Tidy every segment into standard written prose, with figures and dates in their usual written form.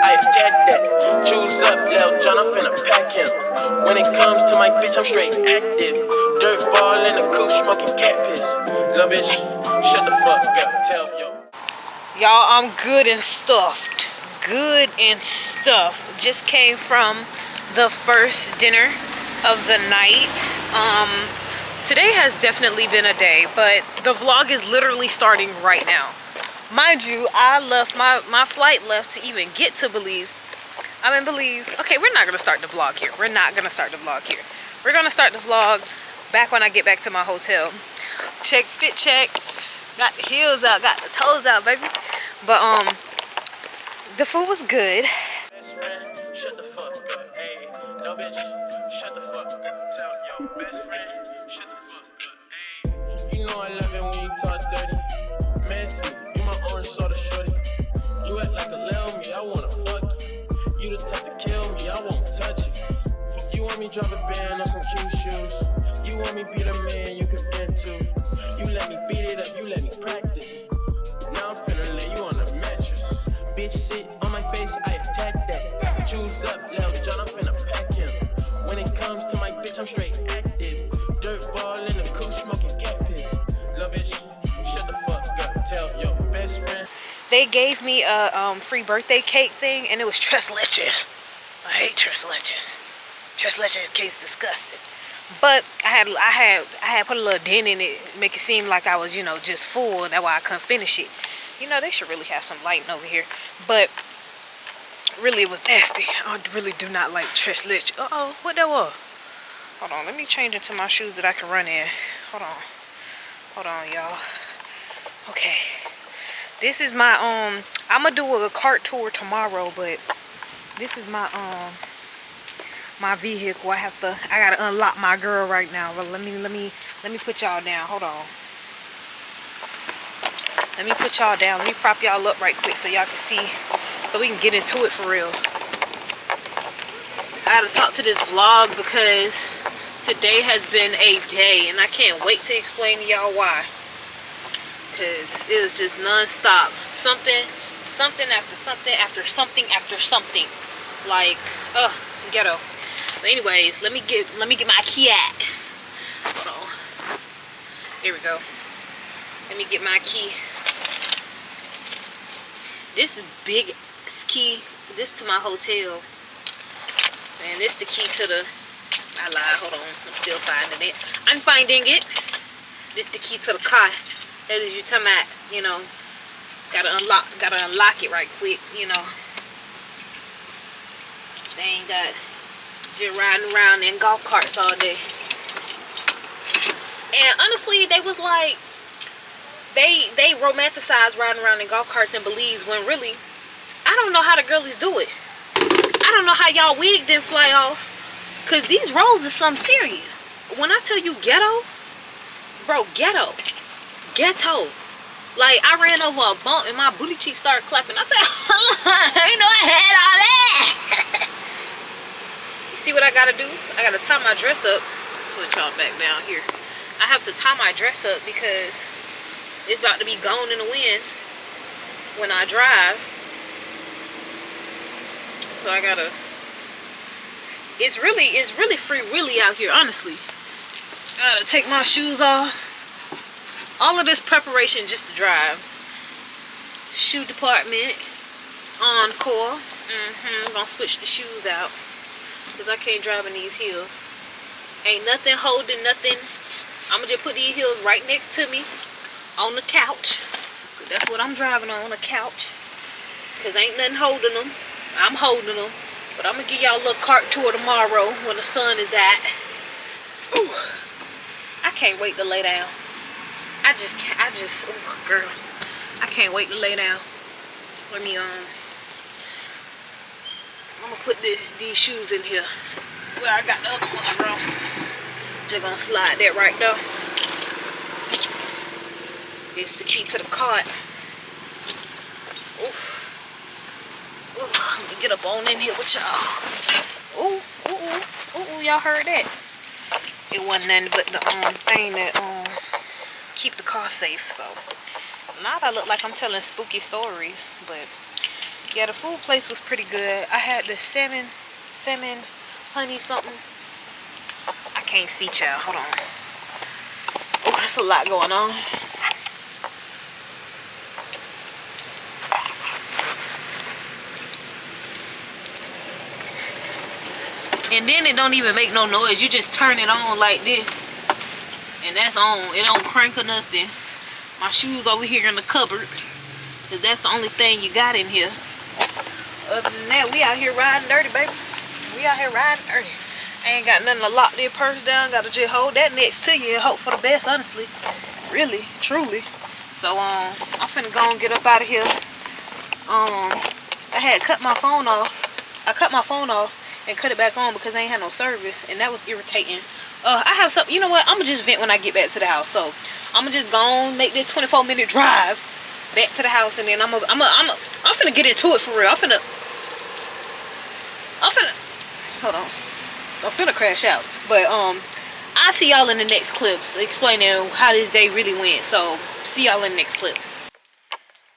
I attack that. Choose up, Lil John, I'm finna pack him. When it comes to my bitch, I'm straight active. Dirt ball in the coupe, smoking cat piss. Little bitch, shut the fuck up, tell yo. Y'all, I'm good and stuffed. Good and stuffed. Just came from the first dinner of the night. Today has definitely been a day, but the vlog is literally starting right now. Mind you, I left my flight left to even get to Belize. I'm in Belize. Okay, we're not gonna start the vlog here. We're not gonna start the vlog here. We're gonna start the vlog back when I get back to my hotel. Check, fit check. Got the heels out, got the toes out, baby. But the food was good. Best friend, shut the fuck up, hey. No bitch, shut the fuck up. Tell yo, best friend, shut the fuck up, hey. You know I love it when you talk dirty. Maxie, you my orange soda shorty. You act like a little me, I wanna fuck you. You the type to kill me, I won't touch you. You want me drop a band on some cute shoes. You want me be the man you can vent to. You let me beat it up, you let me practice. Now I'm finna lay you on the mattress. Bitch sit on my face, I attack that. Choose up, Lil John, I'm finna pack him. When it comes to my bitch, I'm straight active. Dirt ball in the coupe, smoking cat piss. Lil bitch, shut the fuck up, tell your best friend. They gave me a free birthday cake thing, and it was tres leches. I hate tres leches. Tres leches tastes disgusting. But I had put a little dent in it, make it seem like I was, you know, just full, and that's why I couldn't finish it. You know, they should really have some lighting over here. But really, it was nasty. I really do not like tres leches. Uh-oh, what that was? Hold on, let me change into my shoes that I can run in. Hold on, y'all. Okay. This is my I'm gonna do a cart tour tomorrow, but this is my my vehicle. I gotta unlock my girl right now. But let me put y'all down. Hold on. Let me put y'all down. Let me prop y'all up right quick so y'all can see, so we can get into it for real. I gotta talk to this vlog because today has been a day, and I can't wait to explain to y'all why. Cause it was just non-stop. Something after something after something after something. Like, ghetto. But anyways, let me get my key at. Hold on. Here we go. Let me get my key. This is big key. This to my hotel. And this the key to the, I lied, hold on. I'm still finding it. I'm finding it. This the key to the car. That is you talking about, you know, gotta unlock it right quick, you know. They ain't got just riding around in golf carts all day. And honestly, they was like, they romanticized riding around in golf carts in Belize when really, I don't know how the girlies do it. I don't know how y'all wig didn't fly off. Cause these roads is something serious. When I tell you ghetto, bro, ghetto. Like, I ran over a bump and my booty cheeks started clapping. I said, I didn't know I had all that. You see what I gotta do? I gotta tie my dress up. Put y'all back down here. I have to tie my dress up because it's about to be gone in the wind when I drive. So I gotta, it's really free willy out here, honestly. I gotta take my shoes off. All of this preparation just to drive. Shoe department. Encore. I'm gonna switch the shoes out. Because I can't drive in these heels. Ain't nothing holding nothing. I'm gonna just put these heels right next to me. On the couch. That's what I'm driving on a couch. Because ain't nothing holding them. I'm holding them. But I'm gonna give y'all a little cart tour tomorrow when the sun is at. Ooh. I can't wait to lay down. Oh girl, I can't wait to lay down. Let me, I'm gonna put these shoes in here where I got the other ones from. Just gonna slide that right there. It's the key to the cart. Oof. Oof, let me get up on in here with y'all. Ooh, y'all heard that? It wasn't nothing but the thing that keep the car safe. So now I look like I'm telling spooky stories, but Yeah, the food place was pretty good. I had the salmon honey something. I can't see, child. Hold on. Oh, there's a lot going on. And then it don't even make no noise. You just turn it on like this. And that's on. It don't crank or nothing. My shoes over here in the cupboard. Cause that's the only thing you got in here. Other than that, we out here riding dirty, baby. We out here riding dirty. I ain't got nothing to lock their purse down. Gotta just hold that next to you and hope for the best, honestly. Really, truly. So, I'm finna go and get up out of here. I had cut my phone off. I cut my phone off and cut it back on because I ain't had no service. And that was irritating. I have something, you know what? I'm gonna just vent when I get back to the house. So, I'm gonna just go and make this 24-minute drive back to the house. And then I'm finna get into it for real. I'm finna, hold on. I'm finna crash out. But, I'll see y'all in the next clips explaining how this day really went. So, see y'all in the next clip.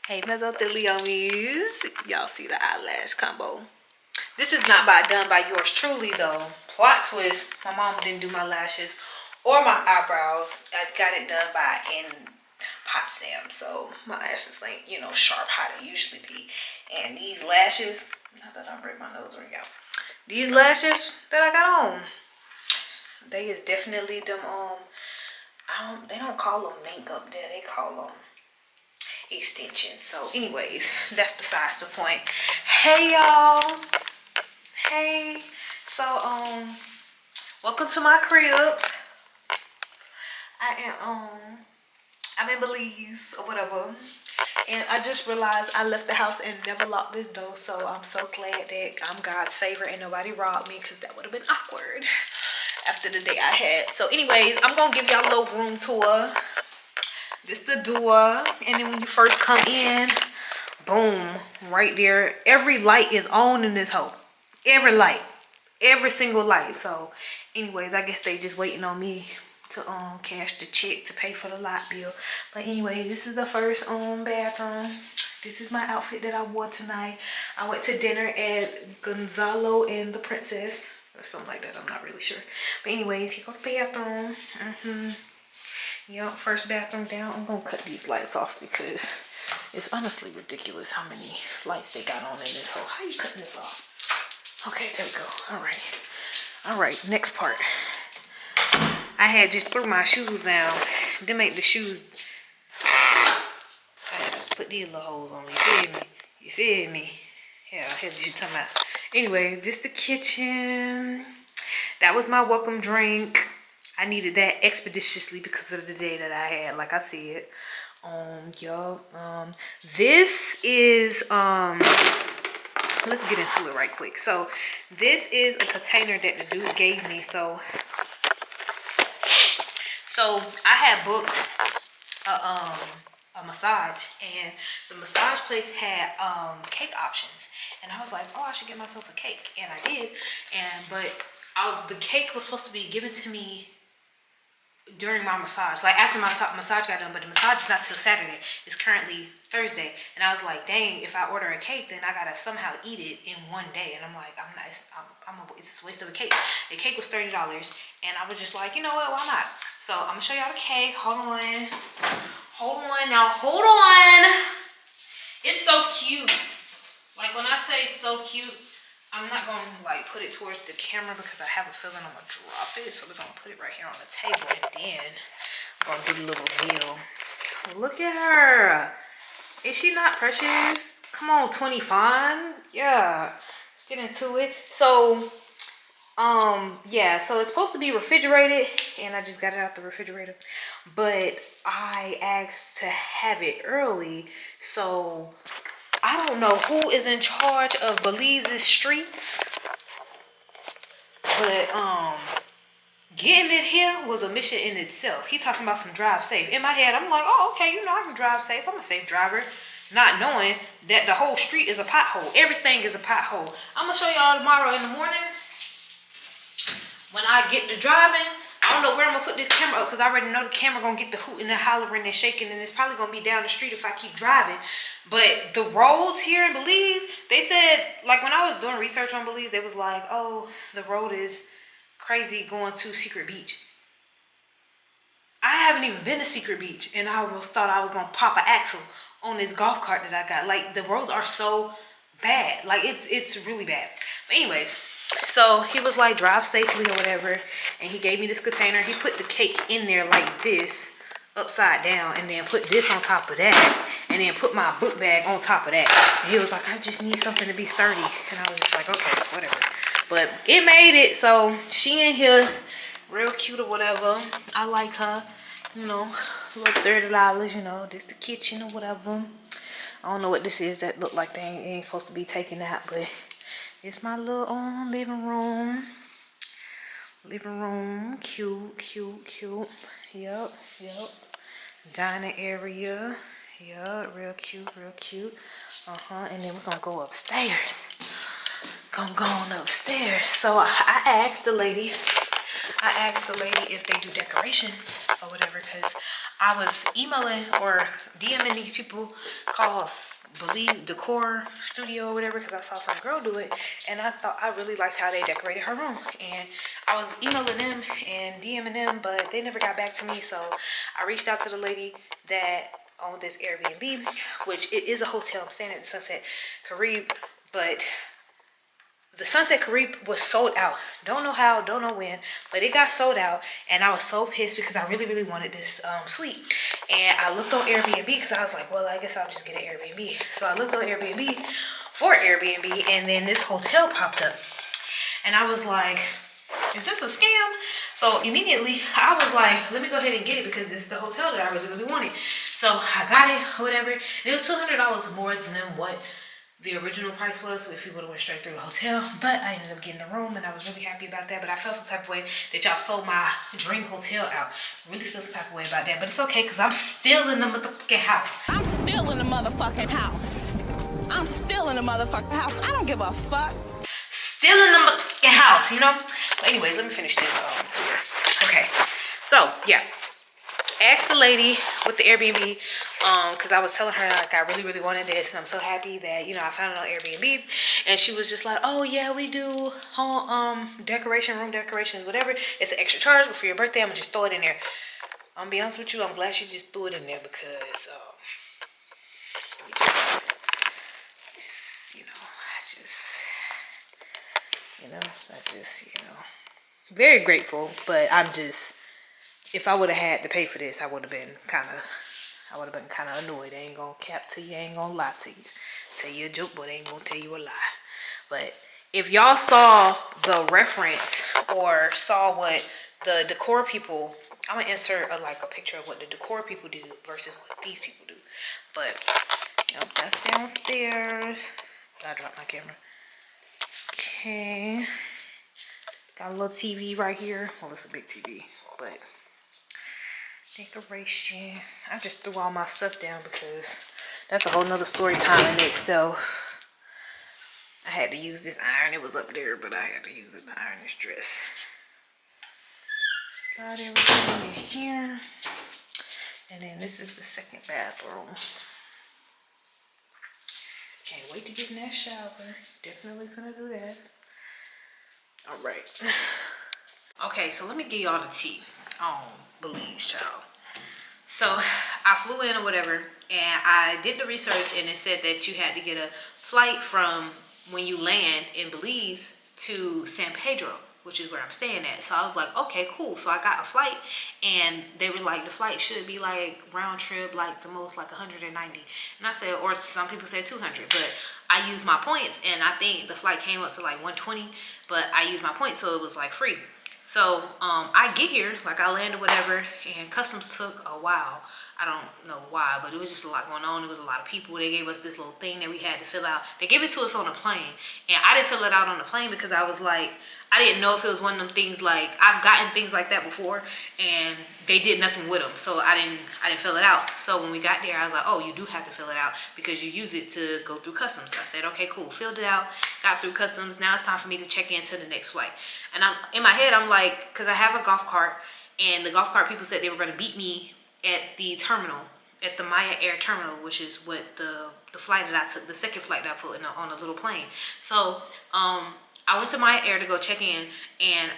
Hey, mesotheliumies. Y'all see the eyelash combo. This is not done by yours truly, though. Plot twist. My mom didn't do my lashes or my eyebrows. I got it done by in Potsdam. So, my lashes ain't, you know, sharp how they usually be. And these lashes, not that I'm ripping my nose ring out. These lashes that I got on, they is definitely them, they don't call them makeup there. They call them extensions. So anyways, that's besides the point. Hey y'all. Hey. So, welcome to my cribs. I'm in Belize or whatever. And I just realized I left the house and never locked this door. So I'm so glad that I'm God's favor and nobody robbed me, because that would have been awkward after the day I had. So anyways, I'm going to give y'all a little room tour. This the door. And then when you first come in, boom, right there. Every light is on in this home. Every light. Every single light. So anyways, I guess they just waiting on me to cash the check to pay for the light bill. But anyway, this is the first bathroom. This is my outfit that I wore tonight. I went to dinner at Gonzalo and the Princess or something like that. I'm not really sure. But anyways, here go the bathroom. Yep, first bathroom down. I'm gonna cut these lights off because it's honestly ridiculous how many lights they got on in this hole. How you cutting this off? Okay, there we go. All right, next part. I had just threw my shoes down. Them ain't the shoes. I had to put these little holes on. You feel me? Yeah, here's what you talking about. Anyway, this the kitchen. That was my welcome drink. I needed that expeditiously because of the day that I had, like I said. This is let's get into it right quick. So this is a container that the dude gave me. So I had booked a massage, and the massage place had cake options, and I was like, oh, I should get myself a cake, and I did. But the cake was supposed to be given to me during my massage, like after my massage got done, but the massage is not till Saturday. It's currently Thursday, and I was like, dang, if I order a cake, then I gotta somehow eat it in one day. And I'm like, it's a waste of a cake. The cake was $30, and I was just like, you know what, why not? So I'm gonna show y'all the cake. Hold on now. It's so cute. Like, when I say so cute, I'm not gonna like put it towards the camera because I have a feeling I'm gonna drop it. So we're gonna put it right here on the table, and then I'm gonna do the little reveal. Look at her. Is she not precious? Come on, 25. Yeah, let's get into it. So yeah, so it's supposed to be refrigerated, and I just got it out the refrigerator, but I asked to have it early, so I don't know who is in charge of Belize's streets, but getting it here was a mission in itself. He talking about some drive safe. In my head, I'm like, oh, okay, you know, I can drive safe. I'm a safe driver. Not knowing that the whole street is a pothole. Everything is a pothole. I'm gonna show y'all tomorrow in the morning. When I get to driving, I don't know where I'm gonna put this camera up because I already know the camera gonna get the hooting and hollering and shaking, and it's probably gonna be down the street if I keep driving. But the roads here in Belize, they said, like when I was doing research on Belize, they was like, oh, the road is crazy going to Secret Beach. I haven't even been to Secret Beach, and I almost thought I was gonna pop an axle on this golf cart that I got. Like, the roads are so bad. Like, it's really bad. But anyways, so he was like, drive safely or whatever, and he gave me this container. He put the cake in there like this, upside down, and then put this on top of that, and then put my book bag on top of that. And he was like, I just need something to be sturdy. And I was just like, okay, whatever. But it made it. So she in here real cute or whatever. I like her, you know, little $30, you know, this the kitchen or whatever. I don't know what this is that look like they ain't supposed to be taking out, but it's my little living room. Living room, cute, cute, cute. Yep. Dining area. Yep, real cute, real cute. And then we're gonna go upstairs. Gonna go on upstairs. So I asked the lady if they do decorations or whatever, because I was emailing or DMing these people called Belize Decor Studio or whatever, because I saw some girl do it, and I thought I really liked how they decorated her room. And I was emailing them and DMing them, but they never got back to me. So I reached out to the lady that owned this Airbnb, which it is a hotel. I'm staying at the Sunset Caribe, but the Sunset Caribe was sold out. Don't know how, don't know when, but it got sold out. And I was so pissed because I really, really wanted this suite. And I looked on Airbnb because I was like, well, I guess I'll just get an Airbnb. So I looked on Airbnb for Airbnb, and then this hotel popped up. And I was like, is this a scam? So immediately I was like, let me go ahead and get it because this is the hotel that I really, really wanted. So I got it, whatever. It was $200 more than what the original price was, so if you would have went straight through the hotel. But I ended up getting a room, and I was really happy about that. But I felt some type of way that y'all sold my dream hotel out. Really feel some type of way about that. But it's okay, because I'm still in the motherfucking house. I'm still in the motherfucking house. I'm still in the motherfucking house. I don't give a fuck. Still in the motherfucking house, you know? But anyways, let me finish this tour. Okay, so yeah. Asked the lady with the Airbnb, because I was telling her like I really, really wanted this, and I'm so happy that, you know, I found it on Airbnb. And she was just like, oh yeah, we do home decoration, room decorations, whatever. It's an extra charge, but for your birthday I'm gonna just throw it in there. I'm gonna be honest with you, I'm glad she just threw it in there, because very grateful. But I'm just, if I would have had to pay for this, I would have been kind of annoyed. I ain't gonna cap to you, I ain't gonna lie to you. Tell you a joke, but I ain't gonna tell you a lie. But if y'all saw the reference or saw what the decor people, I'm gonna insert a picture of what the decor people do versus what these people do. But yep, that's downstairs. I dropped my camera. Okay, got a little TV right here. Well, it's a big TV, but decorations. I just threw all my stuff down because that's a whole nother story time in itself. I had to use this iron. It was up there, but I had to use it to iron this dress. Got everything in here. And then this is the second bathroom. Can't wait to get in that shower. Definitely gonna do that. All right. Okay, so let me give y'all the tea on Belize, child. So I flew in or whatever, and I did the research, and it said that you had to get a flight from when you land in Belize to San Pedro, which is where I'm staying at. So I was like, okay, cool. So I got a flight, and they were like, the flight should be like round trip, like the most like 190. And I said, or some people said 200, but I used my points, and I think the flight came up to like 120, but I used my points, so it was like free. So I get here, like I landed whatever, and customs took a while. I don't know why, but it was just a lot going on. There was a lot of people. They gave us this little thing that we had to fill out. They gave it to us on a plane, and I didn't fill it out on the plane because I was like, I didn't know if it was one of them things, like I've gotten things like that before, and they did nothing with them, so I didn't fill it out. So when we got there, I was like, oh, you do have to fill it out because you use it to go through customs. So I said, okay, cool, filled it out, got through customs. Now it's time for me to check into the next flight. And I'm in my head, I'm like, because I have a golf cart, and the golf cart people said they were going to meet me at the terminal, at the Maya Air terminal, which is what the flight that I took, the second flight that I put on a little plane. So I went to Maya Air to go check in, and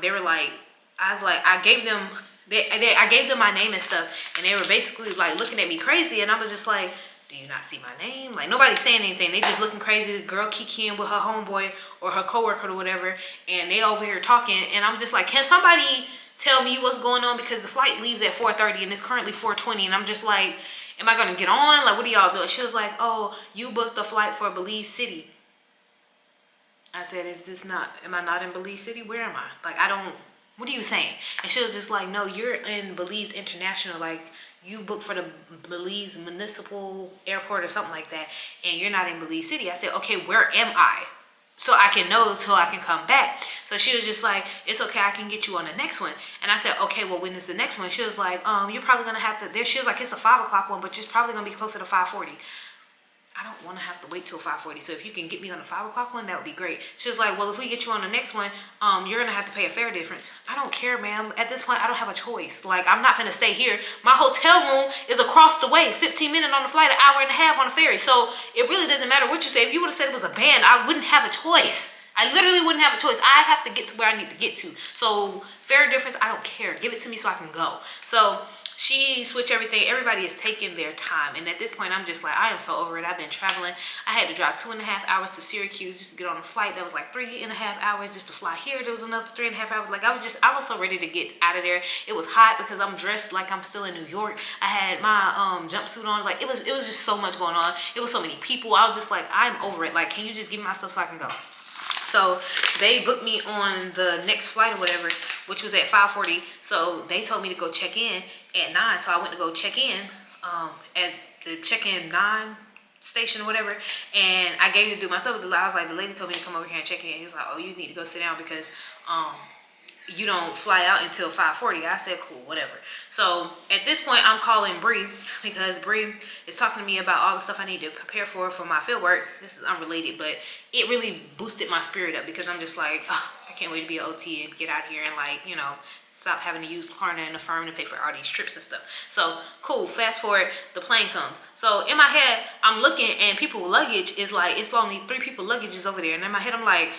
they were like, I gave them my name and stuff, and they were basically like looking at me crazy, and I was just like, do you not see my name? Like, nobody's saying anything. They just looking crazy. The girl kikiing with her homeboy or her coworker or whatever, and they over here talking, and I'm just like, can somebody tell me what's going on? Because the flight leaves at 4:30 and it's currently 4:20, and I'm just like, am I gonna get on? Like, what are y'all doing? She was like, oh, you booked a flight for Belize City. I said, am I not in Belize City? Where am I? Like, what are you saying? And she was just like, no, you're in Belize International. Like, you booked for the Belize Municipal Airport or something like that, and you're not in Belize City. I said, okay, where am I? So I can know till I can come back. So she was just like, it's okay, I can get you on the next one. And I said, okay, well, when is the next one? She was like, you're probably gonna have to, she was like, it's a 5 o'clock one, but it's probably gonna be closer to 5:40. I don't want to have to wait till 5:40. So if you can get me on the 5 o'clock one, that would be great. She was like, well, if we get you on the next one, you're going to have to pay a fare difference. I don't care, ma'am. At this point, I don't have a choice. Like, I'm not going to stay here. My hotel room is across the way, 15 minutes on the flight, an hour and a half on the ferry. So it really doesn't matter what you say. If you would have said it was a band, I wouldn't have a choice. I literally wouldn't have a choice. I have to get to where I need to get to. So fare difference, I don't care. Give it to me so I can go. So she switched everything. Everybody is taking their time. And at this point, I'm just like, I am so over it. I've been traveling. I had to drive 2.5 hours to Syracuse just to get on a flight. That was like 3.5 hours just to fly here. There was another 3.5 hours. Like, I was so ready to get out of there. It was hot because I'm dressed like I'm still in New York. I had my jumpsuit on. Like, it was just so much going on. It was so many people. I was just like, I'm over it. Like, can you just give me my stuff so I can go? So they booked me on the next flight or whatever, which was at 5:40. So they told me to go check in at 9. So I went to go check in at the check-in 9 station or whatever. And I gave it to do myself. I was like, the lady told me to come over here and check in. He was like, oh, you need to go sit down because you don't fly out until 5:40. I said, cool, whatever. So at this point, I'm calling Bree because Bree is talking to me about all the stuff I need to prepare for my field work. This is unrelated, but it really boosted my spirit up because I'm just like, oh, I can't wait to be an OT and get out here and, like, you know, stop having to use Klarna and the firm to pay for all these trips and stuff. So cool, fast forward, the plane comes. So in my head, I'm looking and people's luggage is like, it's only 3 people's luggage is over there. And in my head, I'm like,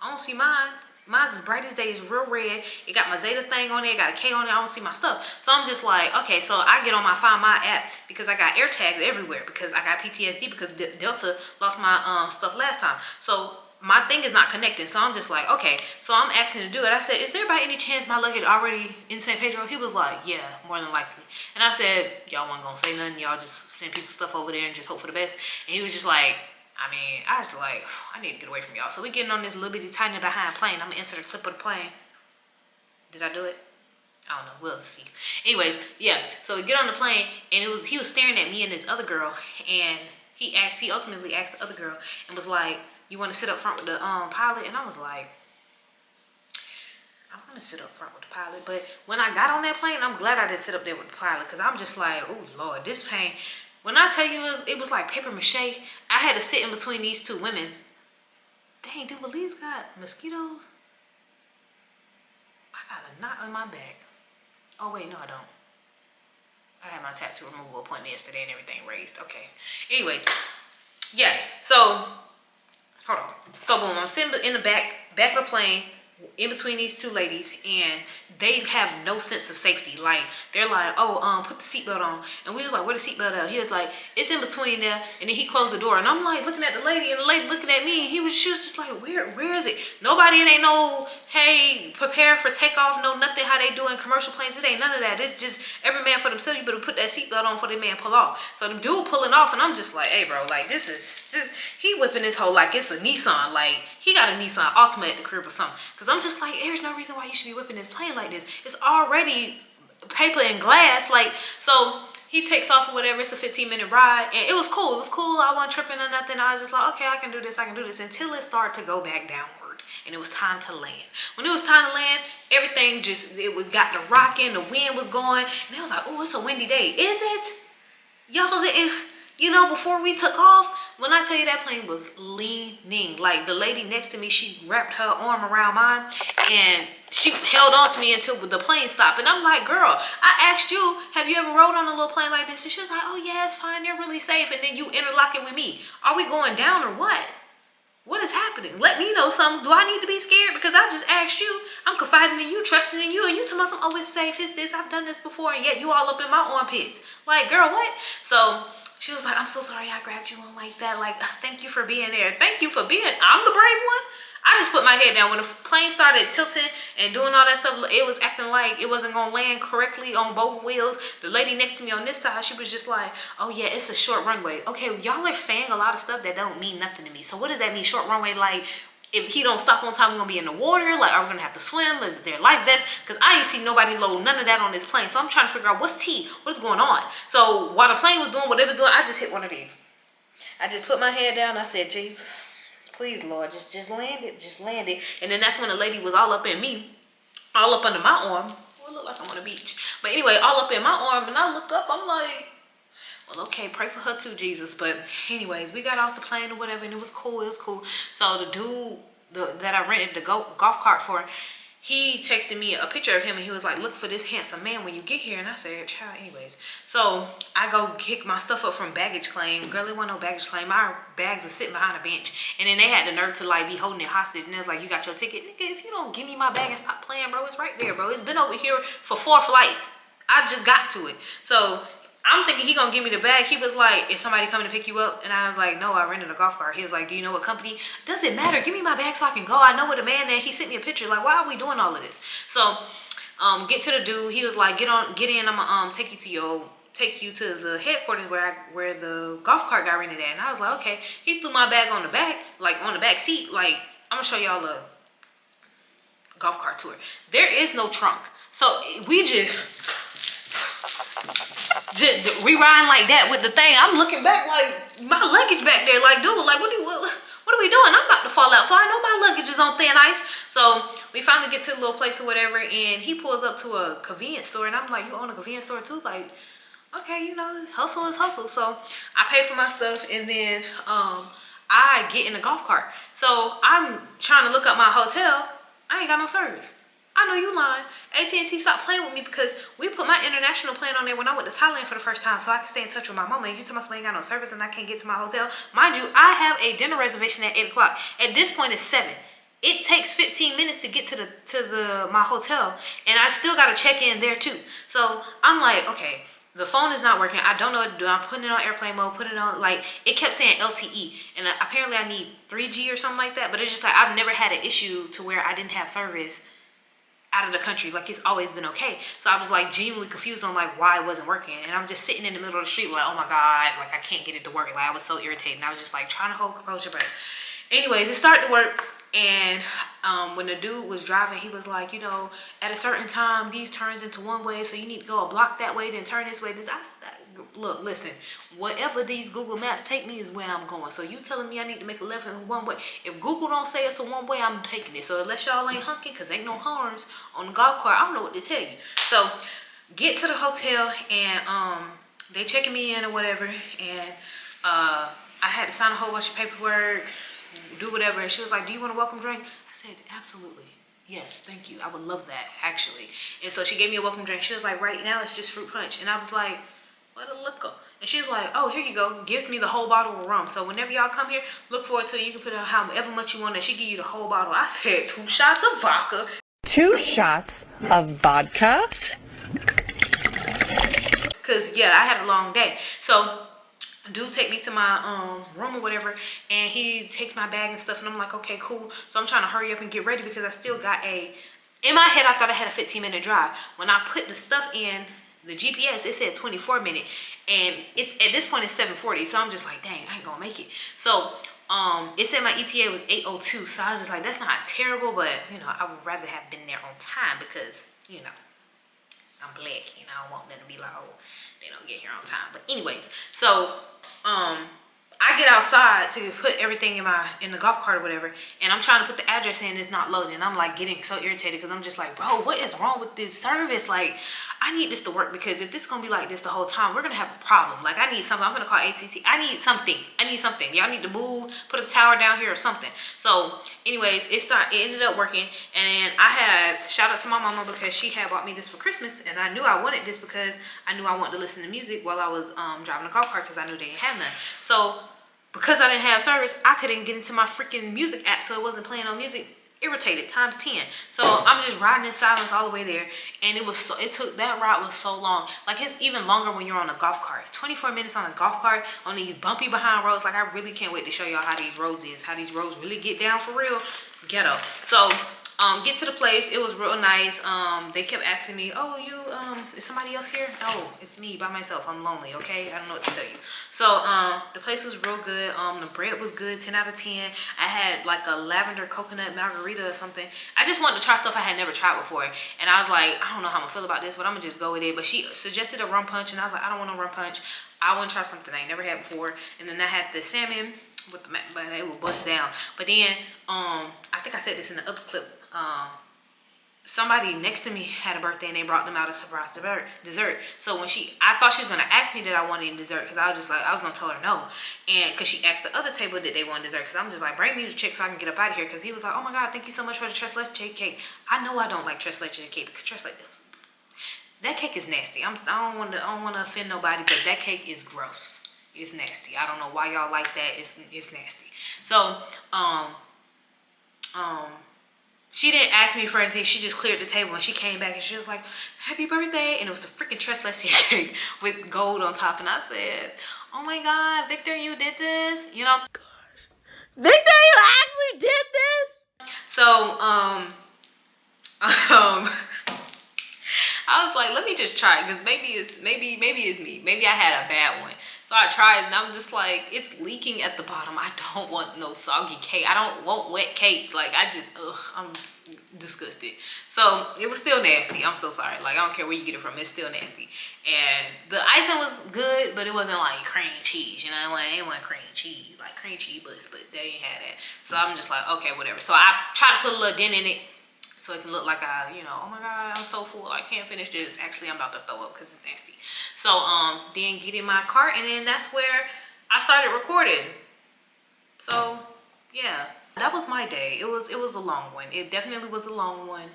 I don't see mine. Mine's as bright as day, it's real red. It got my Zeta thing on it, it got a K on it, I don't see my stuff. So I'm just like, okay, so I get on my Find My app because I got air tags everywhere because I got PTSD because Delta lost my stuff last time. So my thing is not connecting. So I'm just like, okay. So I'm asking to do it. I said, is there by any chance my luggage already in San Pedro? He was like, yeah, more than likely. And I said, y'all wasn't gonna say nothing. Y'all just send people stuff over there and just hope for the best. And he was just like, I was like, I need to get away from y'all. So we getting on this little bitty tiny behind plane. I'm gonna insert a clip of the plane. Did I do it? I don't know. We'll see. Anyways, yeah. So we get on the plane, and he was staring at me and this other girl, and he ultimately asked the other girl and was like, you want to sit up front with the pilot? And I was like, I want to sit up front with the pilot. But when I got on that plane, I'm glad I didn't sit up there with the pilot because I'm just like, oh Lord, this plane. When I tell you it was like paper mache, I had to sit in between these 2 women. Dang, do Belize got mosquitoes? I got a knot on my back. Oh wait, no I don't. I had my tattoo removal appointment yesterday and everything raised. Okay. Anyways, yeah, so, hold on. So boom, I'm sitting in the back of the plane, in between these 2 ladies, and they have no sense of safety. Like, they're like, oh, put the seatbelt on. And we was like, where the seatbelt at? He was like, it's in between there. And then he closed the door. And I'm like looking at the lady, and the lady looking at me. And she was just like, where is it? Nobody, it ain't no, hey, prepare for takeoff, no nothing how they do in commercial planes. It ain't none of that. It's just every man for themselves. You better put that seatbelt on before the man pull off. So the dude pulling off, and I'm just like, hey bro, like he whipping this whole like it's a Nissan. Like, he got a Nissan Altima at the crib or something. Cause I'm just like, there's no reason why you should be whipping this plane like this. It's already paper and glass. Like, so he takes off or whatever. It's a 15-minute ride, and it was cool. It was cool. I wasn't tripping or nothing. I was just like, okay, I can do this until it started to go back downward, and it was time to land. When it was time to land, everything got the rocking. The wind was going, and it was like, oh, it's a windy day. Is it? Y'all didn't, you know, before we took off. When I tell you that plane was leaning, like the lady next to me, she wrapped her arm around mine, and she held on to me until the plane stopped. And I'm like, girl, I asked you, have you ever rode on a little plane like this? And she was like, oh yeah, it's fine, they're really safe. And then you interlocking with me. Are we going down or what? What is happening? Let me know something. Do I need to be scared? Because I just asked you. I'm confiding in you, trusting in you, and you tell me I'm always safe. It's this. I've done this before, and yet you all up in my armpits. Like, girl, what? So she was like, I'm so sorry I grabbed you on like that. Like, thank you for being there. Thank you for being. I'm the brave one. I just put my head down. When the plane started tilting and doing all that stuff, it was acting like it wasn't going to land correctly on both wheels. The lady next to me on this side, she was just like, oh yeah, it's a short runway. Okay, y'all are saying a lot of stuff that don't mean nothing to me. So what does that mean, short runway? Like, if he don't stop on time, we're going to be in the water? Like, are we going to have to swim? Is there life vests? Because I ain't see nobody load none of that on this plane. So I'm trying to figure out what's T? What's going on? So while the plane was doing what it was doing, I just hit one of these. I just put my head down. I said, Jesus. Please, Lord, just land it, just land it. And then that's when the lady was all up in me, all up under my arm. Well, it looked like I'm on the beach. But anyway, all up in my arm, and I look up, I'm like, well, okay, pray for her too, Jesus. But anyways, we got off the plane or whatever, and it was cool, So the dude that I rented the golf cart for, he texted me a picture of him, and he was like, look for this handsome man when you get here. And I said, child, anyways. So I go kick my stuff up from baggage claim. Girl, it wasn't no baggage claim. My bags was sitting behind a bench. And then they had the nerve to like be holding it hostage. And they was like, you got your ticket? Nigga, if you don't give me my bag and stop playing, bro, it's right there, bro. It's been over here for 4 flights. I just got to it. So I'm thinking he gonna give me the bag. He was like, is somebody coming to pick you up? And I was like, no, I rented a golf cart. He was like, do you know what company? Doesn't matter. Give me my bag so I can go. I know what the man there. He sent me a picture. Like, why are we doing all of this? So, get to the dude. He was like, get in. I'm gonna take you to the headquarters where the golf cart got rented at. And I was like, okay. He threw my bag on the back, like on the back seat. Like, I'm gonna show y'all a golf cart tour. There is no trunk. So we just rewind like that with the thing. I'm looking back like my luggage back there. Like, dude, like what are we doing? I'm about to fall out. So I know my luggage is on thin ice. So we finally get to the little place or whatever, and he pulls up to a convenience store, and I'm like, you own a convenience store too? Like, okay, you know, hustle is hustle. So I pay for my stuff, and then I get in the golf cart. So I'm trying to look up my hotel. I ain't got no service. I know you lying. AT&T stopped playing with me because we put my international plan on there when I went to Thailand for the first time so I can stay in touch with my mama. And you tell me I ain't got no service and I can't get to my hotel. Mind you, I have a dinner reservation at 8 o'clock. At this point, it's 7. It takes 15 minutes to get to my hotel, and I still got to check in there too. So I'm like, okay, the phone is not working. I don't know what to do. I'm putting it on airplane mode, putting it on, like, it kept saying LTE, and apparently I need 3G or something like that. But it's just like I've never had an issue to where I didn't have service out of the country. Like, it's always been okay. So I was like genuinely confused on like why it wasn't working, and I was just sitting in the middle of the street like, oh my god, like I can't get it to work. Like, I was so irritated, and I was just like trying to hold composure. But anyways, it started to work. And when the dude was driving, he was like, you know, at a certain time these turns into one way, so you need to go a block that way, then turn this way. Look, listen, whatever these Google Maps take me is where I'm going. So you telling me I need to make a left in one way? If Google don't say it's a one way, I'm taking it. So unless y'all ain't hunking, because ain't no horns on the golf cart, I don't know what to tell you. So get to the hotel, and they checking me in or whatever, and I had to sign a whole bunch of paperwork, do whatever. And she was like, do you want a welcome drink? I said, absolutely. Yes, thank you. I would love that, actually. And so she gave me a welcome drink. She was like, right now it's just fruit punch. And I was like, what a liquor. And she's like, oh, here you go. Gives me the whole bottle of rum. So whenever y'all come here, look forward to it. You can put however much you want, and she give you the whole bottle. I said 2 shots of vodka. 2 shots of vodka? Because, yeah, I had a long day. So dude take me to my room or whatever, and he takes my bag and stuff, and I'm like, okay, cool. So I'm trying to hurry up and get ready because I still got in my head I thought I had a 15-minute drive. When I put the stuff in the GPS, it said 24-minute, and it's at this point it's 7:40. So I'm just like, dang, I ain't gonna make it. So it said my ETA was 8:02. So I was just like, that's not terrible, but you know, I would rather have been there on time because, you know, I'm black, and I don't want them to be like, oh, they don't get here on time. But anyways, so I get outside to put everything in the golf cart or whatever, and I'm trying to put the address in, it's not loading. I'm like getting so irritated because I'm just like, bro, what is wrong with this service? Like, I need this to work, because if this is gonna be like this the whole time, we're gonna have a problem. Like, I need something. I'm gonna call ACC. I need something. Y'all need to move, put a tower down here or something. So anyways, it ended up working, and I had shout out to my mama because she had bought me this for Christmas, and I knew I wanted this because I knew I wanted to listen to music while I was driving the golf cart, because I knew they didn't have none. So because I didn't have service, I couldn't get into my freaking music app, so it wasn't playing on music. Irritated times 10. So I'm just riding in silence all the way there, and that ride was so long. Like, it's even longer when you're on a golf cart. 24 minutes on a golf cart on these bumpy behind roads. Like, I really can't wait to show y'all how these roads really get down for real. Ghetto. So get to the place. It was real nice. They kept asking me, oh, is somebody else here? No, it's me by myself. I'm lonely, okay? I don't know what to tell you. So the place was real good. The bread was good, 10 out of 10. I had like a lavender coconut margarita or something. I just wanted to try stuff I had never tried before, and I was like, I don't know how I'm gonna feel about this, but I'm gonna just go with it. But she suggested a rum punch, and I was like, I don't want no rum punch. I want to try something I ain't never had before. And then I had the salmon with the, but it will bust down. But then I think I said this in the other clip. Somebody next to me had a birthday, and they brought them out a surprise dessert. So when I thought she was gonna ask me that I wanted dessert, because I was just like, I was gonna tell her no, and because she asked the other table that they wanted dessert, because I'm just like, bring me the check so I can get up out of here. Because he was like, oh my god, thank you so much for the tres leche cake. I know I don't like tres leche cake, because that cake is nasty. I don't want to offend nobody, but that cake is gross. It's nasty. I don't know why y'all like that. It's nasty. So she didn't ask me for anything. She just cleared the table, and she came back and she was like, happy birthday. And it was the freaking tres leche cake with gold on top. And I said, oh my god, Victor, you did this? You know, Victor, you actually did this? So I was like, let me just try it, because maybe it's me. Maybe I had a bad one. So I tried, and I'm just like, it's leaking at the bottom. I don't want no soggy cake. I don't want wet cake. Like, I'm disgusted. So it was still nasty. I'm so sorry. Like, I don't care where you get it from. It's still nasty. And the icing was good, but it wasn't like cream cheese. You know, it wasn't cream cheese. Like cream cheese butts, but they ain't had that. So I'm just like, okay, whatever. So I tried to put a little dent in it, so it can look like oh my god, I'm so full, I can't finish this. Actually, I'm about to throw up because it's nasty. So then get in my cart, and then that's where I started recording. So yeah, that was my day. It was a long one. It definitely was a long one.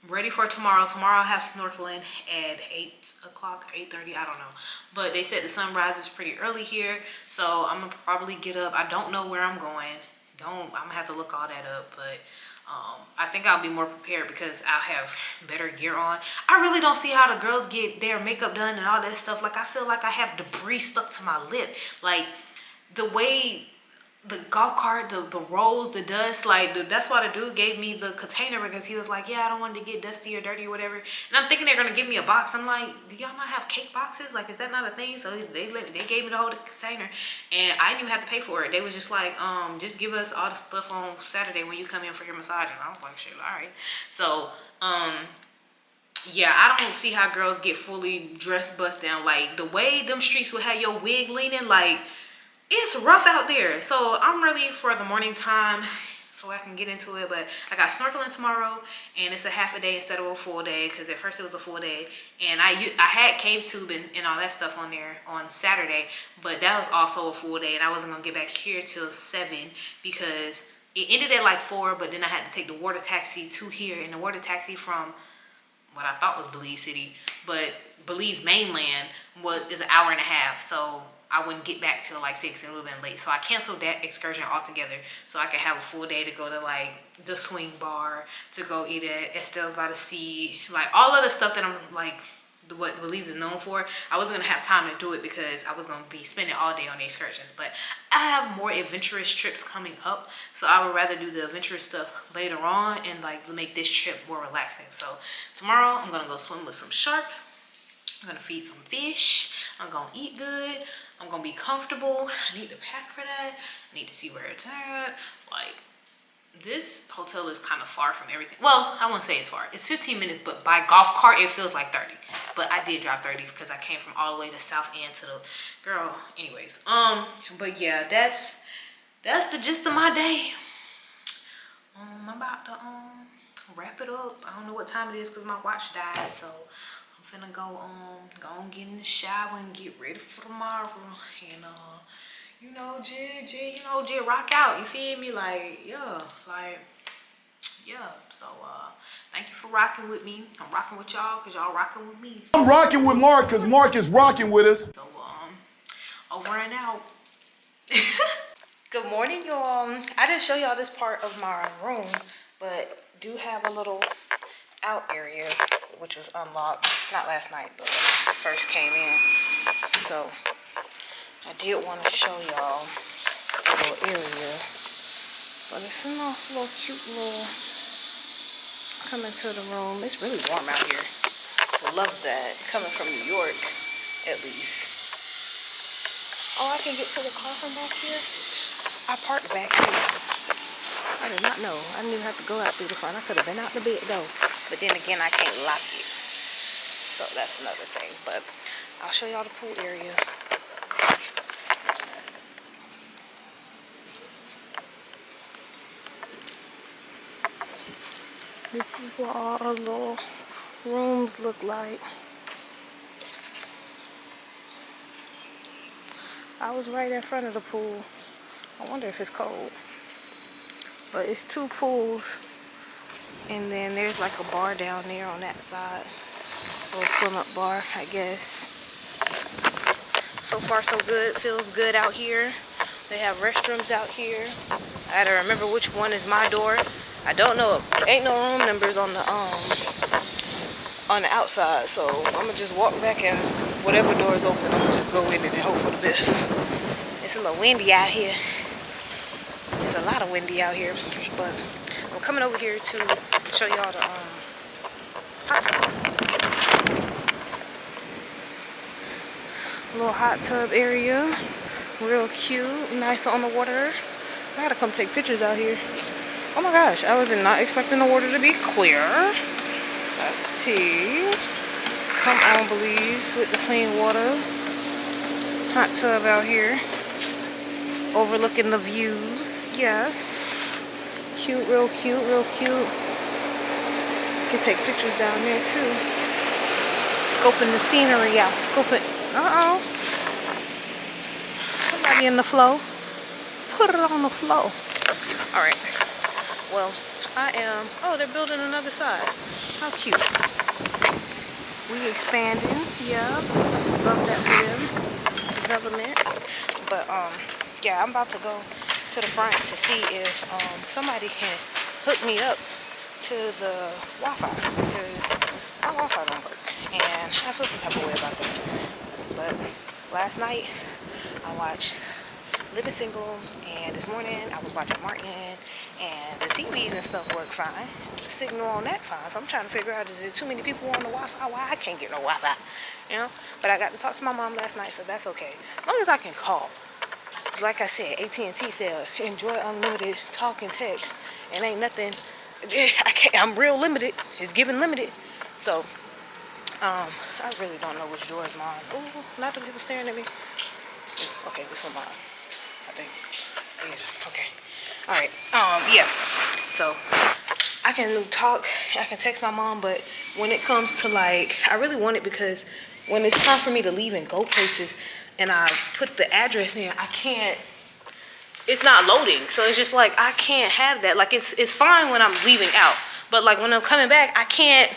Ready for tomorrow. Tomorrow I have snorkeling at 8 o'clock, 8:30, I don't know. But they said the sun rises pretty early here, so I'm gonna probably get up. I don't know where I'm going. I'm gonna have to look all that up, but I think I'll be more prepared because I'll have better gear on. I really don't see how the girls get their makeup done and all that stuff. Like, I feel like I have debris stuck to my lip. Like, the way the golf cart, the rolls, the dust, like, that's why the dude gave me the container, because he was like, yeah, I don't want it to get dusty or dirty or whatever. And I'm thinking they're gonna give me a box. I'm like, do y'all not have cake boxes? Like, is that not a thing? So they gave me the whole container, and I didn't even have to pay for it. They was just like, just give us all the stuff on Saturday when you come in for your massage. And I was like, shit, all right. So yeah, I don't see how girls get fully dressed bust down. Like, the way them streets would have your wig leaning, like, it's rough out there. So I'm ready for the morning time so I can get into it. But I got snorkeling tomorrow, and it's a half a day instead of a full day, because at first it was a full day. And I had cave tubing and all that stuff on there on Saturday, but that was also a full day, and I wasn't gonna get back here till 7 because it ended at like 4. But then I had to take the water taxi to here, and the water taxi from what I thought was Belize City, but Belize mainland is an hour and a half. So I wouldn't get back till like 6, and it would have been late. So I canceled that excursion altogether so I could have a full day to go to like the swing bar, to go eat at Estel's by the sea, like all of the stuff that I'm like, what Belize is known for. I wasn't gonna have time to do it because I was gonna be spending all day on the excursions. But I have more adventurous trips coming up, so I would rather do the adventurous stuff later on and like make this trip more relaxing. So tomorrow I'm gonna go swim with some sharks. I'm gonna feed some fish. I'm gonna eat good. I'm gonna be comfortable. I need to pack for that. I need to see where it's at. Like, this hotel is kind of far from everything. Well, I wouldn't say it's far. It's 15 minutes, but by golf cart, it feels like 30. But I did drive 30 because I came from all the way to South End to the girl. Anyways, but yeah, that's the gist of my day. I'm about to wrap it up. I don't know what time it is because my watch died, so I'm finna go get in the shower and get ready for tomorrow. And you know, just rock out. You feel me? Like, yeah. So thank you for rocking with me. I'm rocking with y'all because y'all rocking with me. So, I'm rocking with Mark because Mark is rocking with us. So over and out. Good morning, y'all. I didn't show y'all this part of my room, but do have a little out area which was unlocked, not last night, but when I first came in. So I did want to show y'all a little area, but it's a nice little cute little coming to the room. It's really warm out here. Love that, coming from New York at least. Oh, I can get to the car from back here. I parked back here. I did not know. I didn't even have to go out through the front. I could have been out the bed though. But then again, I can't lock it. So that's another thing. But I'll show y'all the pool area. This is what all our little rooms look like. I was right in front of the pool. I wonder if it's cold. But it's two pools. And then there's like a bar down there on that side. A little swim up bar, I guess. So far so good. Feels good out here. They have restrooms out here. I gotta remember which one is my door. I don't know. Ain't no room numbers on the outside. So I'm gonna just walk back and whatever door is open, I'm gonna just go in it and hope for the best. It's a little windy out here. It's a lot of windy out here, but I'm coming over here to show y'all the hot tub. Little hot tub area, real cute, nice on the water. I gotta come take pictures out here. Oh my gosh, I was not expecting the water to be clear. That's tea. Come on, Belize, with the clean water. Hot tub out here. Overlooking the views. Yes. Cute, real cute, real cute. You can take pictures down there too. Scoping the scenery out. Scoping. Uh-oh. Somebody in the flow. Put it on the flow. Alright. Well, I am... Oh, they're building another side. How cute. We expanding. Yeah. Love that for them. Development. But, yeah, I'm about to go to the front to see if somebody can hook me up to the Wi-Fi because my Wi-Fi don't work and I feel some type of way about that. But last night I watched Living Single and this morning I was watching Martin and the TVs and stuff work fine. The signal on that fine. So I'm trying to figure out, is there too many people on the Wi-Fi? Why I can't get no Wi-Fi? You know? But I got to talk to my mom last night, so that's okay. As long as I can call. Like I said, AT&T said, enjoy unlimited talk and text. And ain't nothing, I'm real limited. It's given limited. So, I really don't know which door is mine. Ooh, not the people staring at me. Okay, this one mine, I think. Yeah, okay. All right, yeah. So, I can talk, I can text my mom, but when it comes to like, I really want it because when it's time for me to leave and go places, and I put the address in, I can't, it's not loading. So it's just like, I can't have that. Like it's fine when I'm leaving out, but like when I'm coming back, I can't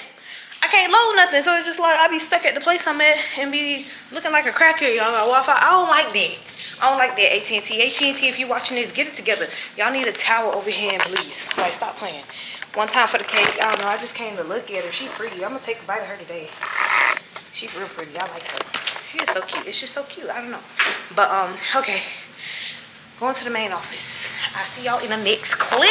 load nothing. So it's just like, I be stuck at the place I'm at and be looking like a crackhead, y'all. My Wi-Fi, I don't like that. I don't like that, AT&T. AT&T, if you're watching this, get it together. Y'all need a tower over here in Belize. Like, stop playing. One time for the cake, I don't know, I just came to look at her. She pretty. I'm gonna take a bite of her today. She real pretty, I like her. She is so cute. It's just so cute. I don't know. But, okay. Going to the main office. I'll see y'all in the next clip.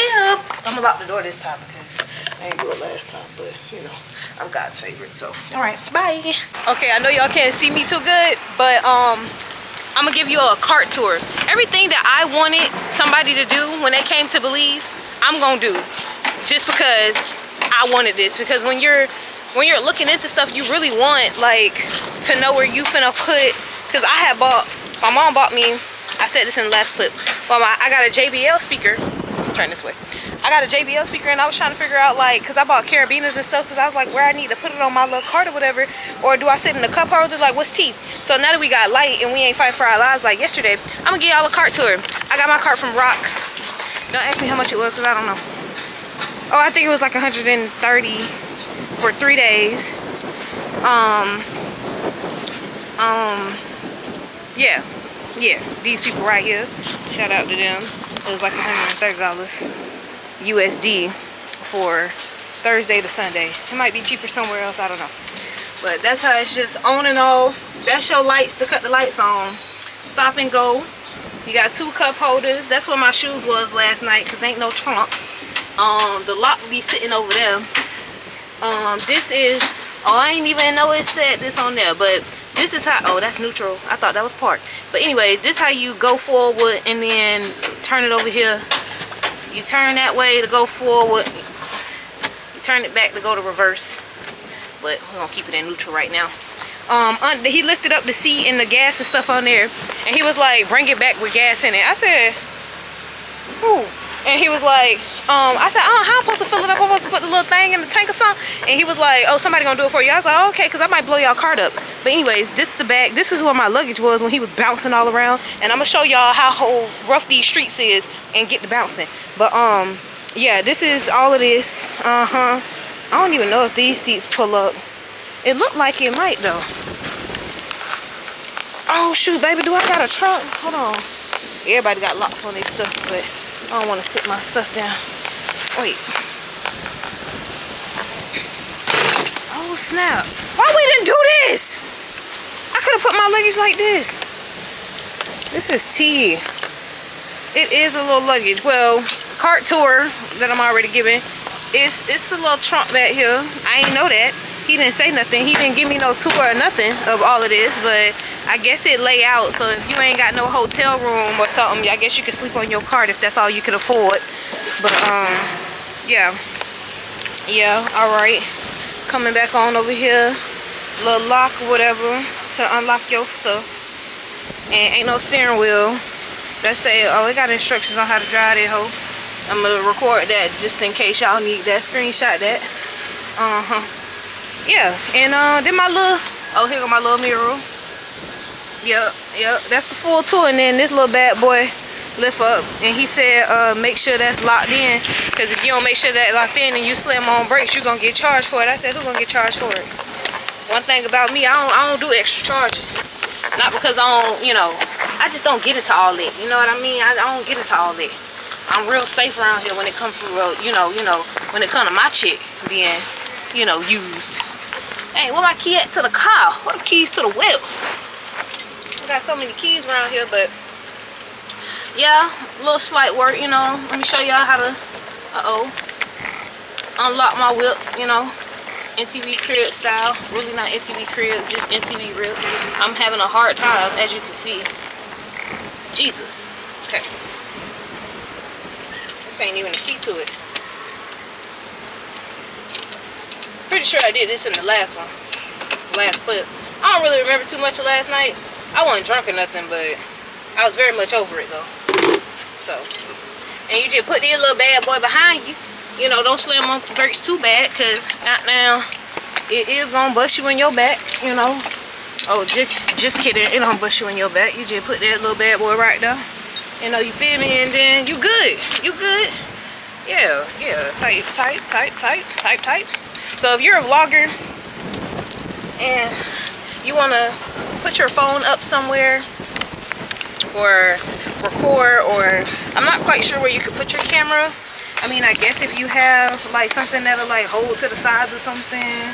I'm gonna lock the door this time because I ain't do it last time. But, you know, I'm God's favorite. So, alright. Bye. Okay, I know y'all can't see me too good. But, I'm gonna give you a cart tour. Everything that I wanted somebody to do when they came to Belize, I'm gonna do just because I wanted this. Because when you're looking into stuff, you really want like to know where you finna put. Because my mom bought me, I said this in the last clip, but I got a JBL speaker. Turn this way. I got a JBL speaker, and I was trying to figure out, like, because I bought carabiners and stuff, because I was like, where I need to put it on my little cart or whatever, or do I sit in the cup holder? Like, what's tea? So now that we got light and we ain't fighting for our lives like yesterday, I'm gonna give y'all a cart tour. I got my cart from Rocks. Don't ask me how much it was, because I don't know. Oh, I think it was like 130 for 3 days. Yeah, these people right here, shout out to them. It was like $130 USD for Thursday to Sunday. It might be cheaper somewhere else, I don't know. But that's how it's just on and off. That's your lights to cut the lights on. Stop and go. You got 2 cup holders. That's where my shoes was last night, because ain't no trunk. The lock will be sitting over there. This is, oh, I ain't even know it said this on there, but this is how, oh, that's neutral. I thought that was park. But anyway, this how you go forward and then turn it over here. You turn that way to go forward. You turn it back to go to reverse. But we're gonna keep it in neutral right now. He lifted up the seat and the gas and stuff on there, and he was like, bring it back with gas in it. I said, ooh. And he was like, I said, oh, how am I supposed to fill it up? I'm supposed to put the little thing in the tank or something? And he was like, oh, somebody gonna do it for you. I was like, oh, okay, because I might blow y'all cart up. But anyways, this is the bag. This is where my luggage was when he was bouncing all around. And I'm gonna show y'all how rough these streets is and get to bouncing. But yeah, this is all of this. I don't even know if these seats pull up. It looked like it might though. Oh shoot, baby, do I got a trunk? Hold on. Everybody got locks on their stuff, but I don't want to sit my stuff down. Wait. Oh snap. Why we didn't do this? I could have put my luggage like this. This is tea. It is a little luggage. Well, cart tour that I'm already giving. It's a little trunk back here. I ain't know that. He didn't say nothing. He didn't give me no tour or nothing of all of this, but I guess it lay out. So if you ain't got no hotel room or something, I guess you can sleep on your cart if that's all you can afford. But yeah, all right. Coming back on over here, little lock or whatever to unlock your stuff. And ain't no steering wheel. That say, oh, it got instructions on how to drive that hoe. I'm gonna record that just in case y'all need that, screenshot that. Yeah, and then my little, oh, here go my little mirror. Yeah, that's the full tour. And then this little bad boy lift up, and he said make sure that's locked in, because if you don't make sure that locked in and you slam on brakes, you're gonna get charged for it. I said, who's gonna get charged for it? One thing about me, I don't do extra charges. Not because I don't, you know, I just don't get into all that. You know what I mean? I don't get into all that. I'm real safe around here when it comes to, you know, when it comes to my chick being, you know, used. Hey, where my key at to the car? What are the keys to the whip? I got so many keys around here, but yeah, a little slight work, you know. Let me show y'all how to, unlock my whip, you know. NTV crib style. Really not NTV crib, just NTV rib. I'm having a hard time, as you can see. Jesus. Okay. This ain't even a key to it. Pretty sure I did this in the last one. Last clip. I don't really remember too much of last night. I wasn't drunk or nothing, but I was very much over it though. So, and you just put this little bad boy behind you. You know, don't slam on the brakes too bad, because not now it is gonna bust you in your back, you know. Oh, just kidding, it don't bust you in your back. You just put that little bad boy right there. You know, you feel me? And then you good. You good. Yeah. Type. So if you're a vlogger and you want to put your phone up somewhere or record, or I'm not quite sure where you could put your camera. I mean, I guess if you have like something that'll like hold to the sides or something,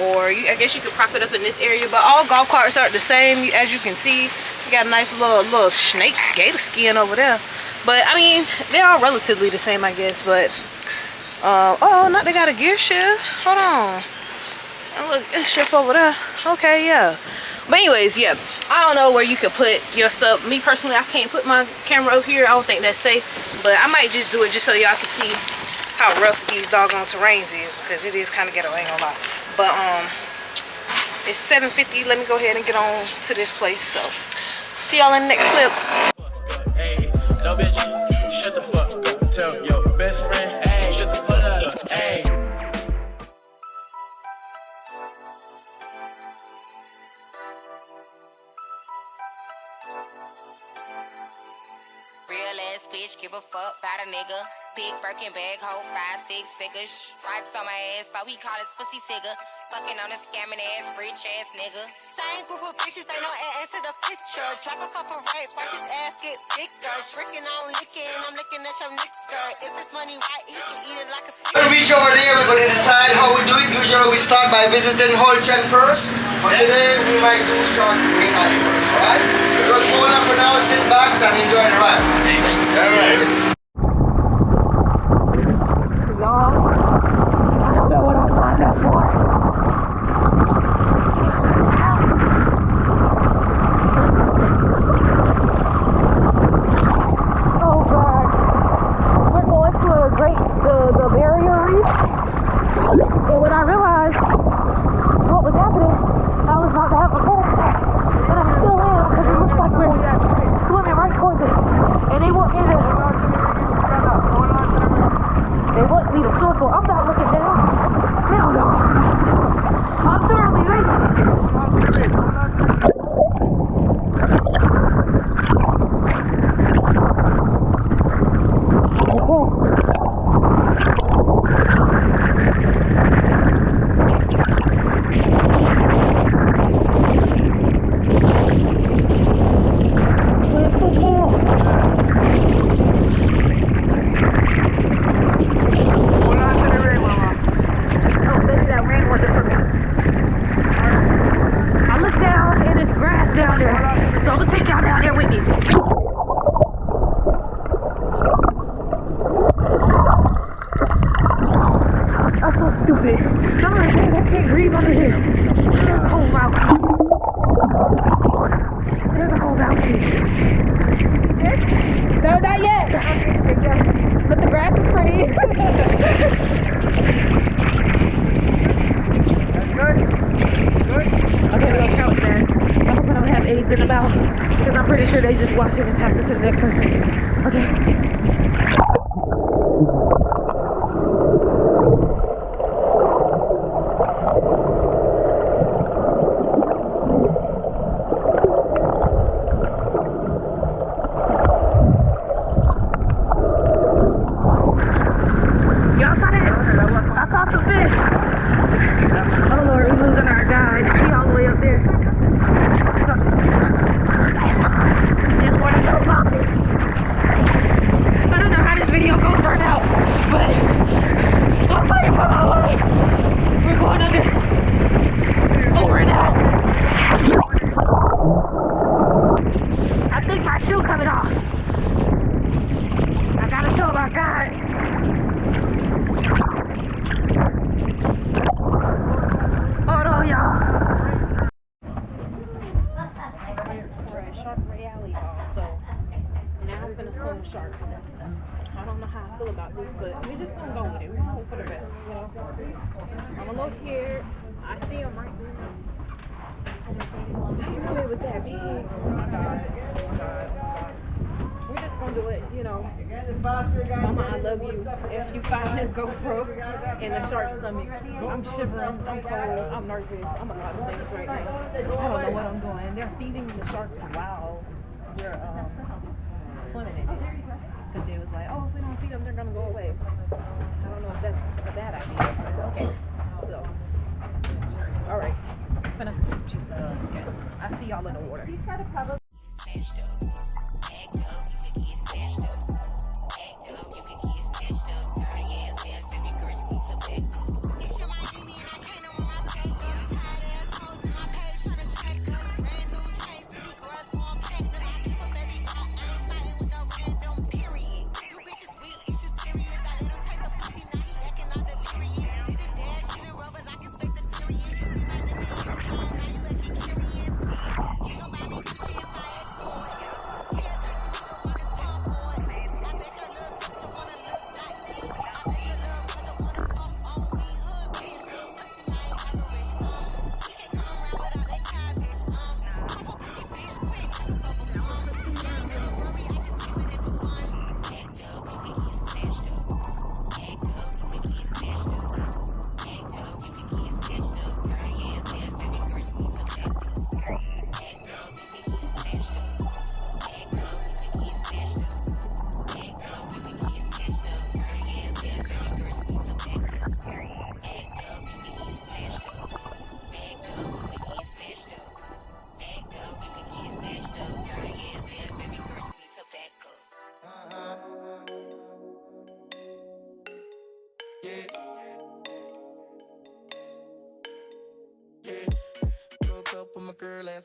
or I guess you could prop it up in this area. But all golf carts are the same, as you can see. You got a nice little snake gator skin over there. But I mean, they're all relatively the same, I guess. But oh, not they got a gear shift. Hold on. And look, it's shift over there. Okay, yeah. But anyways, yeah, I don't know where you could put your stuff. Me personally, I can't put my camera over here. I don't think that's safe. But I might just do it just so y'all can see how rough these doggone terrains is, because it is kind of ghetto, I ain't gonna lie. But it's 7:50. Let me go ahead and get on to this place. So see y'all in the next clip. Hey, no bitch, shut the fuck up. Tell your best friend, hey, shut the fuck up. Hey. Real ass bitch, give a fuck about a nigga. Big Birkin bag, hold 5, 6 figures. Stripes on my ass, so he call his pussy tigger. Fucking on a scamming ass, rich ass nigga. Same group of bitches, ain't no ass to the picture. Drop a couple rights, watch his ass get bigger. Tricking on licking, I'm looking at your nigga. If it's money right, he can eat it like a stick. When we reach over there, we're going to decide how we do it. Usually we start by visiting whole chain first. But today we might do short wing alley first, alright? Just hold up for now, sit back and enjoy the ride. Alright. Mama, I love you. If you find this GoPro in the shark's stomach, I'm shivering, I'm cold, I'm nervous, I'm a lot of things right now. I don't know what I'm doing. They're feeding the sharks while we're swimming in it. Because they was like, oh, if we don't feed them, they're going to go away. I don't know if that's a bad idea. Okay, so, alright. Okay. I see y'all in the water.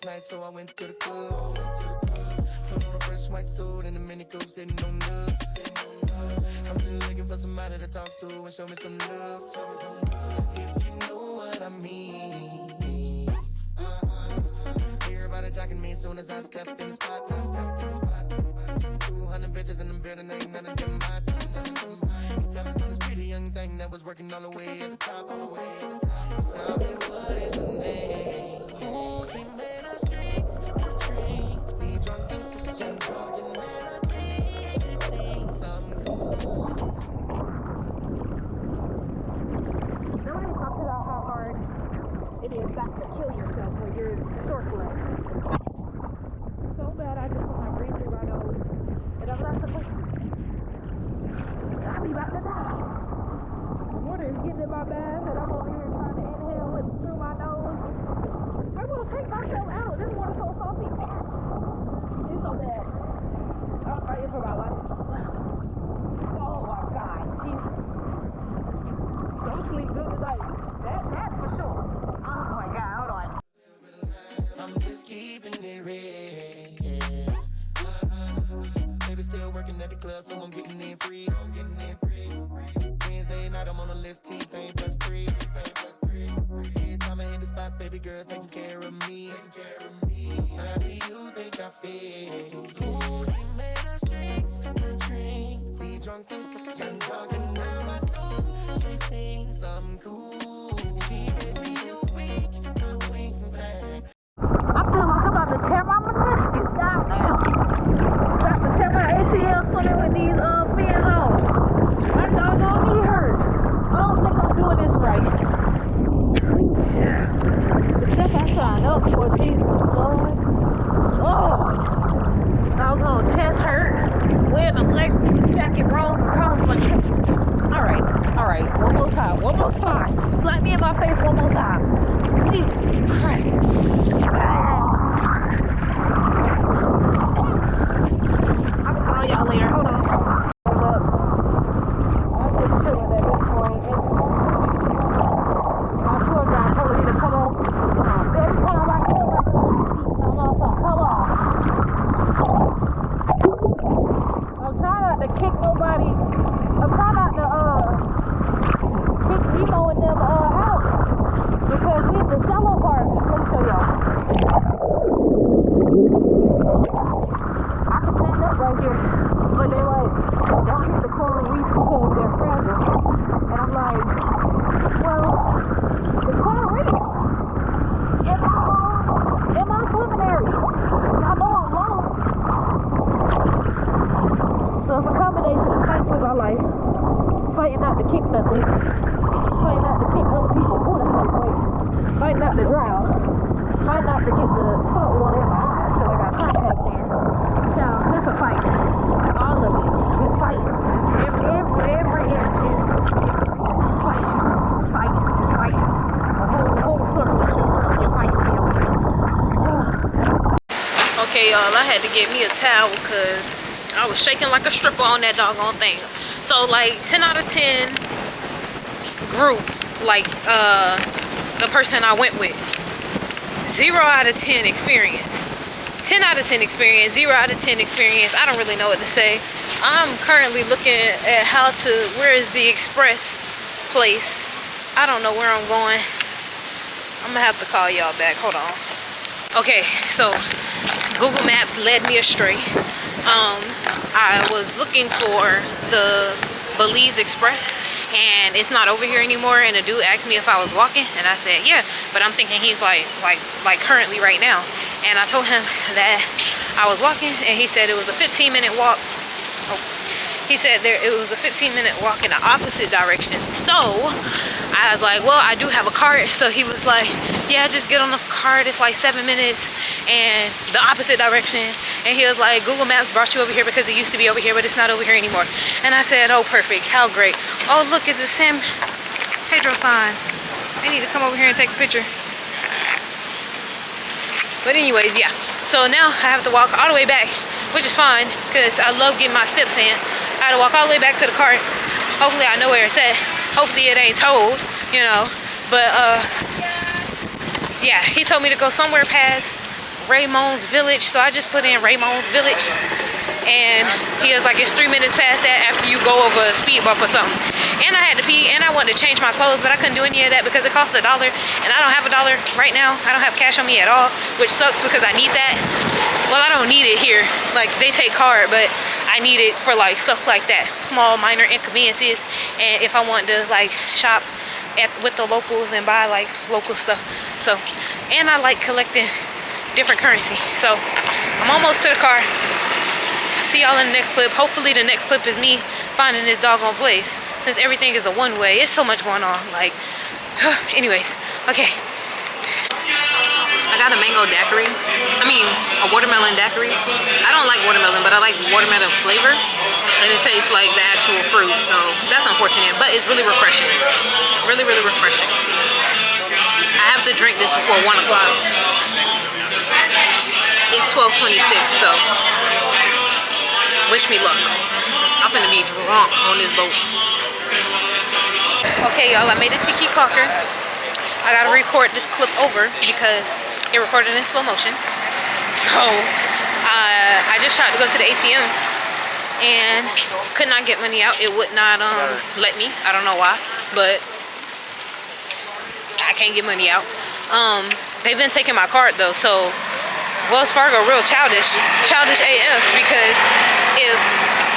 last night, so I went to the club. Put on a fresh white suit and a mini coupe sitting on nuts. I'm really looking for somebody to talk to and show me some love. If you know what I mean. Everybody jacking me as soon as I step in the spot. 200 bitches in the building, ain't none of them hot. Except for this pretty young thing that was working all the way at the top. Tell me what is your name? Who's he made us drinks? A drink, we drunk and man, I think she thinks I'm cool. Nobody talks about how hard it is not to kill yourself when you're snorkeling. So bad I just want to breathe through my nose. And I'm not supposed to. I'll be about to die. The water is getting in my bath and I'm over here trying to inhale it through my nose. I want to take myself out. This water's so salty. It's so bad. I'm fighting for my life. Oh my God. Jesus. Don't sleep good tonight. That's for sure. Oh my God. Hold on. I'm just keeping it real. Baby still working at the club, so I'm getting in free. Wednesday night, I'm on the list, T-Pain plus 3. Every time I hit the spot, baby girl taking care of me. How do you think I feel? Who's he made us drinks? The drink, we drunk and now I know she thinks I'm cool. See, baby, you wink, I wink back. I feel like I'm about to tear my meniscus down now. About to tear my ACL swimming with these fins on. My doggone knee hurt. I don't think I'm doing this right. The stuff I signed up for, Jesus Lord. Oh, doggone chest hurt. Wearing a life jacket rolled across my chest. All right. One more time. Slap me in my face one more time. Jesus Christ. I'll call y'all later. Hold on. I'm just chilling at this point. My tour guide told me to come on. Every time I feel like I'm on some, come on. I'm trying not to kick nobody. I'm trying not to kick Nemo and them out. Because we in the shallow part. Let me show y'all. I can stand up right here, but they're like, don't hit the coral reefs because they're fragile. And I'm like, well, the coral reef in my swimming area. I know I'm long. So it's a combination of fighting for my life, fighting not to kick nothing, fighting not to kick other people. Ooh, that's my way. Fighting not to drown, fighting not to get the salt water in my eyes so I got contacts in. Child, it's a fight. All of it. Just fighting. Just every inch. Fighting. Just fighting. The whole circle. You're fighting. Okay, y'all, I had to get me a towel because I was shaking like a stripper on that doggone thing. So, like, 10 out of 10 group, like, the person I went with. 0 out of 10 experience. 10 out of 10 experience, 0 out of 10 experience. I don't really know what to say. I'm currently looking at where is the express place. I don't know where I'm going. I'm gonna have to call y'all back. Hold on. Okay, so Google Maps led me astray. I was looking for the Belize Express and it's not over here anymore, and the dude asked me if I was walking and I said yeah, but I'm thinking he's like currently right now, and I told him that I was walking and he said it was a 15-minute walk. He said it was a 15-minute walk in the opposite direction. So I was like, well, I do have a cart. So he was like, yeah, just get on the cart. It's like 7 minutes and the opposite direction. And he was like, Google Maps brought you over here because it used to be over here, but it's not over here anymore. And I said, oh, perfect. How great. Oh, look, it's a San Pedro sign. I need to come over here and take a picture. But anyways, yeah. So now I have to walk all the way back, which is fine because I love getting my steps in. I had to walk all the way back to the cart. Hopefully I know where it's at. Hopefully it ain't towed, you know. But yeah, he told me to go somewhere past Raymond's Village. So I just put in Raymond's Village. And he was like, it's 3 minutes past that after you go over a speed bump or something. And I had to pee, and I wanted to change my clothes, but I couldn't do any of that because it costs $1, and I don't have $1 right now. I don't have cash on me at all, which sucks because I need that. Well, I don't need it here. Like, they take card, but I need it for like stuff like that, small minor inconveniences. And if I want to like shop with the locals and buy like local stuff. So, and I like collecting different currency. So I'm almost to the car. See y'all in the next clip. Hopefully the next clip is me finding this doggone place, since everything is a one-way. It's so much going on. Like, anyways, okay. I got a mango daiquiri. I mean, a watermelon daiquiri. I don't like watermelon, but I like watermelon flavor, and it tastes like the actual fruit. So that's unfortunate, but it's really refreshing. Really, really refreshing. I have to drink this before 1 o'clock. It's 12:26, so wish me luck. I'm finna be drunk on this boat. Okay, y'all, I made it to Caulker. I gotta record this clip over because it recorded in slow motion. So I just tried to go to the ATM and could not get money out. It would not let me. I don't know why, but I can't get money out. They've been taking my card though, so Wells Fargo real childish AF, because if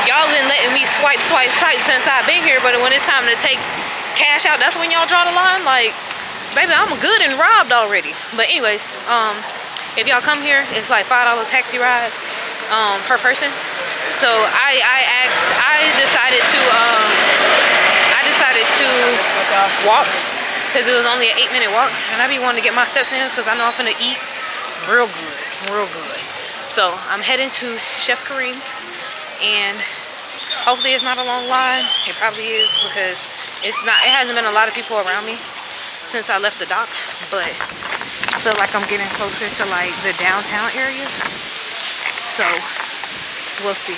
y'all been letting me swipe since I've been here, but when it's time to take cash out, that's when y'all draw the line. Like, baby, I'm good and robbed already. But anyways, if y'all come here, it's like $5 taxi rides per person. So I decided to walk, because it was only an 8-minute walk, and I be wanting to get my steps in because I know I'm finna eat real good. So I'm heading to Chef Kareem's, and hopefully it's not a long line. It probably is, because it hasn't been a lot of people around me since I left the dock, but I feel like I'm getting closer to like the downtown area. So we'll see.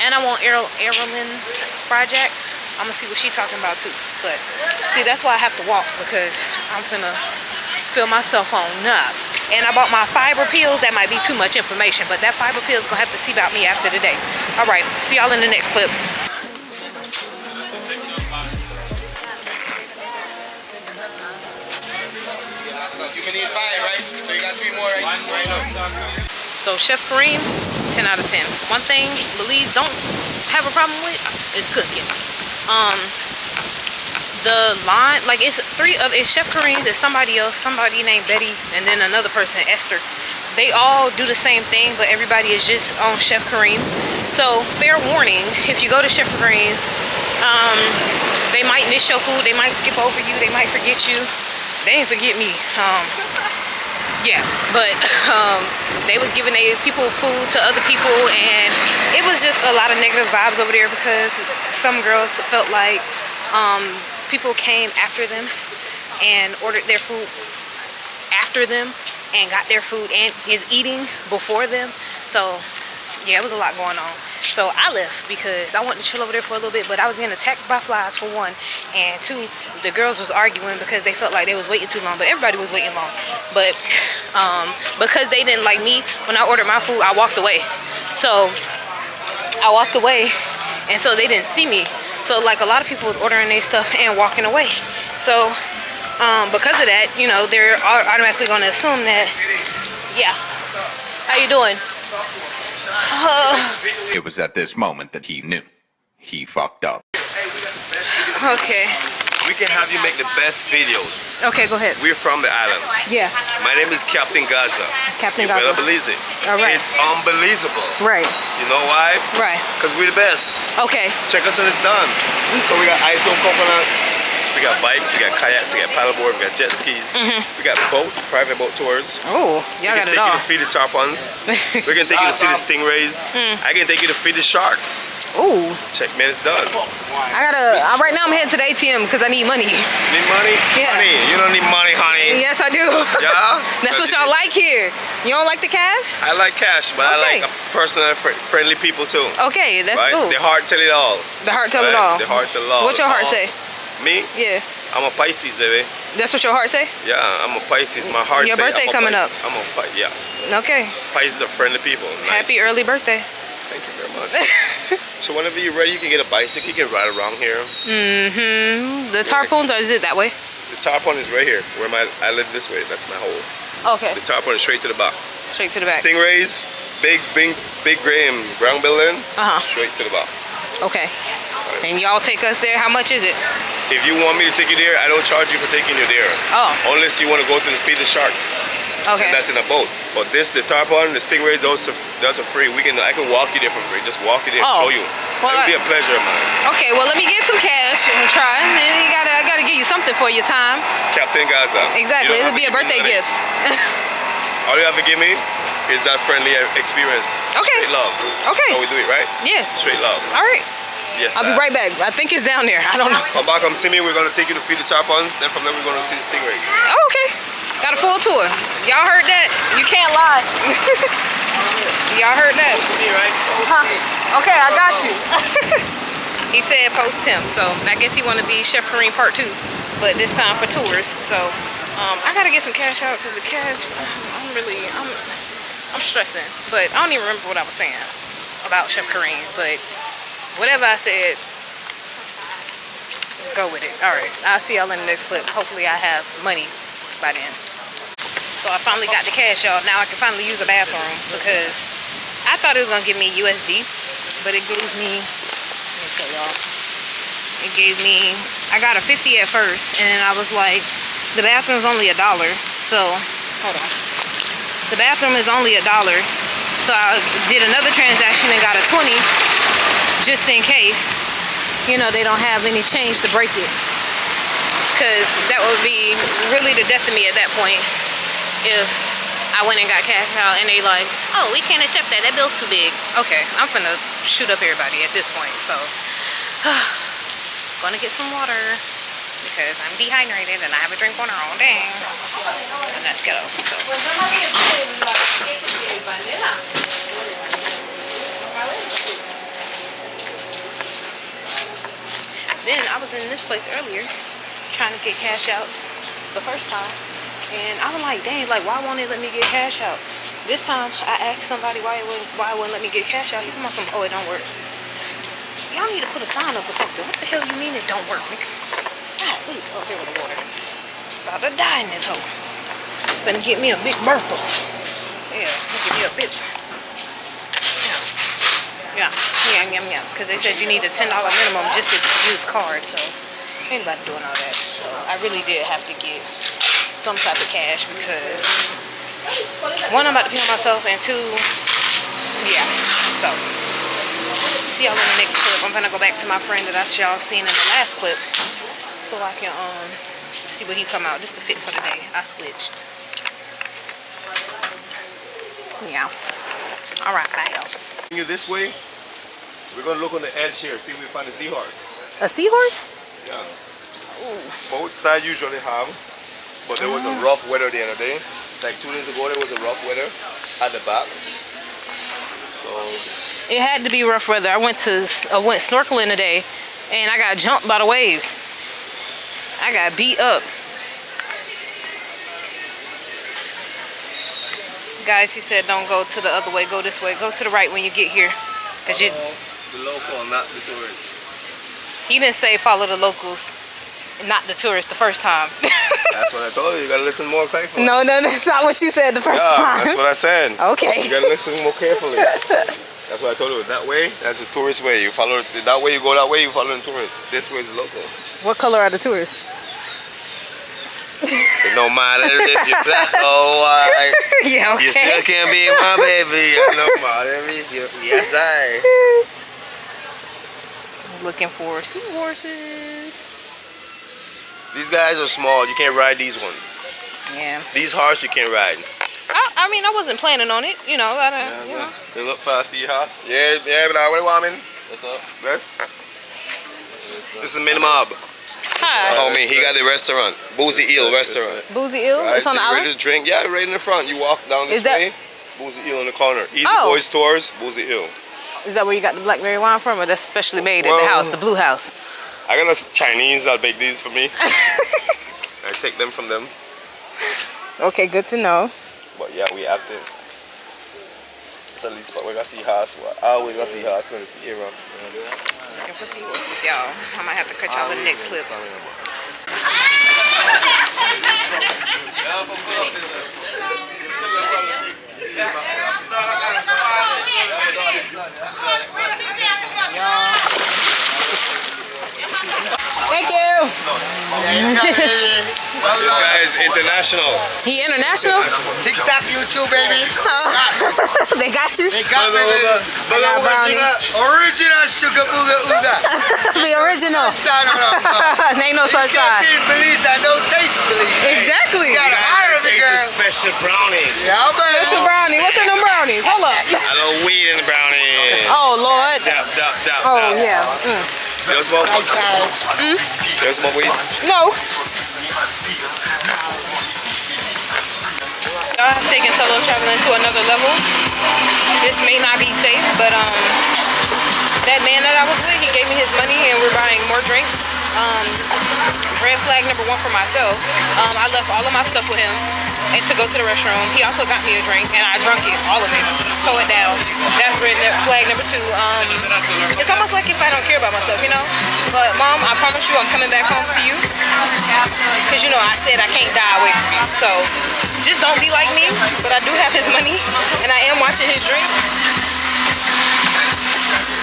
And I want Erlen's Fried Jack. I'm gonna see what she's talking about too. But see, that's why I have to walk, because I'm finna fill myself on up. And I bought my fiber pills. That might be too much information, but that fiber pill is gonna have to see about me after the day. All right, see y'all in the next clip. You need 5, right? So you got 3 more right now. So Chef Kareem's, 10 out of 10. One thing Belize don't have a problem with is cooking. The line, like, it's Chef Kareem's, it's somebody else, somebody named Betty, and then another person, Esther. They all do the same thing, but everybody is just on Chef Kareem's. So fair warning, if you go to Chef Kareem's, they might miss your food, they might skip over you, they might forget you. They didn't forget me. Yeah, but they was giving people food to other people, and it was just a lot of negative vibes over there, because some girls felt like people came after them and ordered their food after them and got their food and is eating before them. So yeah, it was a lot going on. So I left because I wanted to chill over there for a little bit, but I was getting attacked by flies for one, and two, the girls was arguing because they felt like they was waiting too long, but everybody was waiting long. But because they didn't like me when I ordered my food, I walked away. So I walked away, and so they didn't see me. So like a lot of people was ordering their stuff and walking away. So because of that, you know, they're automatically going to assume that, yeah, how you doing? It was at this moment that he knew. He fucked up. Okay. We can have you make the best videos. Okay, go ahead. We're from the island. Yeah. My name is Captain Gaza. Captain You better Gaza. believe it. All right. It's unbelievable. Right. You know why? Right. Because we're the best. Okay. Check us and it's done. So we got ISO coconuts. We got bikes, we got kayaks, we got paddleboard, we got jet skis. We got private boat tours. Oh, y'all got it all. We can take you to feed the tarpons. We can take you to see the stingrays. I can take you to feed the sharks. Ooh. Check, man, it's done. Right now I'm heading to the ATM because I need money. Need money? Yeah. Honey, you don't need money, honey. Yes, I do. Yeah? That's what y'all like here. You don't like the cash? I like cash, but I like personal, friendly people too. Okay, that's right? cool. The heart tell it all. The heart tell it all. The heart tell it all. What your heart say? Me? Yeah. I'm a Pisces, baby. That's what your heart say? Yeah, I'm a Pisces. My heart Your say birthday I'm a coming Pisces. up. I'm a Pisces, yes. Okay. Pisces are friendly people. Nice. Happy early birthday. Thank you very much. So whenever you're ready, you can get a bicycle. You can ride around here. Mm-hmm. The Tarpons, or is it that way? The Tarpon is right here. Where I live this way. That's my hole. Okay. The Tarpon is straight to the back. Straight to the back. Stingrays, big gray and brown building. Straight to the back. Okay. And y'all take us there. How much is it? If you want me to take you there, I don't charge you for taking you there. Oh. Unless you want to go to feed the sharks. Okay. And that's in a boat. But the Tarpon, the Stingrays, those are free. I can walk you there for free. Just walk you there and show you. Well, that would be a pleasure of mine. Okay, well let me get some cash and try. And I gotta give you something for your time. Captain Gaza. Exactly. It'll be a birthday gift. All you have to give me is that friendly experience. Okay. Straight love. Okay. That's how we do it, right? Yeah. Straight love. All right. Yes. I'll be right back. I think it's down there. I don't know. Come back, come see me. We're gonna take you to feed the Tarpons. Then from there we're gonna see the Stingrays. Oh, okay. Got a full tour. Y'all heard that? You can't lie. Y'all heard that? Me, right? Huh. Okay, I got you. He said post him, so I guess he want to be Chef Kareem part 2, but this time for tours. So I gotta get some cash out because the cash, I'm stressing. But I don't even remember what I was saying about Chef Kareem. But whatever I said, go with it. All right, I'll see y'all in the next clip. Hopefully I have money by then. So I finally got the cash, y'all. Now I can finally use a bathroom because I thought it was gonna give me USD, but it gave me, let me show y'all. It gave me, I got a 50 at first, and I was like, the bathroom's only $1. So, hold on. The bathroom is only $1. So I did another transaction and got a 20 just in case, you know, they don't have any change to break it. Because that would be really the death of me at that point if I went and got cash out and they like, oh, we can't accept that. That bill's too big. Okay, I'm finna shoot up everybody at this point. So, gonna get some water because I'm dehydrated and I haven't drank water all day. And that's ghetto. So. Then I was in this place earlier trying to get cash out the first time, and I was like, dang, like why won't it let me get cash out? This time I asked somebody why it wouldn't let me get cash out. He's talking about some, oh, it don't work. Y'all need to put a sign up or something. What the hell you mean it don't work? God, please. Oh, here with the water. About to die in this hole. Gonna get me a big burple. Yeah, give me a big one. Yeah. Because they said you need a $10 minimum just to use card, so ain't nobody doing all that. So I really did have to get some type of cash because one, I'm about to pee on myself, and two, yeah. So see y'all in the next clip. I'm gonna go back to my friend that y'all seen in the last clip so I can see what he's talking about. Just to fit for the day. I switched. Yeah. All right, bye y'all. You this way. We're gonna look on the edge here, see if we find a seahorse. A seahorse? Yeah. Both sides usually have, but there was a rough weather the other day. Like 2 days ago, there was a rough weather at the back. So it had to be rough weather. I went snorkeling today, and I got jumped by the waves. I got beat up. Guys, he said don't go to the other way. Go this way. Go to the right when you get here. Cause you. The local, not the tourists. He didn't say follow the locals, not the tourists the first time. That's what I told you. You gotta listen more carefully. No, that's not what you said the first time. That's what I said. Okay. You gotta listen more carefully. That's what I told you. That way, that's the tourist way. You follow that way. You go that way. You follow the tourists. This way is the local. What color are the tourists? It don't matter if you're black or white. Yeah, okay. You still can't be my baby. It don't matter if you're yes, I. Looking for seahorses. These guys are small. You can't ride these ones. Yeah. These horses you can't ride. I mean, I wasn't planning on it. You know, you know. They look for a seahorse. Yeah, but what do you want, man? What's up? This is Mini Mob. Hi. Homie, he got the restaurant. Boozy Eel restaurant. Boozy Eel? Right, it's on the island? Ready to drink? Yeah, right in the front. You walk down this way. Boozy Eel in the corner. Easy Boys Stores, Boozy Eel. Is that where you got the blackberry wine from, or that's specially made at the house, the blue house? I got a Chinese that'll bake these for me. I take them from them. Okay, good to know. But yeah, we active. It's at least, but we're gonna see horse. We gonna see horse in this era. Looking for seahorses, y'all. I might have to cut y'all the next clip. Thank you. This guy is international. He international? TikTok, YouTube, baby. They got you? They got me, baby. I got brownie. Original sugar booga ooga. The original. Sunshine on Ain't no sunshine. Belize, I don't taste Belize. Exactly. You gotta hire me, girl. Special brownie. Yeah, baby. Special brownie. What's in them brownies? Hold up. I love weed in the brownie. Oh, Lord. Dap, dap, dap, Oh, dap. yeah. You smoke? You smoke weed? No. I'm taking solo traveling to another level. This may not be safe, but that man that I was with, he gave me his money and we're buying more drinks. Red flag number 1 for myself. I left all of my stuff with him and to go to the restroom. He also got me a drink and I drank it, all of it, tore it down. That's red flag number 2. It's almost like if I don't care about myself, you know? But Mom, I promise you I'm coming back home to you. Because you know, I said I can't die away from you. So just don't be like me, but I do have his money and I am watching his drink.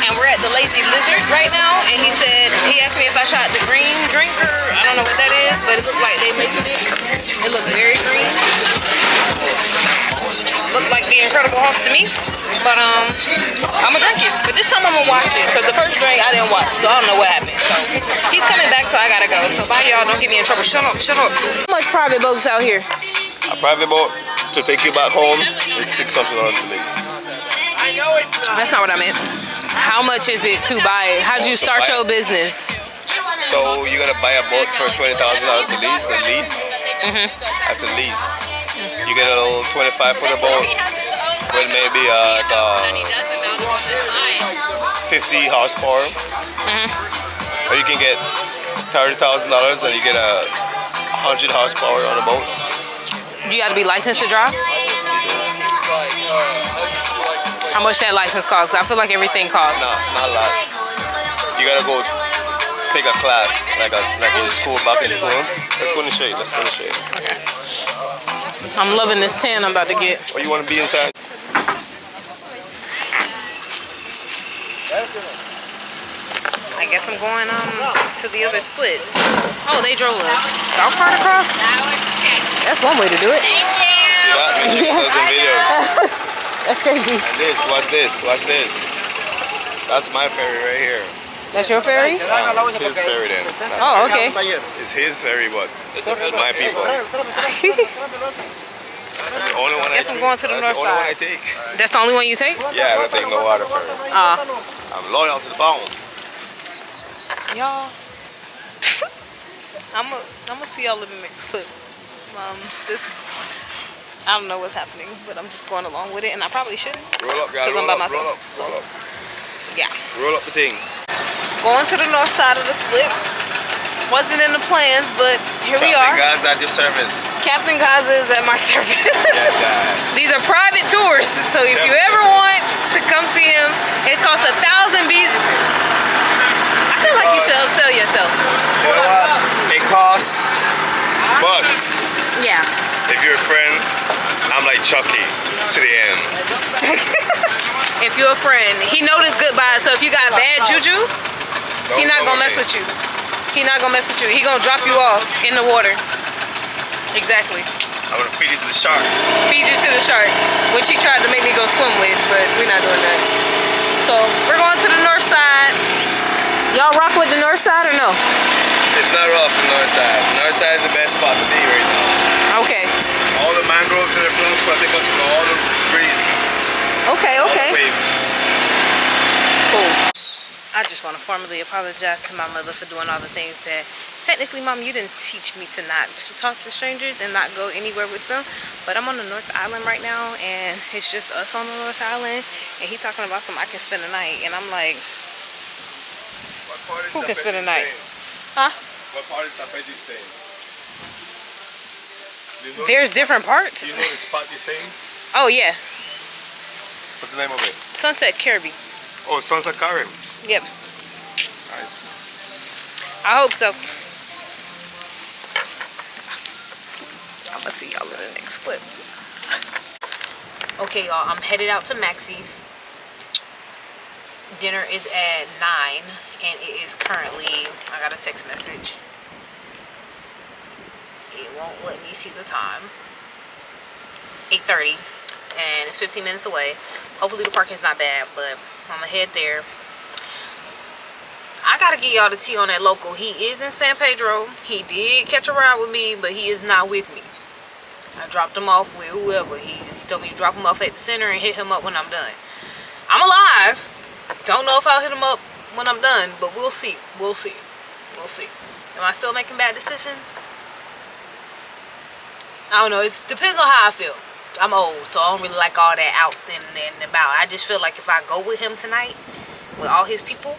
And we're at the Lazy Lizard right now, and he asked me if I shot the green drinker. I don't know what that is, but it looked like they making it. It looked very green. Looked like the Incredible Hulk to me. But I'm gonna drink it. But this time I'm gonna watch it, because the first drink I didn't watch, so I don't know what happened. So he's coming back, so I gotta go. So bye y'all, don't get me in trouble. Shut up, shut up. How much private boats out here? A private boat to take you back home, it's $600 to lease. That's not what I meant. How much is it to buy it? How'd you start your business? So you gotta buy a boat for $20,000 to lease. The lease. That's a lease. You get a little 25-footer boat with maybe 50 horsepower. Or you can get $30,000 and you get 100 horsepower on a boat. Do you have to be licensed to drive? How much that license costs? I feel like everything costs. No, not a lot. You gotta go take a class, like in school, back in school. Let's go in the shade. Let's go in the shade. Okay. I'm loving this tan I'm about to get. Or you want to be in tan? I guess I'm going to the other split. Oh, they drove a golf cart across? That's one way to do it. See that? Make sure you put some videos. That's crazy. And this, watch this, watch this. That's my ferry right here. That's your ferry? It's his ferry then. Oh, okay. It's his ferry, but it's my people. That's the only one I guess I'm going to the north side. That's the only one I take. That's the only one you take? Yeah, I don't take no water ferry. I'm loyal to the bone. Y'all, I'm gonna see y'all in the next clip. I don't know what's happening, but I'm just going along with it, and I probably shouldn't. Roll up, guys. Because I'm by myself. Roll up. Yeah. Roll up the thing. Going to the north side of the split. Wasn't in the plans, but here we are. Captain Gaza at your service. Captain Gaza is at my service. Yes, These are private tours, so if you ever want to come see him, it costs 1,000 B's. I feel like you should upsell yourself. You know what? It costs, but yeah. If you're a friend, I'm like Chucky to the end. If you're a friend, he noticed goodbye. So if you got bad juju, he's not gonna mess with you. He's not gonna mess with you. He gonna drop you off in the water. Exactly. I'm gonna feed you to the sharks. Feed you to the sharks, which he tried to make me go swim with, but we're not doing that. So we're going to the north side. Y'all rock with the north side or no? It's not rough the north side. The north side is the best spot to be right now. Okay. All the mangroves in the front, but they must know all the breeze. Okay, okay. All the waves. Cool. I just want to formally apologize to my mother for doing all the things that technically, Mom, you didn't teach me to not talk to strangers and not go anywhere with them. But I'm on the North Island right now, and it's just us on the North Island. And he talking about I can spend a night, and I'm like, who can spend a night? Huh? What part is San Pedro staying? There's different parts. Do you know the spot you staying? Oh yeah. What's the name of it? Sunset Caribe. Oh, Sunset Kareem. Yep. Nice. I hope so. I'm gonna see y'all in the next clip. Okay, y'all, I'm headed out to Maxie's. Dinner is at 9, and it is currently, I got a text message. It won't let me see the time. 8:30, and it's 15 minutes away. Hopefully the parking's not bad, but I'm gonna head there. I gotta get y'all the tea on that local. He is in San Pedro. He did catch a ride with me, but he is not with me. I dropped him off with whoever. He told me to drop him off at the center and hit him up when I'm done. I'm alive. Don't know if I'll hit him up when I'm done, but we'll see. We'll see. We'll see. Am I still making bad decisions? I don't know. It depends on how I feel. I'm old, so I don't really like all that out and about. I just feel like if I go with him tonight, with all his people,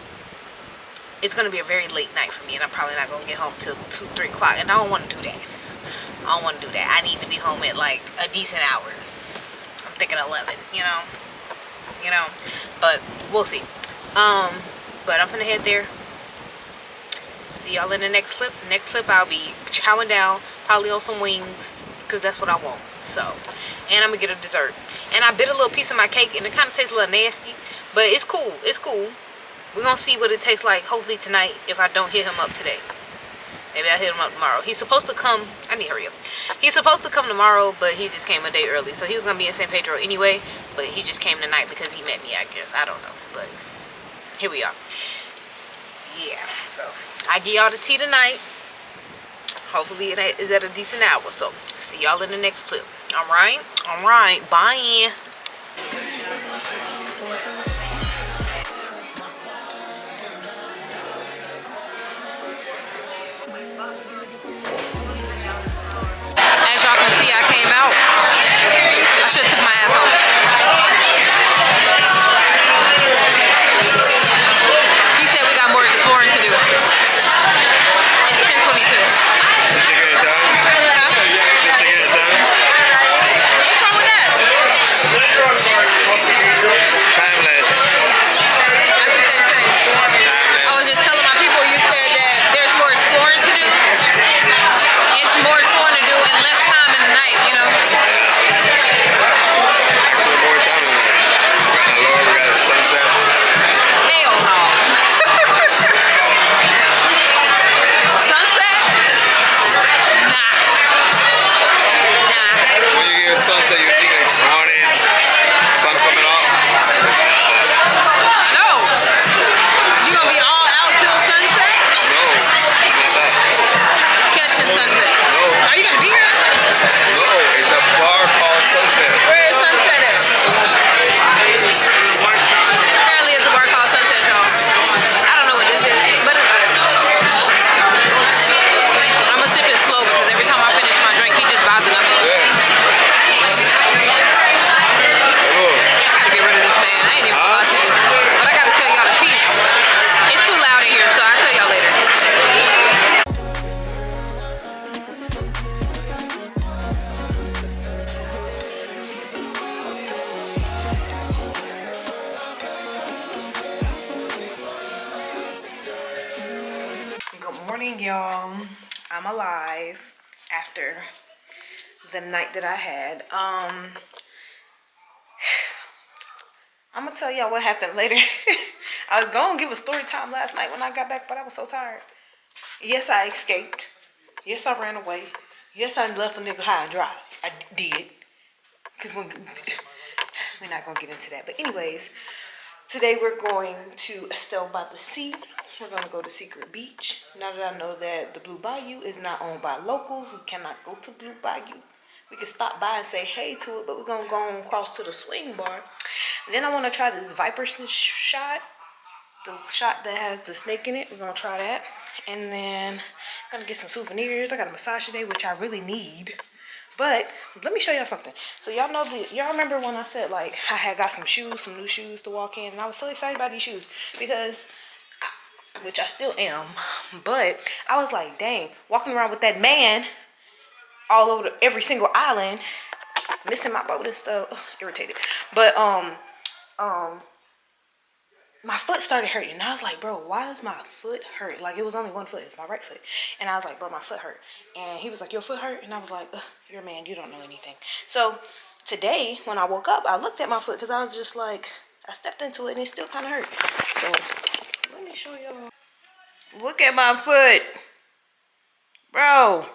it's going to be a very late night for me, and I'm probably not going to get home till 2, 3 o'clock, and I don't want to do that. I don't want to do that. I need to be home at like a decent hour. I'm thinking 11, you know, but we'll see. But I'm gonna head there. See y'all in the next clip. Next clip, I'll be chowing down, probably on some wings, because that's what I want. So, and I'm gonna get a dessert. And I bit a little piece of my cake, and it kind of tastes a little nasty, but it's cool. It's cool. We're gonna see what it tastes like, hopefully tonight, if I don't hit him up today. Maybe I'll hit him up tomorrow. He's supposed to come. I need to hurry up. He's supposed to come tomorrow, but he just came a day early. So he was going to be in San Pedro anyway, but he just came tonight because he met me, I guess. I don't know, but here we are. Yeah, so I give y'all the tea tonight. Hopefully it is at a decent hour. So see y'all in the next clip. All right? All right. Bye. As y'all can see, I came out. I should have took my ass home. He said we got more exploring to do. It's 10:22. Did you get it done? Huh? Did you get it done? What's wrong with that? Timeless. That's what they say. I was just telling my people, you said that there's more exploring to do. It's more exploring to do in less time in the night, you know? Actually, more time than that. We got the lower, we got the sunset. Hell no. Sunset? Nah. When you hear sunset, you think it's morning, sun coming up. It's not that. No. You gonna be all out till sunset? No, it's not that. Catching sunset. No. Are you gonna be here? No, it's a bar called Sunset. Where is sunset at? Apparently it's a bar called Sunset, y'all. I don't know what this is, but it's good. I'm gonna sip it slow because every time I finish my drink, he just buys another. Yeah. Hello. I gotta get rid of this man. I ain't even gonna lie to you. But I gotta tell y'all the tea. It's too loud in here, so I'll tell y'all later. Good morning, y'all. I'm alive after the night that I had. I'm gonna tell y'all what happened later. I was gonna give a story time last night when I got back, but I was so tired. Yes, I escaped. Yes, I ran away. Yes, I left a nigga high and dry. I did. Because we're not gonna get into that. But anyways, today we're going to Estel by the sea. We're gonna go to Secret Beach. Now that I know that the Blue Bayou is not owned by locals, we cannot go to Blue Bayou. We can stop by and say hey to it, but we're gonna go on across to the swing bar. And then I want to try this Viper shot, the shot that has the snake in it. We're gonna try that, and then I'm gonna get some souvenirs. I got a massage today, which I really need. But let me show y'all something. So y'all know, y'all remember when I said like I had got some shoes, some new shoes to walk in, and I was so excited about these shoes because which I still am. But I was like, dang, walking around with that man all over every single island, missing my boat and stuff. Ugh, irritated. But my foot started hurting, and I was like, bro, why does my foot hurt? Like, it was only one foot, it's my right foot. And I was like, bro, my foot hurt. And he was like, your foot hurt? And I was like, ugh, you're a man, you don't know anything. So today, when I woke up, I looked at my foot, because I was just like, I stepped into it and it still kind of hurt. So let me show y'all. Look at my foot. Bro.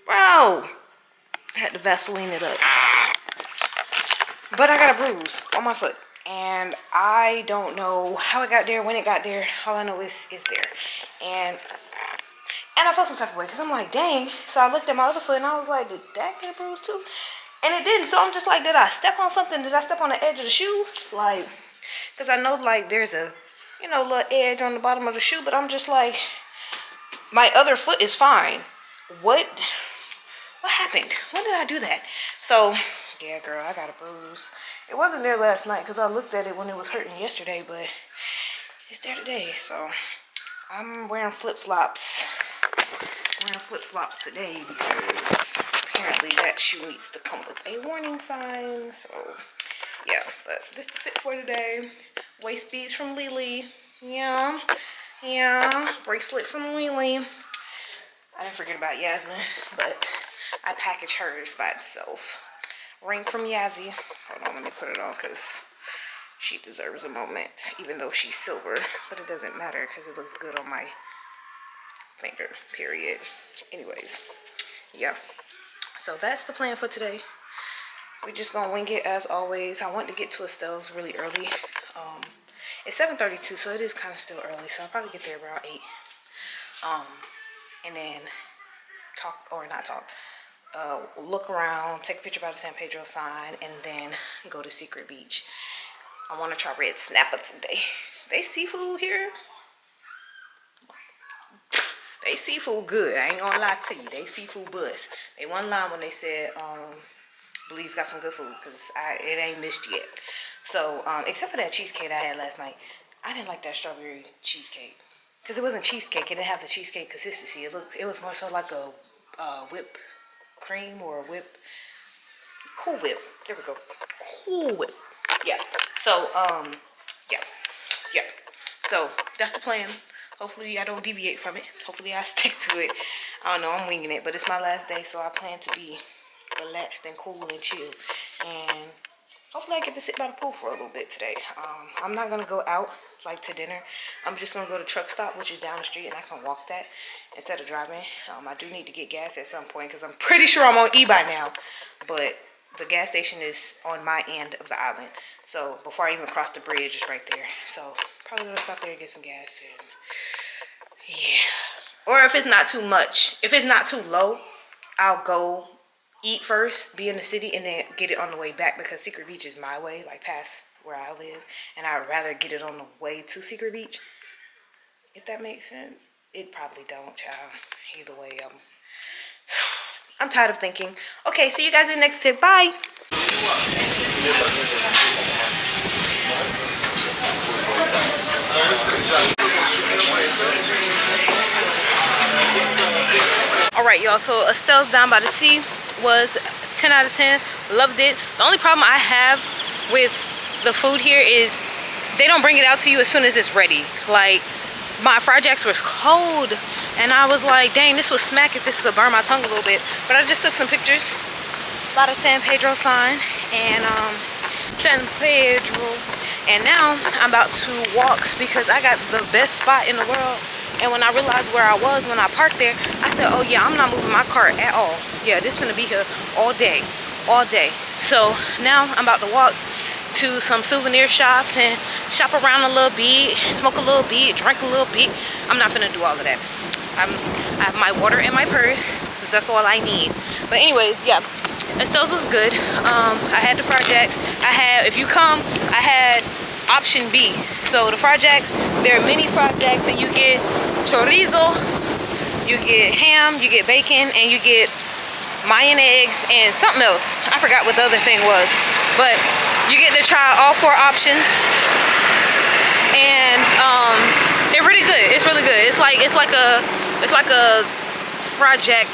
I had to Vaseline it up. But I got a bruise on my foot. And I don't know how it got there, when it got there. All I know is it's there. And I felt some type of way, because I'm like, dang. So I looked at my other foot and I was like, did that get a bruise too? And it didn't. So I'm just like, did I step on something? Did I step on the edge of the shoe? Like, because I know like there's a, you know, little edge on the bottom of the shoe. But I'm just like, my other foot is fine. What happened? When did I do that? So yeah, girl, I got a bruise. It wasn't there last night because I looked at it when it was hurting yesterday, but it's there today. So I'm wearing flip-flops. Today because apparently that shoe needs to come with a warning sign. So yeah, but this is the fit for today. Waist beads from Lily. Yeah. Bracelet from Lily. I didn't forget about Yasmin, but I packaged hers by itself. Ring from Yazzie. Hold on, let me put it on because she deserves a moment, even though she's silver. But it doesn't matter because it looks good on my finger, period. Anyways, yeah. So that's the plan for today. We're just going to wing it as always. I want to get to Estel's really early. It's 7:32, so it is kind of still early. So I'll probably get there around 8. And then look around, take a picture by the San Pedro sign, and then go to Secret Beach. I want to try red snapper today. They seafood here. They seafood good. I ain't gonna lie to you. They seafood bust. They wasn't lying when they said Belize got some good food, because it ain't missed yet. So except for that cheesecake I had last night, I didn't like that strawberry cheesecake. Because it wasn't cheesecake. It didn't have the cheesecake consistency. It was more so like a whipped cream or a Cool Whip. There we go. Cool Whip. Yeah. So, yeah. So, that's the plan. Hopefully, I don't deviate from it. Hopefully, I stick to it. I don't know. I'm winging it. But it's my last day, so I plan to be relaxed and cool and chill. And hopefully, I get to sit by the pool for a little bit today. I'm not going to go out, like, to dinner. I'm just going to go to Truck Stop, which is down the street, and I can walk that instead of driving. I do need to get gas at some point, because I'm pretty sure I'm on E by now. But the gas station is on my end of the island. So, before I even cross the bridge, it's right there. So, probably going to stop there and get some gas. And yeah. Or if it's not too much, if it's not too low, I'll go eat first, be in the city, and then get it on the way back, because Secret Beach is my way, like past where I live, and I'd rather get it on the way to Secret Beach, if that makes sense. It probably don't, child. Either way, I'm tired of thinking. Okay, see you guys in the next tip. Bye. All right, y'all, so Estel's Down by the Sea was 10 out of 10. Loved it. The only problem I have with the food here is they don't bring it out to you as soon as it's ready. Like, my fried jacks was cold, and I was like, dang, this would smack if this could burn my tongue a little bit. But I just took some pictures by the San Pedro sign, and San Pedro. And now I'm about to walk, because I got the best spot in the world. And when I realized where I was when I parked there, I said, oh yeah, I'm not moving my car at all. Yeah, this finna be here all day. So now I'm about to walk to some souvenir shops and shop around a little bit, smoke a little bit, drink a little bit. I'm not finna do all of that. I have my water in my purse, because that's all I need. But anyways, yeah, Estel's was good. I had the fried jacks. If you come, I had option B. So the fried jacks, they're mini fried jacks, and you get chorizo, you get ham, you get bacon, and you get Mayan eggs and something else. I forgot what the other thing was, but you get to try all 4 options, and they're really good. It's really good. It's like a project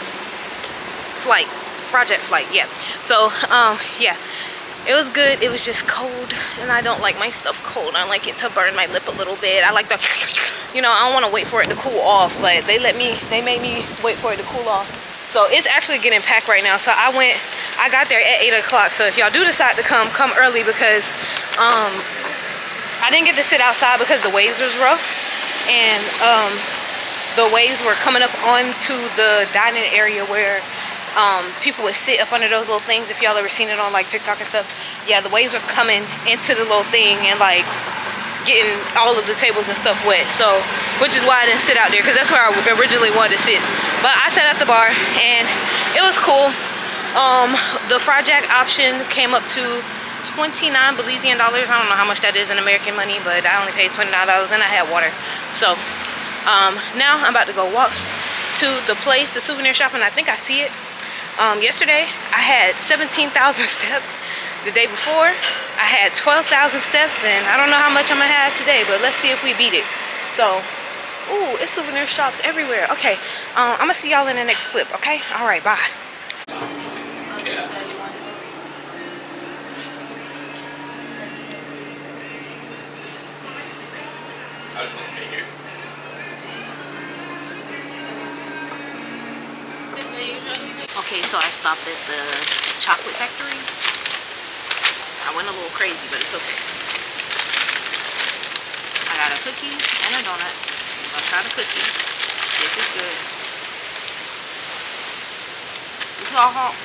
flight. Yeah. So yeah, it was good. It was just cold, and I don't like my stuff cold. I like it to burn my lip a little bit. I like the, you know, I don't want to wait for it to cool off, but they made me wait for it to cool off. So it's actually getting packed right now. So I got there at 8 o'clock. So if y'all do decide to come early, because I didn't get to sit outside because the waves was rough, and the waves were coming up onto the dining area where people would sit up under those little things. If y'all ever seen it on like TikTok and stuff, yeah, the waves was coming into the little thing and like getting all of the tables and stuff wet. So, which is why I didn't sit out there, because that's where I originally wanted to sit. But I sat at the bar and it was cool. The fried jack option came up to 29 Belizean dollars. I don't know how much that is in American money, but I only paid $29 and I had water. So now I'm about to go walk to the place, the souvenir shop, and I think I see it. Yesterday I had 17,000 steps. The day before I had 12,000 steps, and I don't know how much I'm gonna have today, but let's see if we beat it. So, ooh, it's souvenir shops everywhere. Okay, I'm gonna see y'all in the next clip. Okay, all right, bye. Okay, so I stopped at the chocolate factory. I went a little crazy, but it's okay. I got a cookie and a donut. I'll try the cookie. If it's good. It's all hot.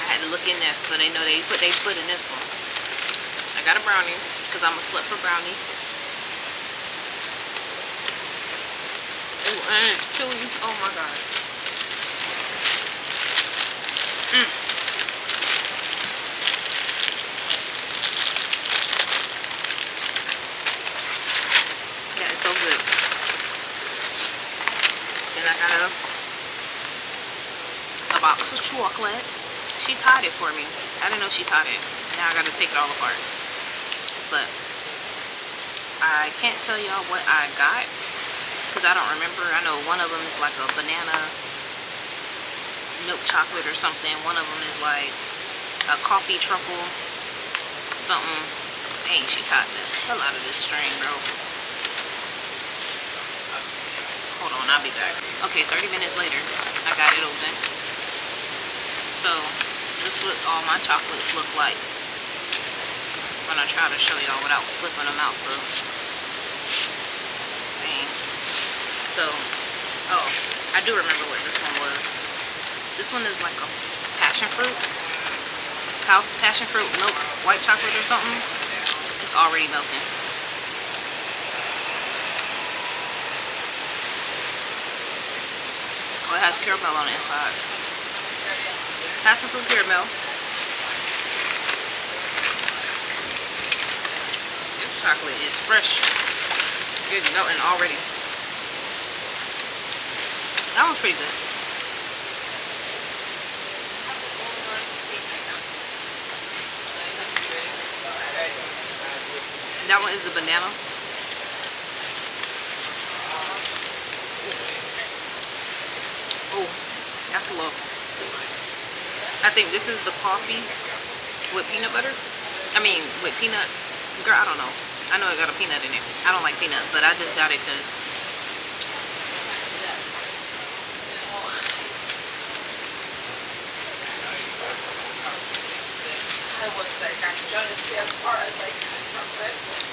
I had to look in there so they know they put their foot in this one. I got a brownie because I'm a slut for brownies. Ooh, and it's chili. Oh my god. That is so good. And I got a box of chocolate. She tied it for me. I didn't know she tied it. Now I gotta take it all apart. But I can't tell y'all what I got, because I don't remember. I know one of them is like a banana milk chocolate or something. One of them is like a coffee truffle something. Dang, she tied the hell out of this string, bro. Hold on, I'll be back. Okay, 30 minutes later, I got it open. So this is what all my chocolates look like. I'm gonna try to show y'all without flipping them out, bro. Dang. So, oh, I do remember what this one was. This one is like a passion fruit milk white chocolate or something. It's already melting. Oh, it has caramel on the inside. Passion fruit caramel. This chocolate is fresh. It's melting already. That one's pretty good. That one is the banana. Oh, that's low. I think this is the coffee with peanut butter. I mean, with peanuts. Girl, I don't know. I know it got a peanut in it. I don't like peanuts, but I just got it because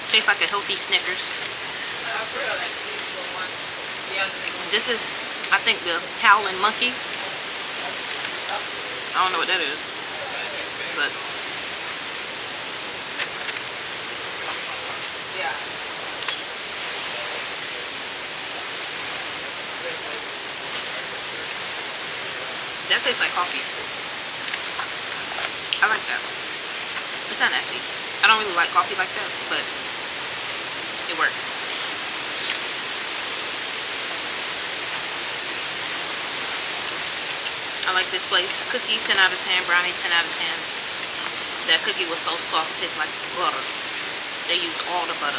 tastes like a healthy Snickers. This is, I think, the howling monkey. I don't know what that is, but yeah. That tastes like coffee. I like that. It's not nasty. I don't really like coffee like that, but it works. I like this place. Cookie, 10 out of 10. Brownie, 10 out of 10. That cookie was so soft, it tastes like butter. They used all the butter.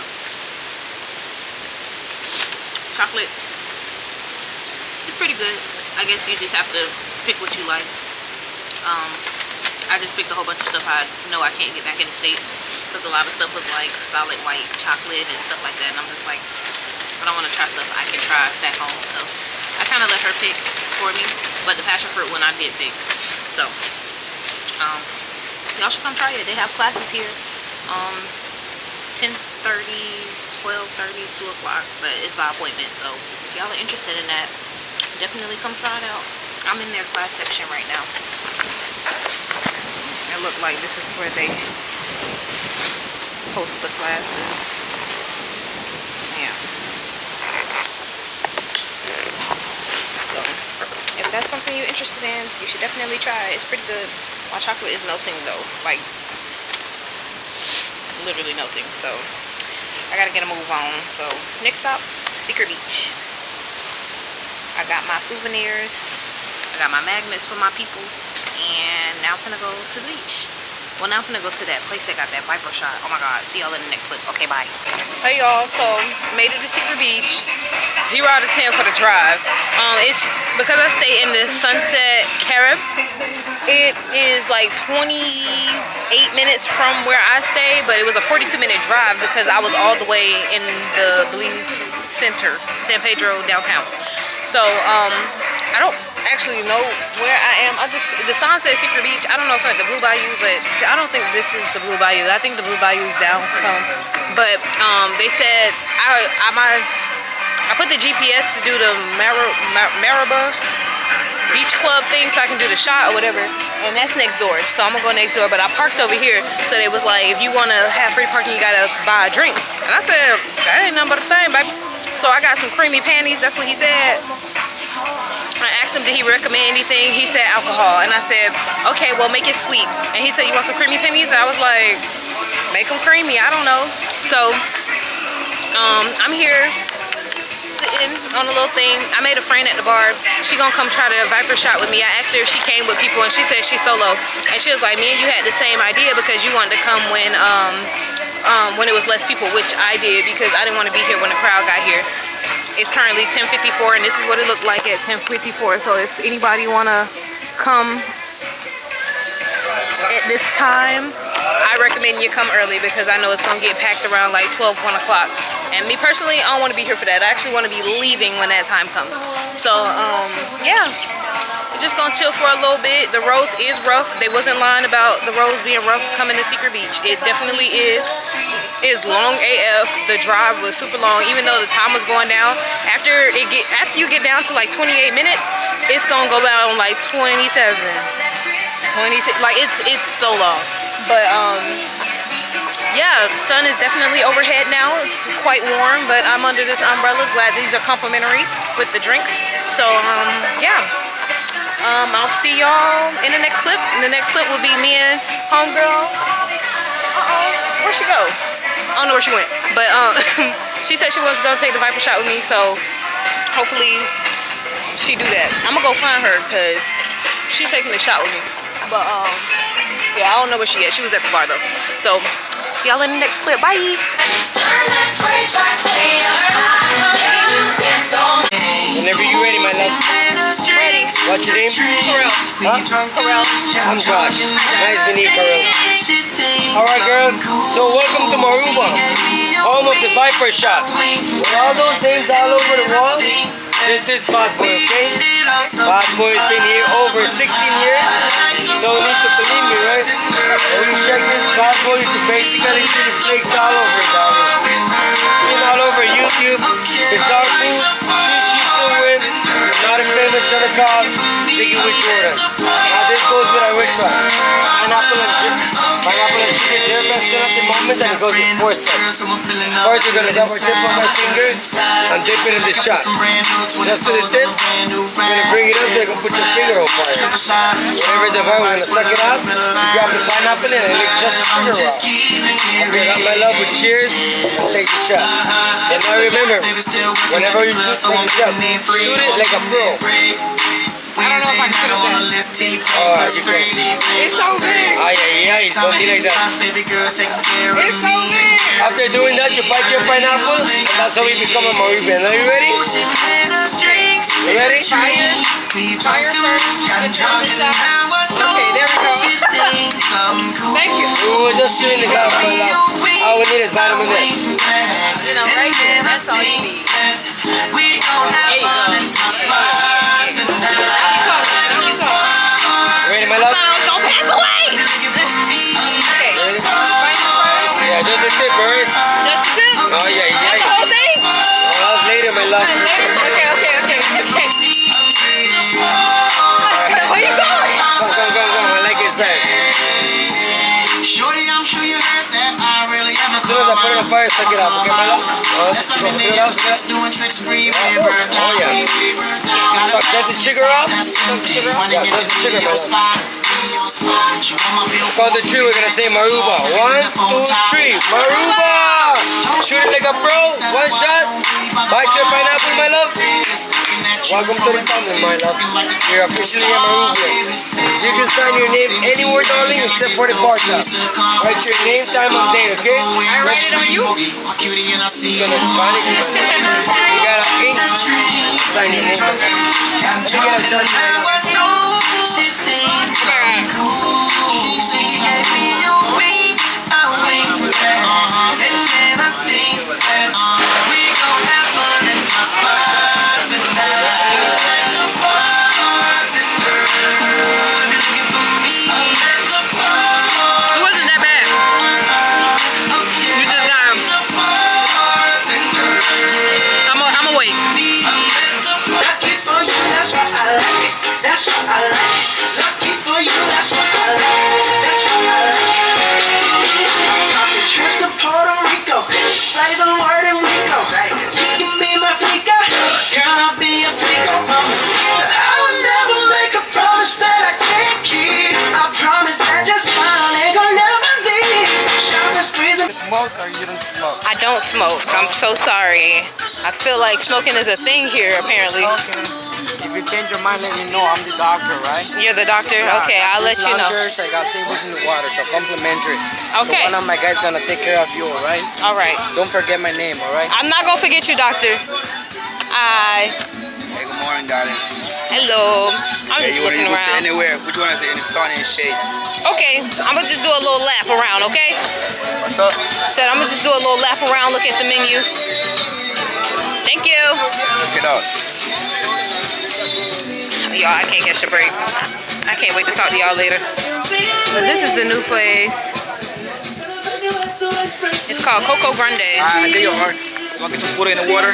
Chocolate, it's pretty good. I guess you just have to pick what you like. I just picked a whole bunch of stuff I know I can't get back in the States, because a lot of stuff was like solid white chocolate and stuff like that, and I'm just like, I don't want to try stuff I can try back home. So I kind of let her pick for me, but the passion fruit one I did pick. So y'all should come try it. They have classes here 10:30, 12:30, 2 o'clock, but it's by appointment. So if y'all are interested in that, definitely come try it out. I'm in their class section right now. It looked like this is where they host the classes. Yeah. So if that's something you're interested in, you should definitely try it. It's pretty good. My chocolate is melting though, like literally melting. So I gotta get a move on. So next stop, Secret Beach. I got my souvenirs, I got my magnets for my peoples, and now I'm finna go to the beach. Well, now I'm finna go to that place that got that viper shot. Oh my god, see y'all in the next clip. Okay, bye. Hey y'all, so made it to Secret Beach. 0 out of 10 for the drive. It's because I stay in the Sunset Caribe. It is like 28 minutes from where I stay, but it was a 42-minute drive because I was all the way in the Belize center, San Pedro downtown. So I don't actually know where I am. The sign says Secret Beach. I don't know if it's at the Blue Bayou, but I don't think this is the Blue Bayou. I think the Blue Bayou is down some. But they said I put the GPS to do the Maruba Beach Club thing so I can do the shot or whatever, and that's next door. So I'm gonna go next door, but I parked over here, so they was like, if you wanna have free parking, you gotta buy a drink. And I said, that ain't nothing but a thing, baby. So I got some creamy panties, that's what he said. I asked him, did he recommend anything? He said alcohol, and I said, okay, well make it sweet. And he said, you want some creamy panties? And I was like, make them creamy, I don't know. So I'm here sitting on a little thing. I made a friend at the bar. She gonna come try the viper shot with me. I asked her if she came with people, and she said she's solo. And she was like, me and you had the same idea because you wanted to come when it was less people, which I did because I didn't want to be here when the crowd got here. It's currently 10:54, and this is what it looked like at 10:54. So if anybody wanna come at this time, I recommend you come early because I know it's gonna get packed around like 12, 1 o'clock. And me personally, I don't want to be here for that. I actually want to be leaving when that time comes. So yeah, we're just gonna chill for a little bit. The roads is rough. They wasn't lying about the roads being rough coming to Secret Beach. It definitely is. It's long AF. The drive was super long, even though the time was going down. After you get down to like 28 minutes, it's gonna go down like 27, 26. Like it's so long. But yeah, sun is definitely overhead now. It's quite warm, but I'm under this umbrella. Glad these are complimentary with the drinks. So yeah, I'll see y'all in the next clip. And the next clip will be me and homegirl. Where'd she go? I don't know where she went, but she said she was gonna take the viper shot with me, so hopefully she do that. I'm gonna go find her because she's taking the shot with me. But yeah, I don't know where she is. She was at the bar though. So see y'all in the next clip. Bye. Whenever you're ready, my love. Ready. What's your name? Karel. Huh? Karel. I'm Josh. Nice to meet you, Karel. Alright, girl. So welcome to Maruba, home of the viper shot. With all those names all over the wall, this is Bad Boy, okay? Bad Boy's been here over 16 years. No need to believe me, right? When you check this, Bad Boy, you can basically see the flakes all over it, dog. Been all over YouTube. Bizarre food. She's still win. Not a famous shut of call. Sticky with Jordan. Now this goes with our ritual. Pineapple and sugar, they're best done at the moment, and it goes with 4 steps. First, we're gonna double dip on my fingers and dip it in the shot. Just to the tip, you're gonna bring it up, they're gonna put your finger on fire. Whenever the fire, we're gonna suck it out, you grab the pineapple and it makes just a sugar rock. Okay, got my love with cheers, and take the shot. And now remember, whenever you shoot the shot, shoot it like a pro. know if I can finish that. Oh, you can. It's so big. Ay, ay, ay. Don't be like that. It's so big. After doing that, you bite your pineapple, and that's how we become a Maruba. Are you ready? You ready? Fire first. Okay, there we go. Thank you. We were just doing the glass, my love. All we need is vitamin A. You know, right there. That's all you need. There you go. Ready, my love? Don't pass away. Okay. Yeah, just the tip, right? Just the tip? Oh, yeah, yeah. That's the whole thing? Oh, that's later, my love. Okay. Where you going? Go. I like his back. Shorty, I'm sure you heard that I really am a As soon as I put it on fire, suck it up, okay, my love? Oh, Yes, I'm in the F6 doing tricks free. Oh, yeah. Suck, does the sugar off? Yeah, does the sugar, my love. Call the tree, we're gonna say Maruba. 1, 2, 3, Maruba! Shoot it like a pro, one shot. Bite your pineapple, my love. Welcome to the family, my love. You're officially a Maruba. You can sign your name anywhere, darling, except for the bar top. Write your name, time, and date, okay? I write it on you? You got a ink. Sign your name, okay? You got a sign your name. Say the word and we go. You can be my freaka, girl, I'll be a freako. I would never make a promise that I can't keep. I promise that your smile ain't gonna never leave. Shopping sprees and Smoke or you don't smoke? I don't smoke. I'm so sorry. I feel like smoking is a thing here, apparently. Okay. If you change your mind, let me know. I'm the doctor, right? You're the doctor? Yeah, Okay, I'll let you know. I got tables in the water, so complimentary. Okay. So one of my guys gonna take care of you, alright? Alright. Don't forget my name, alright? I'm not gonna forget you, doctor. Hi. Hey, good morning, darling. Hello. I'm just looking around. Anywhere. Which one is it? In the sun and shade. Okay, I'm gonna just do a little lap around, okay? What's up? Said I'm gonna just do a little lap around, look at the menu. Thank you. Check it out. Y'all, I can't catch a break. I can't wait to talk to y'all later. But this is the new place. It's called Coco Grande. There you are. You want to get some food in the water?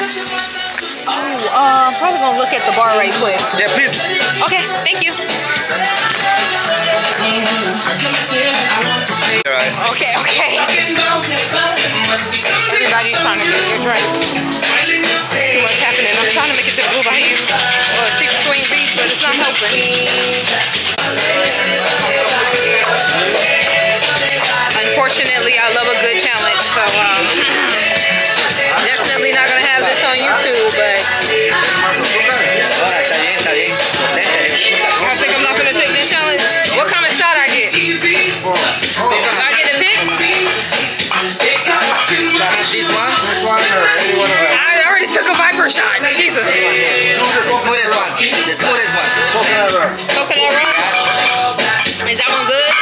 Oh, I'm probably gonna look at the bar right quick. Yeah, please. Okay, thank you. Alright. Okay. Everybody's trying to get their drink. There's too much happening. I'm trying to make it to the Blue Bayou or Secret Swing Beach, but it's not helping. Unfortunately, I love a good challenge, so definitely not gonna have this on YouTube, but I think I'm not gonna take this challenge. What kind of shot I get? I get to pick? This one, or any one of them? I already took a Viper shot. Jesus. Smoothest one. The smoothest one. Coconut rum. Coconut rum? Is that one good?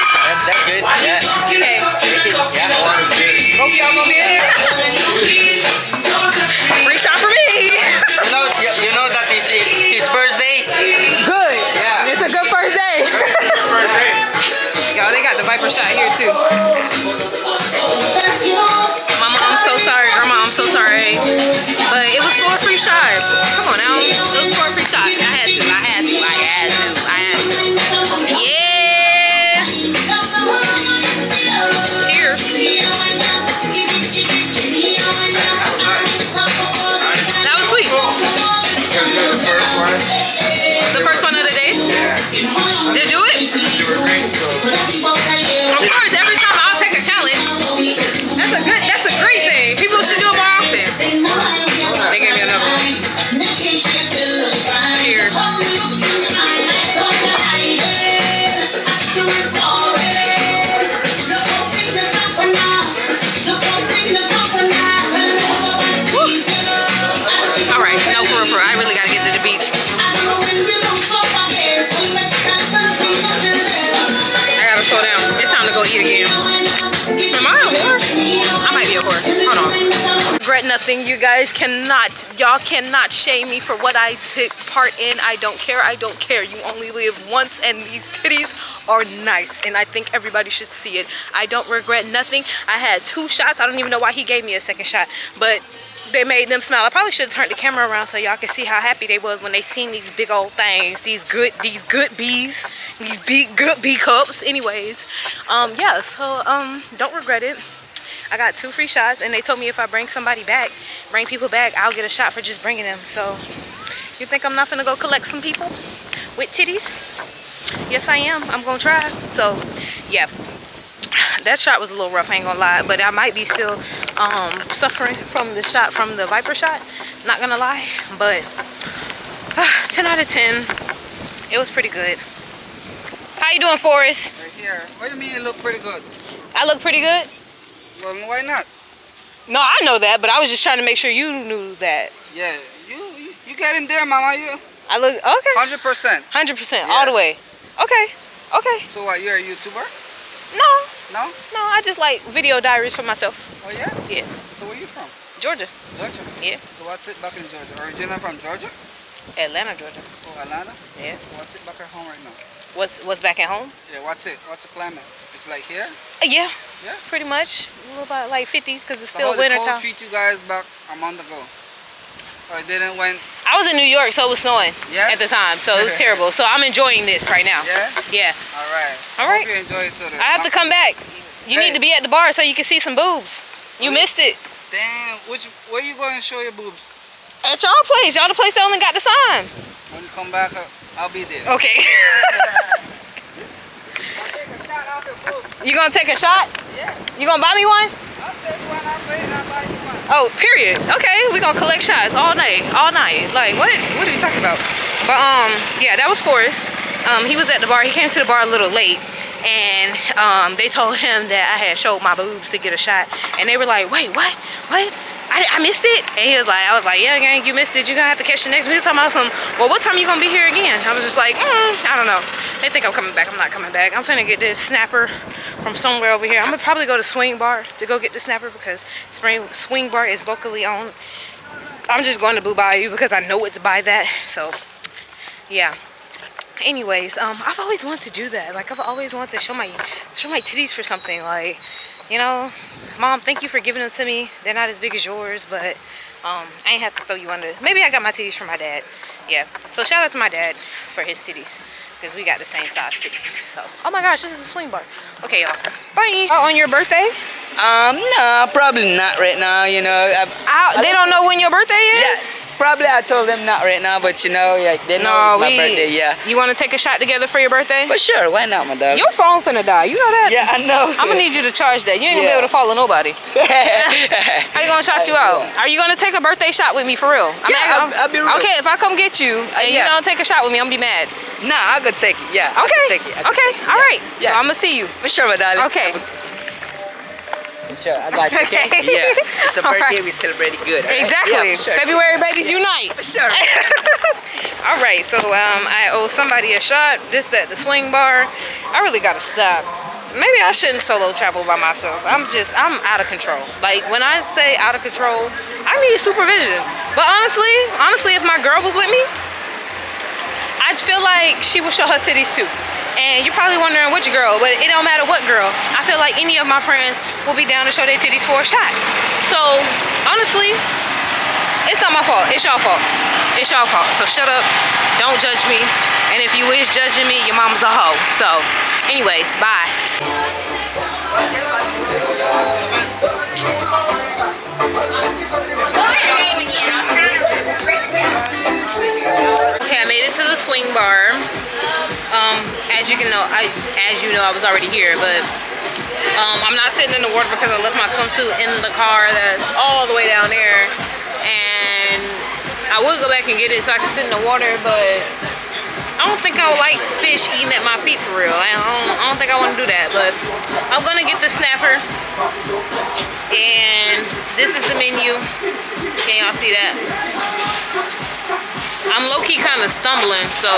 That's good. Yeah. Okay. Yeah. Both y'all gonna be in here? Free shot for me. You know that it's his first day? Good. Yeah. It's a good first day. Y'all, they got the Viper shot here too. Mama, I'm so sorry. Grandma, I'm so sorry. But it was for a free shot. Come on now. It was for a free shot. I had to. Yeah. Cheers. That was sweet. The first one of the day? Did it do it? Of course, every time I'll take a challenge. That's a good nothing. You guys cannot, y'all cannot shame me for what I took part in. I don't care. I don't care. You only live once, and these titties are nice, and I think everybody should see it. I don't regret nothing. I had 2 shots. I don't even know why he gave me a second shot, but they made them smile. I probably should have turned the camera around so y'all can see how happy they was when they seen these big old things, these good bees, these good bee cups. Anyways, yeah, so don't regret it. I got 2 free shots, and they told me if I bring people back, I'll get a shot for just bringing them. So you think I'm not gonna go collect some people with titties? Yes, I am. I'm gonna try. So yeah, that shot was a little rough, I ain't gonna lie, but I might be still suffering from the shot, from the Viper shot, not gonna lie. But 10 out of 10, it was pretty good. How you doing, Forrest? Right here. What do you mean you look pretty good? I look pretty good? Well, why not? No, I know that, but I was just trying to make sure you knew that. Yeah, you get in there, mama. I look okay. 100%. 100%, all the way. Okay, okay. So what? You're a YouTuber? No. No? No, I just like video diaries for myself. Oh yeah? Yeah. So where you from? Georgia. Georgia? Yeah. So what's it back in Georgia? Originally from Georgia? Atlanta, Georgia. Oh, Atlanta? Yeah. So what's it back at home right now? What's back at home? Yeah, what's the climate? It's like here? Yeah. Yeah? Pretty much. A little about like 50s because it's So still how winter did time. cold treat you guys back a month ago? Or it didn't went? I was in New York, so it was snowing at the time, so it was terrible. So I'm enjoying this right now. Yeah? Yeah. All right. All right. Hope you enjoy it too. I have to come back. You need to be at the bar so you can see some boobs. You missed it. Damn, where you going to show your boobs? At y'all place. Y'all the place that only got the sign. When you come back, I'll be there. Okay. You gonna take a shot? Yeah. You gonna buy me one? I'll take one, I'll buy you one. Oh, period. Okay, we gonna collect shots all night, all night. Like, what are you talking about? But yeah, that was Forrest. He was at the bar. He came to the bar a little late, and they told him that I had showed my boobs to get a shot, and they were like, wait, what? I missed it? And he was like, I was like, yeah, gang, you missed it. You're gonna have to catch the next one. He was talking about some, well, what time you gonna be here again? I was just like, I don't know. They think I'm coming back. I'm not coming back. I'm finna get this snapper from somewhere over here. I'm gonna probably go to Swing Bar to go get the snapper because Swing Bar is locally owned. I'm just going to Blue Bayou because I know it's by that. So, yeah. Anyways, I've always wanted to do that. Like, I've always wanted to show my titties for something. Like, you know, Mom, thank you for giving them to me. They're not as big as yours, but I ain't have to throw you under. Maybe I got my titties from my dad. Yeah. So shout out to my dad for his titties because we got the same size titties. So, oh my gosh, this is a Swing Bar. Okay, y'all. Bye. On your birthday? No, probably not right now. You know, they don't know when your birthday is. Yeah. Probably I told them not right now, but you know, like they know it's my birthday, yeah. You want to take a shot together for your birthday? For sure, why not, my dog? Your phone finna die, you know that? Yeah, I know. I'm gonna need you to charge that. You ain't gonna be able to follow nobody. How you gonna shout you out? Are you gonna take a birthday shot with me for real? I'll be real. Okay, if I come get you and you don't take a shot with me, I'm gonna be mad. Nah, I could take it, yeah. Okay, take it. Okay, all right. Yeah. So I'm gonna see you. For sure, my darling. Okay. Sure, I got you, okay? Yeah. It's a birthday, we celebrate it good. Right? Exactly. Yeah, sure. February babies unite. For sure. All right, so I owe somebody a shot. This at the Swing Bar. I really gotta stop. Maybe I shouldn't solo travel by myself. I'm out of control. Like, when I say out of control, I need supervision. But honestly, if my girl was with me, I feel like she would show her titties too. And you're probably wondering which girl, but it don't matter what girl. I feel like any of my friends will be down to show their titties for a shot. So, honestly, it's not my fault. It's y'all fault. It's y'all fault. So shut up. Don't judge me. And if you is judging me, your mama's a hoe. So, anyways, bye. Okay, I made it to the Swing Bar. As you know, I was already here, but I'm not sitting in the water because I left my swimsuit in the car that's all the way down there, and I would go back and get it so I can sit in the water, but I don't think I would like fish eating at my feet for real. I don't think I want to do that, but I'm gonna get the snapper, and this is the menu. Can y'all see that? I'm low-key kind of stumbling, so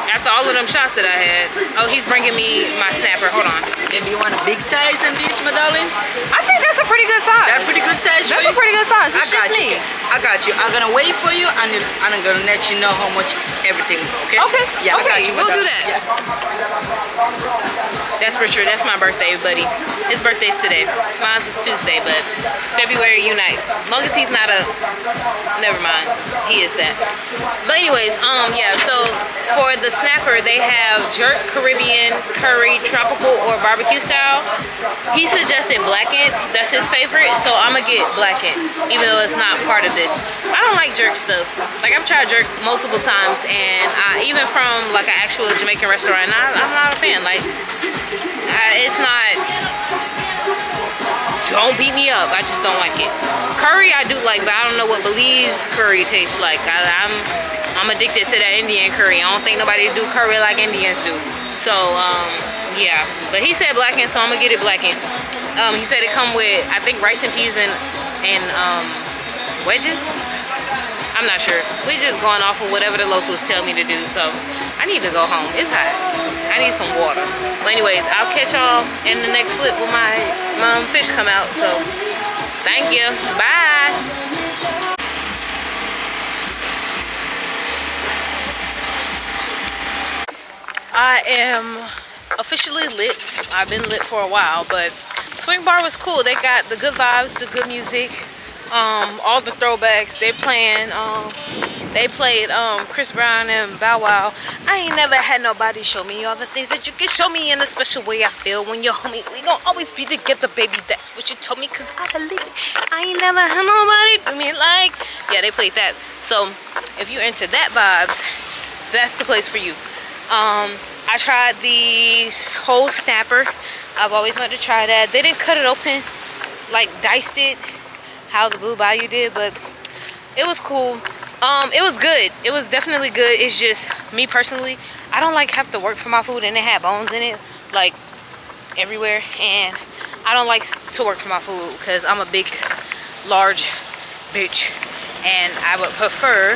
After all of them shots that I had. Oh, he's bringing me my snapper. Hold on. Maybe you want a big size than this, my darling? I think that's a pretty good size. That's pretty good size. That's a pretty good size. It's just me. I got you. I'm gonna wait for you, and I'm gonna let you know how much everything. Okay? Okay. Yeah, okay. I got you, We'll do that. Yeah. That's for sure. That's my birthday, buddy. His birthday's today. Mine was Tuesday, but February unite. As long as he's not a, never mind. He is that. But anyways, yeah. So for the snapper, they have jerk, Caribbean, curry, tropical, or barbecue style. He suggested blackened. That's his favorite, so I'm gonna get blackened, even though it's not part of this. I don't like jerk stuff. Like I've tried jerk multiple times, and even from like an actual Jamaican restaurant, I'm not a fan. Like it's not. Don't beat me up. I just don't like it. Curry I do like, but I don't know what Belize curry tastes like. I'm addicted to that Indian curry. I don't think nobody do curry like Indians do. So yeah. But he said blackened, so I'm gonna get it blackened. He said it come with I think rice and peas and wedges. I'm not sure. We just going off of whatever the locals tell me to do. So I need to go home. It's hot. I need some water. But anyways, I'll catch y'all in the next flip when my fish come out. So thank you. Bye. I am officially lit. I've been lit for a while, but Swing Bar was cool. They got the good vibes, the good music, all the throwbacks. They playing. They played Chris Brown and Bow Wow. I ain't never had nobody show me all the things that you can show me in a special way. I feel when you're homie, we gon' always be together, baby. That's what you told me, cause I believe it. I ain't never had nobody do me like. Yeah, they played that. So if you're into that vibes, that's the place for you. I tried the whole snapper. I've always wanted to try that. They didn't cut it open, like diced it, how the Blue Bayou did, but it was cool. It was good. It was definitely good. It's just me personally, I don't like have to work for my food, and it had bones in it like everywhere, and I don't like to work for my food because I'm a big, large bitch, and I would prefer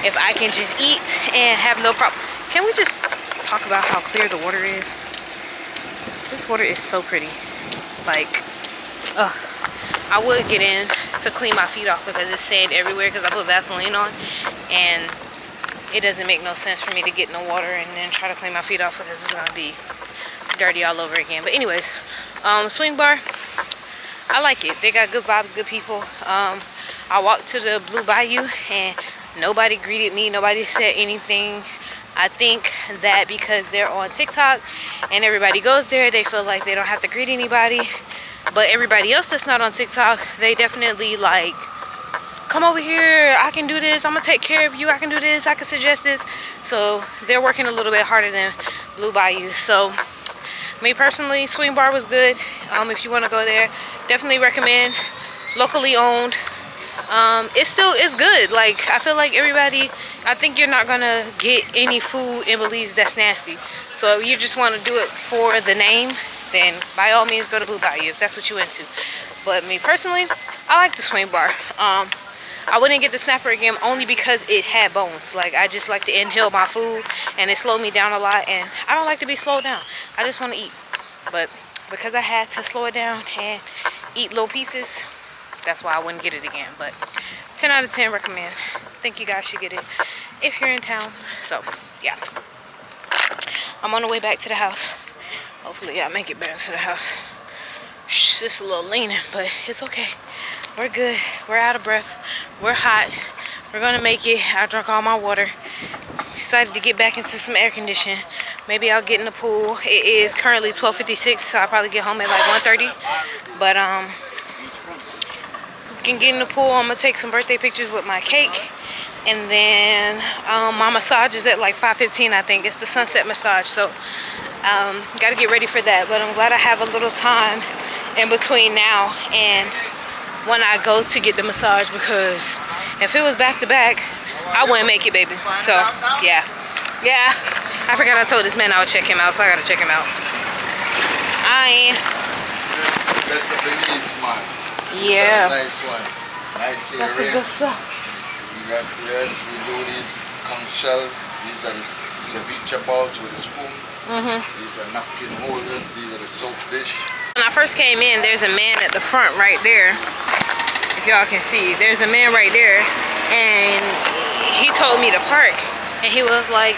if I can just eat and have no problem. Can we just talk about how clear the water is? This water is so pretty. Like, I would get in to clean my feet off because it's sand everywhere because I put Vaseline on, and it doesn't make no sense for me to get in the water and then try to clean my feet off because it's gonna be dirty all over again. But anyways, Swing Bar, I like it. They got good vibes, good people. I walked to the Blue Bayou and nobody greeted me, nobody said anything. I think that because they're on TikTok and everybody goes there, they feel like they don't have to greet anybody. But everybody else that's not on TikTok, they definitely like, come over here, I can do this, I'm gonna take care of you, I can do this, I can suggest this. So they're working a little bit harder than Blue Bayou. So me personally, Swing Bar was good. If you want to go there, definitely recommend. Locally owned. It still is good. Like, I feel like everybody, I think you're not gonna get any food in Belize that's nasty. So if you just want to do it for the name, then by all means go to Blue Bayou if that's what you into. But me personally, I like the Swing Bar. I wouldn't get the snapper again only because it had bones. Like, I just like to inhale my food and it slowed me down a lot, and I don't like to be slowed down. I just want to eat. But because I had to slow it down and eat little pieces, that's why I wouldn't get it again. But 10 out of 10 recommend. Think you guys should get it if you're in town. So yeah, I'm on the way back to the house. Hopefully I make it back to the house. It's just a little leaning, but it's okay. We're good. We're out of breath. We're hot. We're gonna make it. I drank all my water. Decided to get back into some air conditioning. Maybe I'll get in the pool. It is currently 12:56, so I'll probably get home at like 1:30. But can get in the pool. I'm gonna take some birthday pictures with my cake, and then my massage is at like 5:15. I think it's the sunset massage, so gotta get ready for that. But I'm glad I have a little time in between now and when I go to get the massage, because if it was back to back, I wouldn't make it, baby. So yeah, I forgot I told this man I would check him out, so I gotta check him out. That's a Belize one. Yeah. That's a nice one. Nice. That's a good stuff. We got, yes, we do these conch shells. These are the ceviche bowls with a spoon. These are napkin holders. These are the soap dish. When I first came in, there's a man at the front right there. If y'all can see, there's a man right there, and he told me to park, and he was like,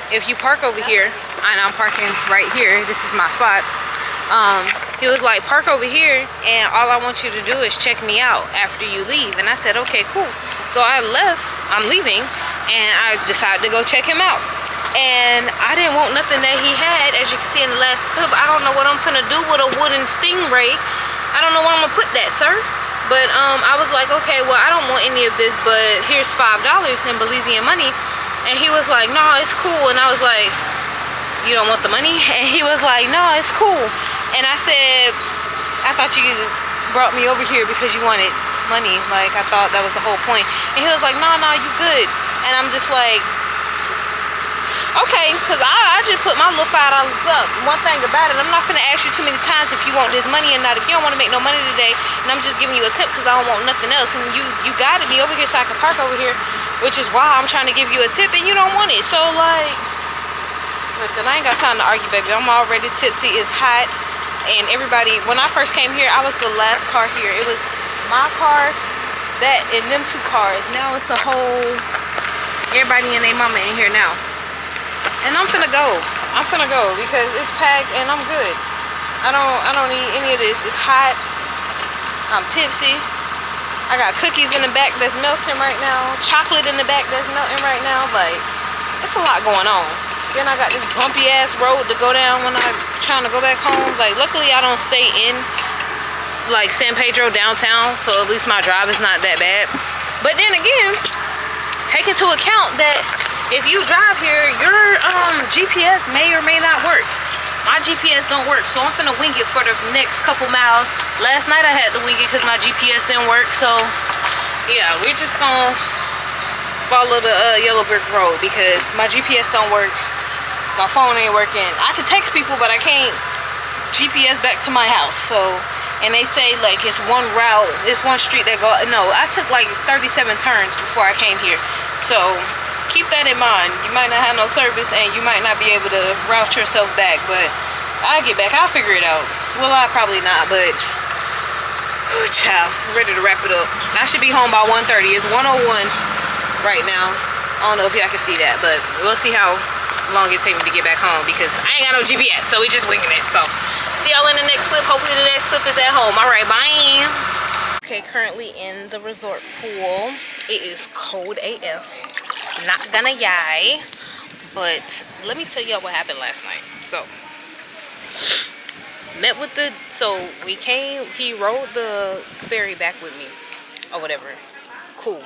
if you park over here, and I'm parking right here, this is my spot. He was like, park over here, and all I want you to do is check me out after you leave. And I said, okay, cool. So I left, I'm leaving, and I decided to go check him out. And I didn't want nothing that he had. As you can see in the last clip, I don't know what I'm finna do with a wooden stingray. I don't know where I'm gonna put that, sir. But I was like, okay, well, I don't want any of this, but here's $5 in Belizean money. And he was like, no, it's cool. And I was like, you don't want the money? And he was like, no, it's cool. And I said, I thought you brought me over here because you wanted money. Like, I thought that was the whole point. And he was like, no, you good. And I'm just like, okay, because I just put my little $5 up. One thing about it, I'm not finna ask you too many times if you want this money or not. If you don't want to make no money today, and I'm just giving you a tip because I don't want nothing else, and you guided me over here so I can park over here, which is why I'm trying to give you a tip, and you don't want it. So, like, listen, I ain't got time to argue, baby. I'm already tipsy. It's hot, and everybody, when I first came here, I was the last car here. It was my car, that, and them two cars. Now it's a whole, everybody and their mama in here now. And I'm finna go. Because it's packed and I'm good. I don't need any of this. It's hot. I'm tipsy. I got cookies in the back that's melting right now. Chocolate in the back that's melting right now. Like, it's a lot going on. Then I got this bumpy ass road to go down when I'm trying to go back home. Like, luckily I don't stay in like San Pedro downtown, so at least my drive is not that bad. But then again, take into account that if you drive here, your GPS may or may not work. My GPS don't work, so I'm finna wing it for the next couple miles. Last night I had to wing it because my GPS didn't work. So yeah, we're just gonna follow the yellow brick road because my GPS don't work. My phone ain't working. I can text people, but I can't GPS back to my house. So, and they say like it's one route, it's one street that go. No, I took like 37 turns before I came here. So keep that in mind. You might not have no service and you might not be able to route yourself back, but I'll get back. I'll figure it out. Well, I probably not, but child, I'm ready to wrap it up. I should be home by 1:30. It's 1:01 right now. I don't know if y'all can see that, but we'll see how long it takes me to get back home because I ain't got no GPS, so we just winging it. So see y'all in the next clip. Hopefully the next clip is at home. All right, bye. Okay, currently in the resort pool. It is cold AF. Not gonna yay, but let me tell y'all what happened last night. So met with the, so we came, he rode the ferry back with me or whatever. Cool.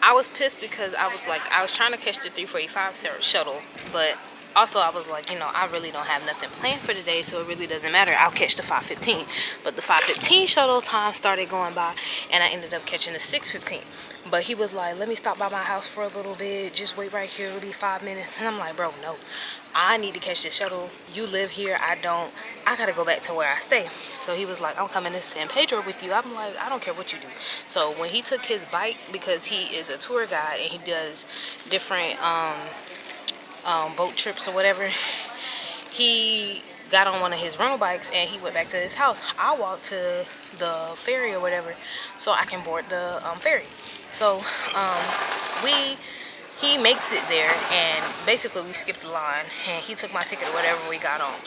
I was pissed because I was like, I was trying to catch the 3:45 shuttle, but also I was like, you know, I really don't have nothing planned for today, so it really doesn't matter. I'll catch the 5:15. But the 5:15 shuttle time started going by and I ended up catching the 6:15. But he was like, let me stop by my house for a little bit. Just wait right here. It'll be 5 minutes. And I'm like, bro, no. I need to catch this shuttle. You live here. I don't. I got to go back to where I stay. So he was like, I'm coming to San Pedro with you. I'm like, I don't care what you do. So when he took his bike, because he is a tour guide and he does different boat trips or whatever, he got on one of his rental bikes and he went back to his house. I walked to the ferry or whatever so I can board the ferry. So he makes it there and basically we skipped the line and he took my ticket or whatever we got on.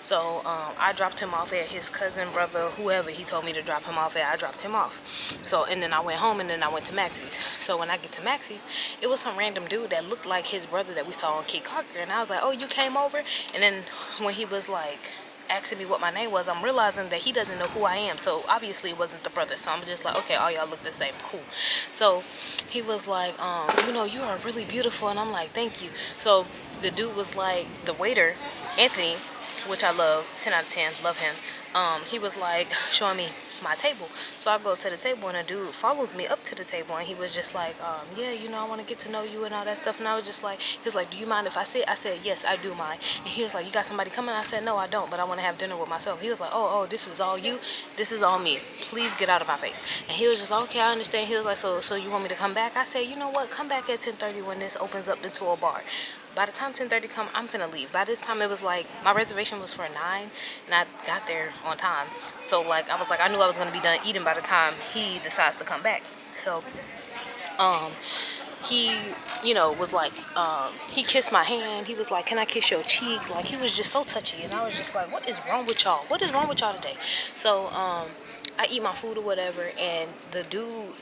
So I dropped him off at his cousin, brother, whoever he told me to drop him off at. I dropped him off. So, and then I went home and then I went to Maxie's. So when I get to Maxie's, it was some random dude that looked like his brother that we saw on Caulker. And I was like, oh, you came over? And then when he was like asking me what my name was, I'm realizing that he doesn't know who I am. So obviously it wasn't the brother. So I'm just like, okay, all y'all look the same. Cool. So he was like, you know, you are really beautiful. And I'm like, thank you. So the dude was like, the waiter, Anthony, which I love, 10 out of 10, love him. He was like showing me my table. So I go to the table and a dude follows me up to the table and he was just like, yeah, you know, I want to get to know you and all that stuff. And I was just like, he was like, do you mind if I sit? I said, yes, I do mind. And he was like, you got somebody coming? I said, no, I don't, but I want to have dinner with myself. He was like, oh, this is all you? This is all me. Please get out of my face. And he was just like, okay, I understand. He was like, so you want me to come back? I said, you know what? Come back at 10:30 when this opens up into a bar. by the time 10:30 come, I'm finna leave. By this time, it was like, my reservation was for 9, and I got there on time. So, like, I was like, I knew I was gonna be done eating by the time he decides to come back. So, he, you know, was like, he kissed my hand. He was like, can I kiss your cheek? Like, he was just so touchy. And I was just like, what is wrong with y'all? What is wrong with y'all today? So, I eat my food or whatever, and the dude,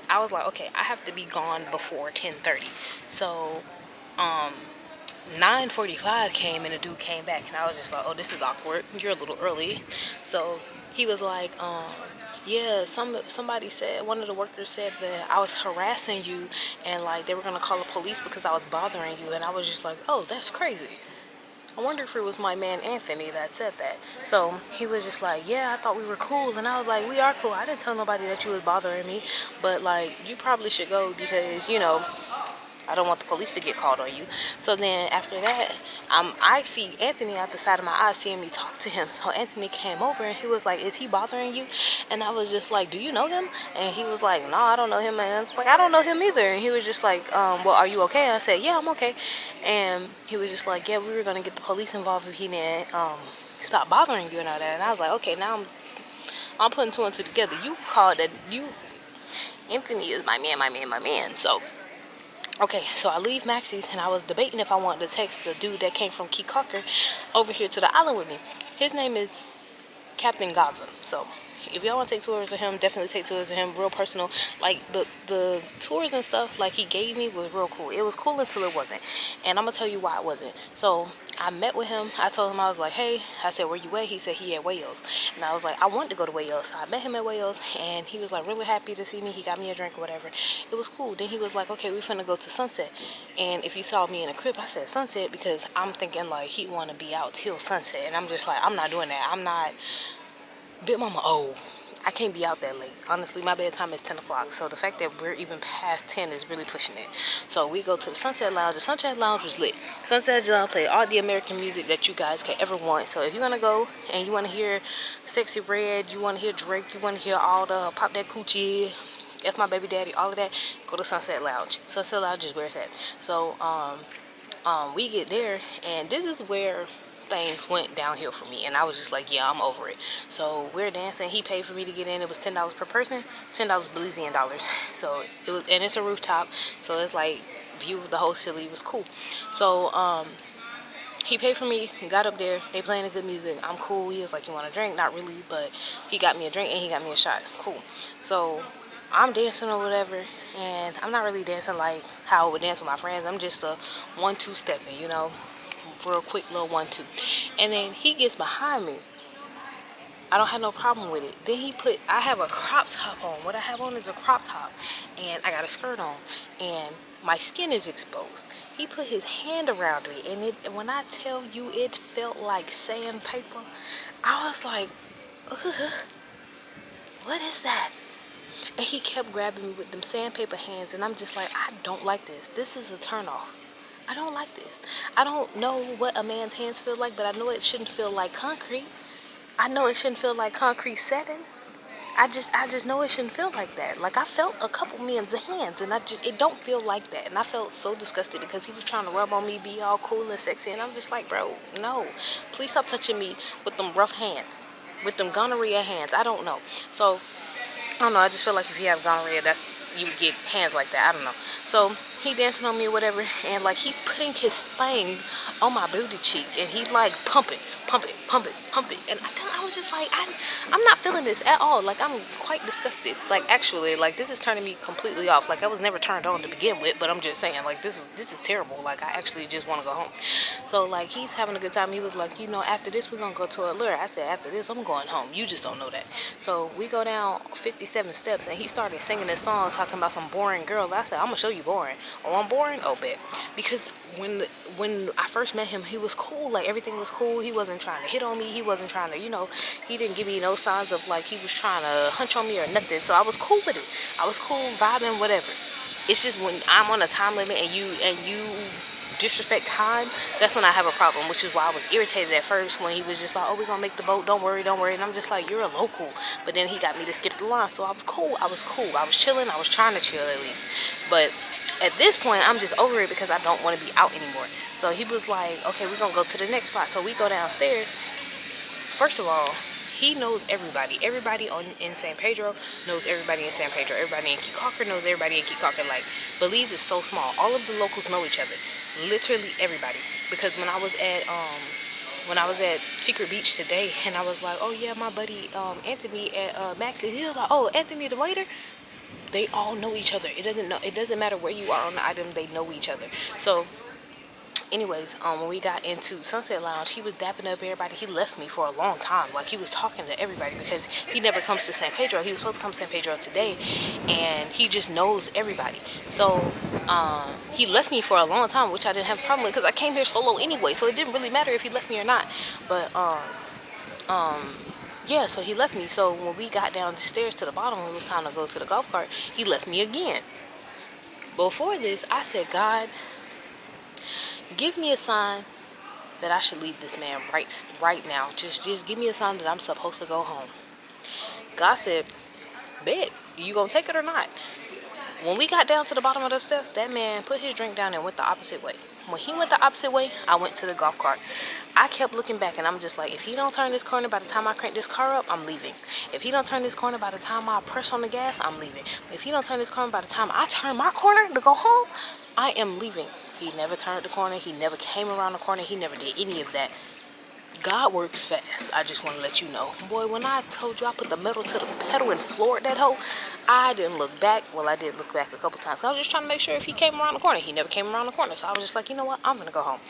I was like, okay, I have to be gone before 10:30. So, 9:45 came, and the dude came back, and I was just like, oh, this is awkward. You're a little early. So he was like, yeah, somebody said, one of the workers said that I was harassing you, and like they were gonna call the police because I was bothering you. And I was just like, oh, that's crazy. I wonder if it was my man Anthony that said that. So he was just like, yeah, I thought we were cool. And I was like, we are cool. I didn't tell nobody that you was bothering me, but like, you probably should go because, you know, I don't want the police to get called on you. So then after that, I see Anthony out the side of my eye seeing me talk to him. So Anthony came over and he was like, is he bothering you? And I was just like, do you know him? And he was like, no, I don't know him. And it's like, I don't know him either. And he was just like, well, are you okay? And I said, yeah, I'm okay. And he was just like, yeah, we were going to get the police involved if he didn't stop bothering you and all that. And I was like, okay, now I'm putting two and two together. You called that, Anthony is my man. So okay, so I leave Maxie's, and I was debating if I wanted to text the dude that came from Caulker over here to the island with me. His name is Captain Gaza. So if y'all want to take tours of him, definitely take tours of him. Real personal. Like, the tours and stuff, like, he gave me was real cool. It was cool until it wasn't. And I'm going to tell you why it wasn't. So I met with him. I told him, I was like, hey, I said, where you at? He said he at Wayo's. And I was like, I want to go to Wayo's. So I met him at Wayo's, and he was like really happy to see me. He got me a drink or whatever. It was cool. Then he was like, okay, we're finna go to Sunset. And if you saw me in a crib, I said Sunset because I'm thinking like he want to be out till sunset. And I'm just like, I'm not doing that. I'm not, Big Mama, oh, I can't be out that late. Honestly, my bedtime is 10 o'clock. So the fact that we're even past 10 is really pushing it. So we go to the Sunset Lounge. The Sunset Lounge was lit. Sunset Lounge played all the American music that you guys could ever want. So if you want to go and you want to hear Sexy Red, you want to hear Drake, you want to hear all the Pop That Coochie, F My Baby Daddy, all of that, go to Sunset Lounge. Sunset Lounge is where it's at. So we get there, and this is where things went downhill for me, and I was just like, yeah, I'm over it. So we're dancing. He paid for me to get in. It was $10 per person, $10 Belizean dollars. So it was, and it's a rooftop, so it's like view of the whole city. It was cool. So he paid for me, got up there, they playing the good music. I'm cool. He was like, you want a drink? Not really, but he got me a drink and he got me a shot. Cool. So I'm dancing or whatever, and I'm not really dancing like how I would dance with my friends. I'm just a 1-2 stepping, you know, real quick little 1-2. And then he gets behind me. I don't have no problem with it. Then I have a crop top on. What I have on is a crop top, and I got a skirt on, and my skin is exposed. He put his hand around me, and when I tell you, it felt like sandpaper. I was like, ugh, what is that? And he kept grabbing me with them sandpaper hands, and I'm just like, I don't like this. This is a turnoff. I don't like this. I don't know what a man's hands feel like, but I know it shouldn't feel like concrete. I know it shouldn't feel like concrete setting. I just know it shouldn't feel like that. Like, I felt a couple men's hands, and it don't feel like that. And I felt so disgusted because he was trying to rub on me, be all cool and sexy, and I'm just like, bro, no. Please stop touching me with them rough hands, with them gonorrhea hands. I don't know. So, I don't know. I just feel like if you have gonorrhea, you would get hands like that. I don't know. So he dancing on me or whatever, and like he's putting his thing on my booty cheek, and he's like pump it, and I was just like, I'm not feeling this at all. Like, I'm quite disgusted. Like, actually, like, this is turning me completely off. Like, I was never turned on to begin with, but I'm just saying, like, this is terrible. Like, I actually just want to go home. So like, he's having a good time. He was like, you know, after this we're gonna go to a lure. I said, after this I'm going home. You just don't know that. So we go down 57 steps, and he started singing this song talking about some boring girl. I said, I'm gonna show you boring. Oh, I'm boring? Oh, bet. Because when I first met him, he was cool. Like, everything was cool. He wasn't trying to hit on me. He wasn't trying to, you know, he didn't give me no signs of like he was trying to hunch on me or nothing. So I was cool with it. I was cool vibing, whatever. It's just when I'm on a time limit and you disrespect time, that's when I have a problem, which is why I was irritated at first when he was just like, oh, we're gonna make the boat, don't worry. And I'm just like, you're a local. But then he got me to skip the line, so I was cool. I was chilling. I was trying to chill at least. But at this point, I'm just over it because I don't want to be out anymore. So he was like, okay, we're gonna go to the next spot. So we go downstairs. First of all, he knows everybody. Everybody in San Pedro knows everybody in San Pedro. Everybody in Caulker knows everybody in Caulker. Like, Belize is so small. All of the locals know each other. Literally everybody. Because when I was at Secret Beach today, and I was like, oh yeah, my buddy Anthony at Maxie, he was like, oh, Anthony the waiter. They all know each other. It doesn't matter where you are on the item, they know each other. So anyways, when we got into Sunset Lounge, he was dapping up everybody. He left me for a long time. Like, he was talking to everybody because he never comes to San Pedro. He was supposed to come to San Pedro today, and he just knows everybody. So he left me for a long time, which I didn't have a problem with because I came here solo anyway, so it didn't really matter if he left me or not. But yeah, so he left me. So when we got down the stairs to the bottom, it was time to go to the golf cart, he left me again. Before this, I said, God, give me a sign that I should leave this man right now. Just give me a sign that I'm supposed to go home. God said, bet, you gonna take it or not? When we got down to the bottom of the steps, that man put his drink down and went the opposite way. When he went the opposite way, I went to the golf cart. I kept looking back, and I'm just like, if he don't turn this corner by the time I crank this car up, I'm leaving. If he don't turn this corner by the time I press on the gas, I'm leaving. If he don't turn this corner by the time I turn my corner to go home, I am leaving. He never turned the corner. He never came around the corner. He never did any of that. God works fast. I just want to let you know. Boy, when I told you I put the metal to the pedal and floored that hoe, I didn't look back. Well, I did look back a couple times. I was just trying to make sure if he came around the corner. He never came around the corner. So I was just like, you know what? I'm going to go home.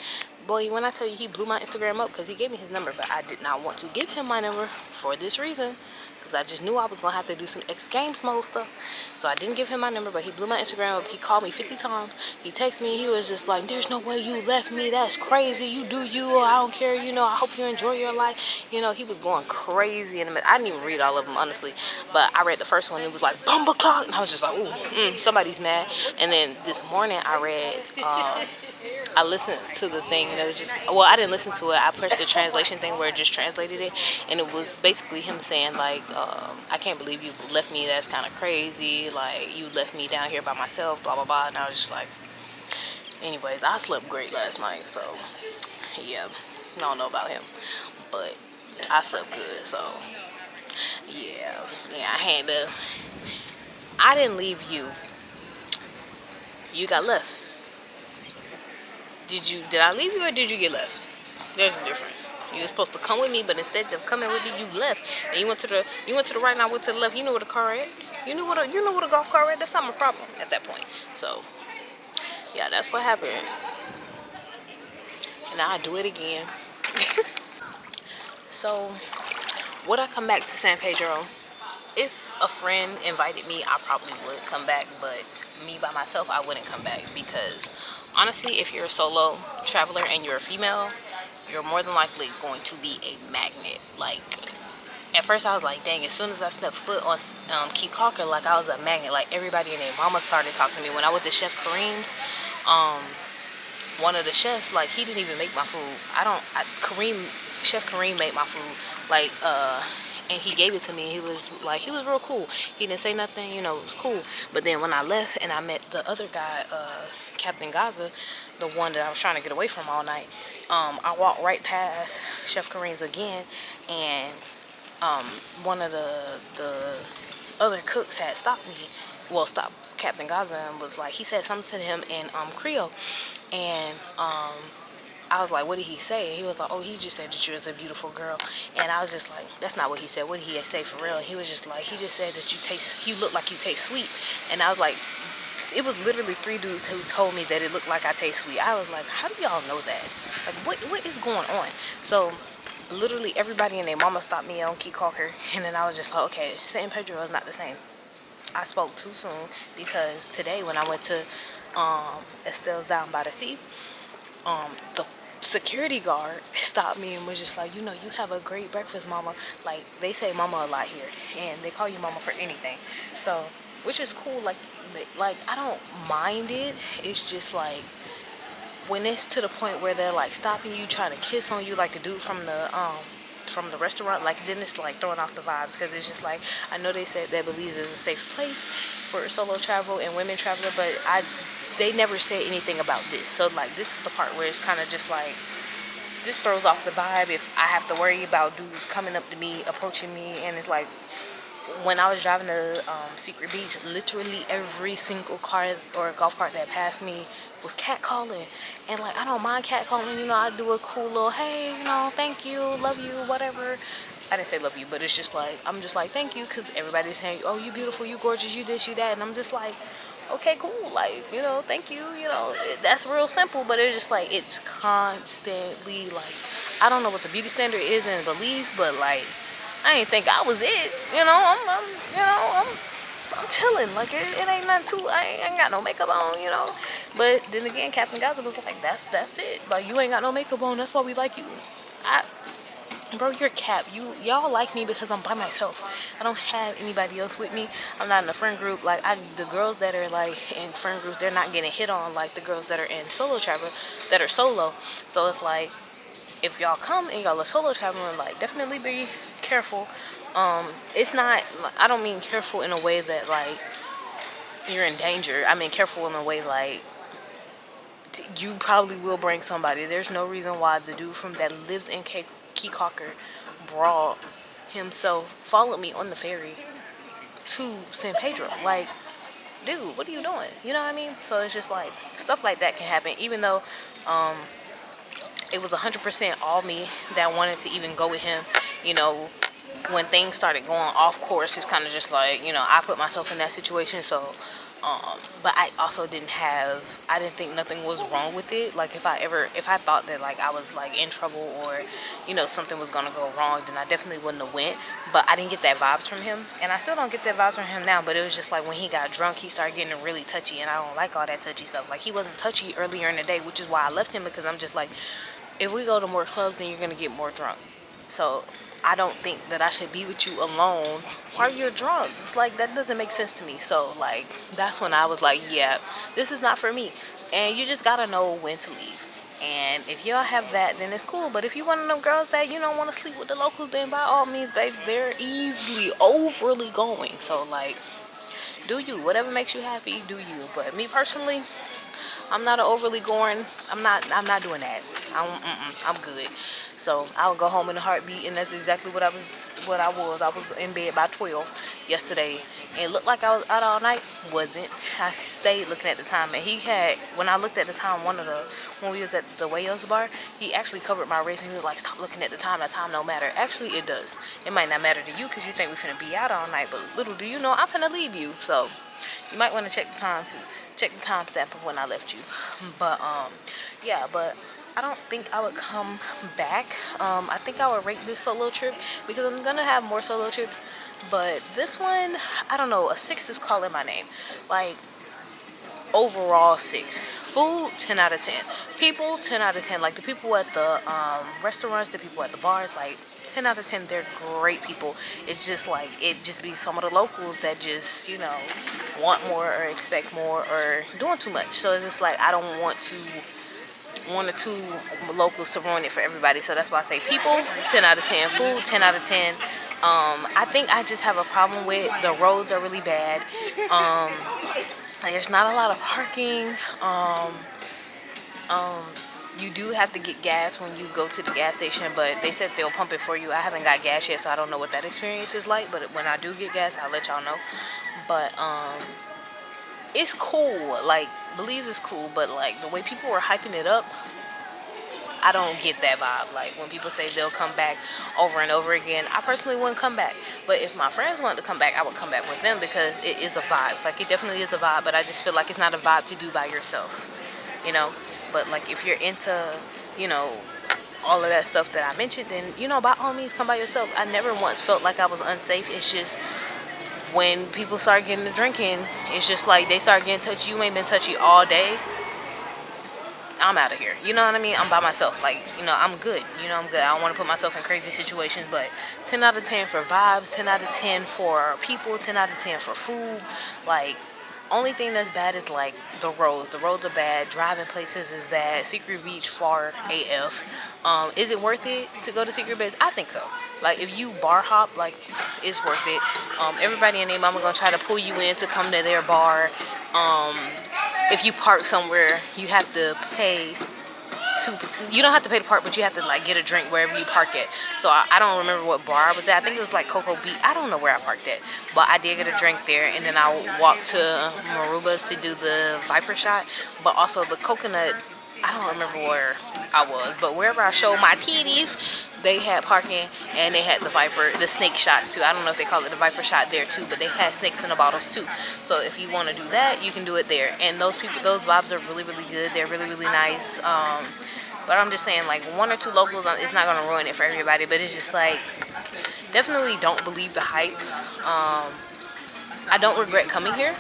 Boy, when I tell you he blew my Instagram up because he gave me his number, but I did not want to give him my number for this reason. Because I just knew I was going to have to do some X Games mode stuff. So I didn't give him my number, but he blew my Instagram up. He called me 50 times. He texted me. He was just like, there's no way you left me. That's crazy. You do you. I don't care. You know, I hope you enjoy your life. You know, he was going crazy in the middle. I didn't even read all of them, honestly. But I read the first one. It was like, bumble clock. And I was just like, ooh, somebody's mad. And then this morning I read, I listened to the thing and it was just, well, I didn't listen to it. I pressed the translation thing where it just translated it. And it was basically him saying, like, I can't believe you left me. That's kind of crazy. Like, you left me down here by myself, blah, blah, blah. And I was just like, anyways, I slept great last night. So, yeah, I don't know about him. But I slept good. So, yeah, I didn't leave you. You got left. Did I leave you or did you get left? There's a difference. You were supposed to come with me, but instead of coming with me, you left. And you went to the right and I went to the left. You know where the car at. You know where the golf cart at. That's not my problem at that point. So, yeah, that's what happened. And I'll do it again. So, would I come back to San Pedro? If a friend invited me, I probably would come back. But me by myself, I wouldn't come back because honestly, if you're a solo traveler and you're a female, you're more than likely going to be a magnet. Like, at first I was like, dang, as soon as I stepped foot on Caulker, like I was a magnet. Like, everybody and their mama started talking to me. When I went to Chef Kareem's, one of the chefs, like, he didn't even make my food. Chef Kareem made my food. Like, and he gave it to me. He was real cool. He didn't say nothing, you know, it was cool. But then when I left and I met the other guy, Captain Gaza, the one that I was trying to get away from all night, I walked right past Chef Kareem's again, and one of the other cooks had stopped Captain Gaza and was like, he said something to him in Creole, and I was like, what did he say? And he was like, oh, he just said that you was a beautiful girl. And I was just like, that's not what he said. What did he say for real? And he was just like, he just said that you look like you taste sweet. And I was like, it was literally 3 dudes who told me that it looked like I taste sweet. I was like, how do y'all know that? Like, what is going on? So literally everybody and their mama stopped me on Caulker, and then I was just like, okay, San Pedro is not the same. I spoke too soon because today when I went to Estel's down by the sea, the security guard stopped me and was just like, you know, you have a great breakfast, mama. Like, they say mama a lot here, and they call you mama for anything. So, which is cool. Like I don't mind it. It's just like when it's to the point where they're like stopping you, trying to kiss on you, like the dude from the restaurant, like, then it's like throwing off the vibes, because it's just like, I know they said that Belize is a safe place for solo travel and women traveler, but they never said anything about this. So like this is the part where it's kind of just like, this throws off the vibe if I have to worry about dudes coming up to me, approaching me. And it's like, when I was driving to Secret Beach, literally every single car or golf cart that passed me was catcalling. And like, I don't mind catcalling, you know, I do a cool little, hey, you know, thank you, love you, whatever. I didn't say love you, but it's just like, I'm just like, thank you, because everybody's saying, oh, you beautiful, you gorgeous, you this, you that. And I'm just like, okay, cool, like, you know, thank you, you know, that's real simple. But it's just like, it's constantly like, I don't know what the beauty standard is in Belize, but like, I ain't think I was it, you know. I'm chilling, like it ain't nothing too. I ain't got no makeup on, you know. But then again, Captain Gaza was like, that's it. Like, you ain't got no makeup on. That's why we like you. Bro, you're cap. Y'all like me because I'm by myself. I don't have anybody else with me. I'm not in a friend group. Like, the girls that are like in friend groups, they're not getting hit on like the girls that are in solo travel, that are solo. So it's like, if y'all come and y'all are solo traveling, like, definitely be careful. It's not, I don't mean careful in a way that like you're in danger. I mean careful in a way like you probably will bring somebody. There's no reason why the dude from that lives in Caulker brought himself, followed me on the ferry to San Pedro. Like, dude, what are you doing? You know what I mean? So it's just like, stuff like that can happen, even though it was 100% all me that wanted to even go with him. You know, when things started going off course, it's kind of just like, you know, I put myself in that situation. So but I also didn't think nothing was wrong with it. Like, if I thought that like I was like in trouble, or, you know, something was gonna go wrong, then I definitely wouldn't have went. But I didn't get that vibes from him, and I still don't get that vibes from him now. But it was just like, when he got drunk, he started getting really touchy, and I don't like all that touchy stuff. Like, he wasn't touchy earlier in the day, which is why I left him, because I'm just like, if we go to more clubs, then you're gonna get more drunk. So I don't think that I should be with you alone while you're drunk. It's like, that doesn't make sense to me. So like, that's when I was like, yeah, this is not for me. And you just gotta know when to leave. And if y'all have that, then it's cool. But if you one of them girls that, you don't want to sleep with the locals, then by all means, babes, they're easily overly going. So like, do you, whatever makes you happy, do you. But me personally, I'm not an overly going. I'm not doing that. I'm good. So I'll go home in a heartbeat, and that's exactly what I was. I was in bed by 12 yesterday, and it looked like I was out all night. Wasn't. I stayed looking at the time, and when I looked at the time, when we was at the Wayo's bar, he actually covered my wrist, and he was like, "Stop looking at the time. That time don't matter." Actually, it does. It might not matter to you because you think we're finna be out all night, but little do you know, I'm finna leave you. So you might want to check the time too. Check the timestamp of when I left you. But yeah, but I don't think I would come back. I think I would rate this solo trip, because I'm gonna have more solo trips, but this one, I don't know, a 6 is calling my name. Like, overall 6. Food, 10 out of 10. People, 10 out of 10. Like, the people at the restaurants, the people at the bars, like, 10 out of 10, they're great people. It's just like, it just be some of the locals that just, you know, want more or expect more or doing too much. So it's just like, I don't want one or two locals to ruin it for everybody. So that's why I say people, 10 out of 10. Food, 10 out of 10. I think I just have a problem with the roads are really bad. There's not a lot of parking. You do have to get gas when you go to the gas station, but they said they'll pump it for you. I haven't got gas yet, so I don't know what that experience is like, but when I do get gas, I'll let y'all know. But it's cool. Like, Belize is cool, but like, the way people were hyping it up, I don't get that vibe. Like, when people say they'll come back over and over again, I personally wouldn't come back. But if my friends wanted to come back, I would come back with them, because it is a vibe. Like, it definitely is a vibe, but I just feel like it's not a vibe to do by yourself, you know? But like, if you're into, you know, all of that stuff that I mentioned, then, you know, by all means, come by yourself. I never once felt like I was unsafe. It's just, when people start getting to drinking, it's just like, they start getting touchy. You ain't been touchy all day. I'm out of here. You know what I mean? I'm by myself. Like, you know, I'm good. You know, I'm good. I don't want to put myself in crazy situations, but 10 out of 10 for vibes, 10 out of 10 for people, 10 out of 10 for food. Like, only thing that's bad is like the roads. The roads are bad. Driving places is bad. Secret Beach, far AF. Is it worth it to go to Secret Beach? I think so. Like, if you bar hop, like, it's worth it. Everybody and their mama gonna try to pull you in to come to their bar. if you park somewhere, you have to pay you don't have to pay to park, but you have to like get a drink wherever you park at. So I don't remember what bar I was at. I think it was like Cocoa Beach. I don't know where I parked at, but I did get a drink there, and then I walked to Maruba's to do the Viper shot, but also the coconut. I don't remember where I was, but wherever I showed my titties, they had parking, and they had the snake shots too. I don't know if they call it the Viper shot there too, but they had snakes in the bottles too. So if you want to do that, you can do it there. And those vibes are really, really good. They're really, really nice. But I'm just saying, like, 1 or 2 locals, it's not gonna ruin it for everybody. But it's just like, definitely don't believe the hype. I don't regret coming here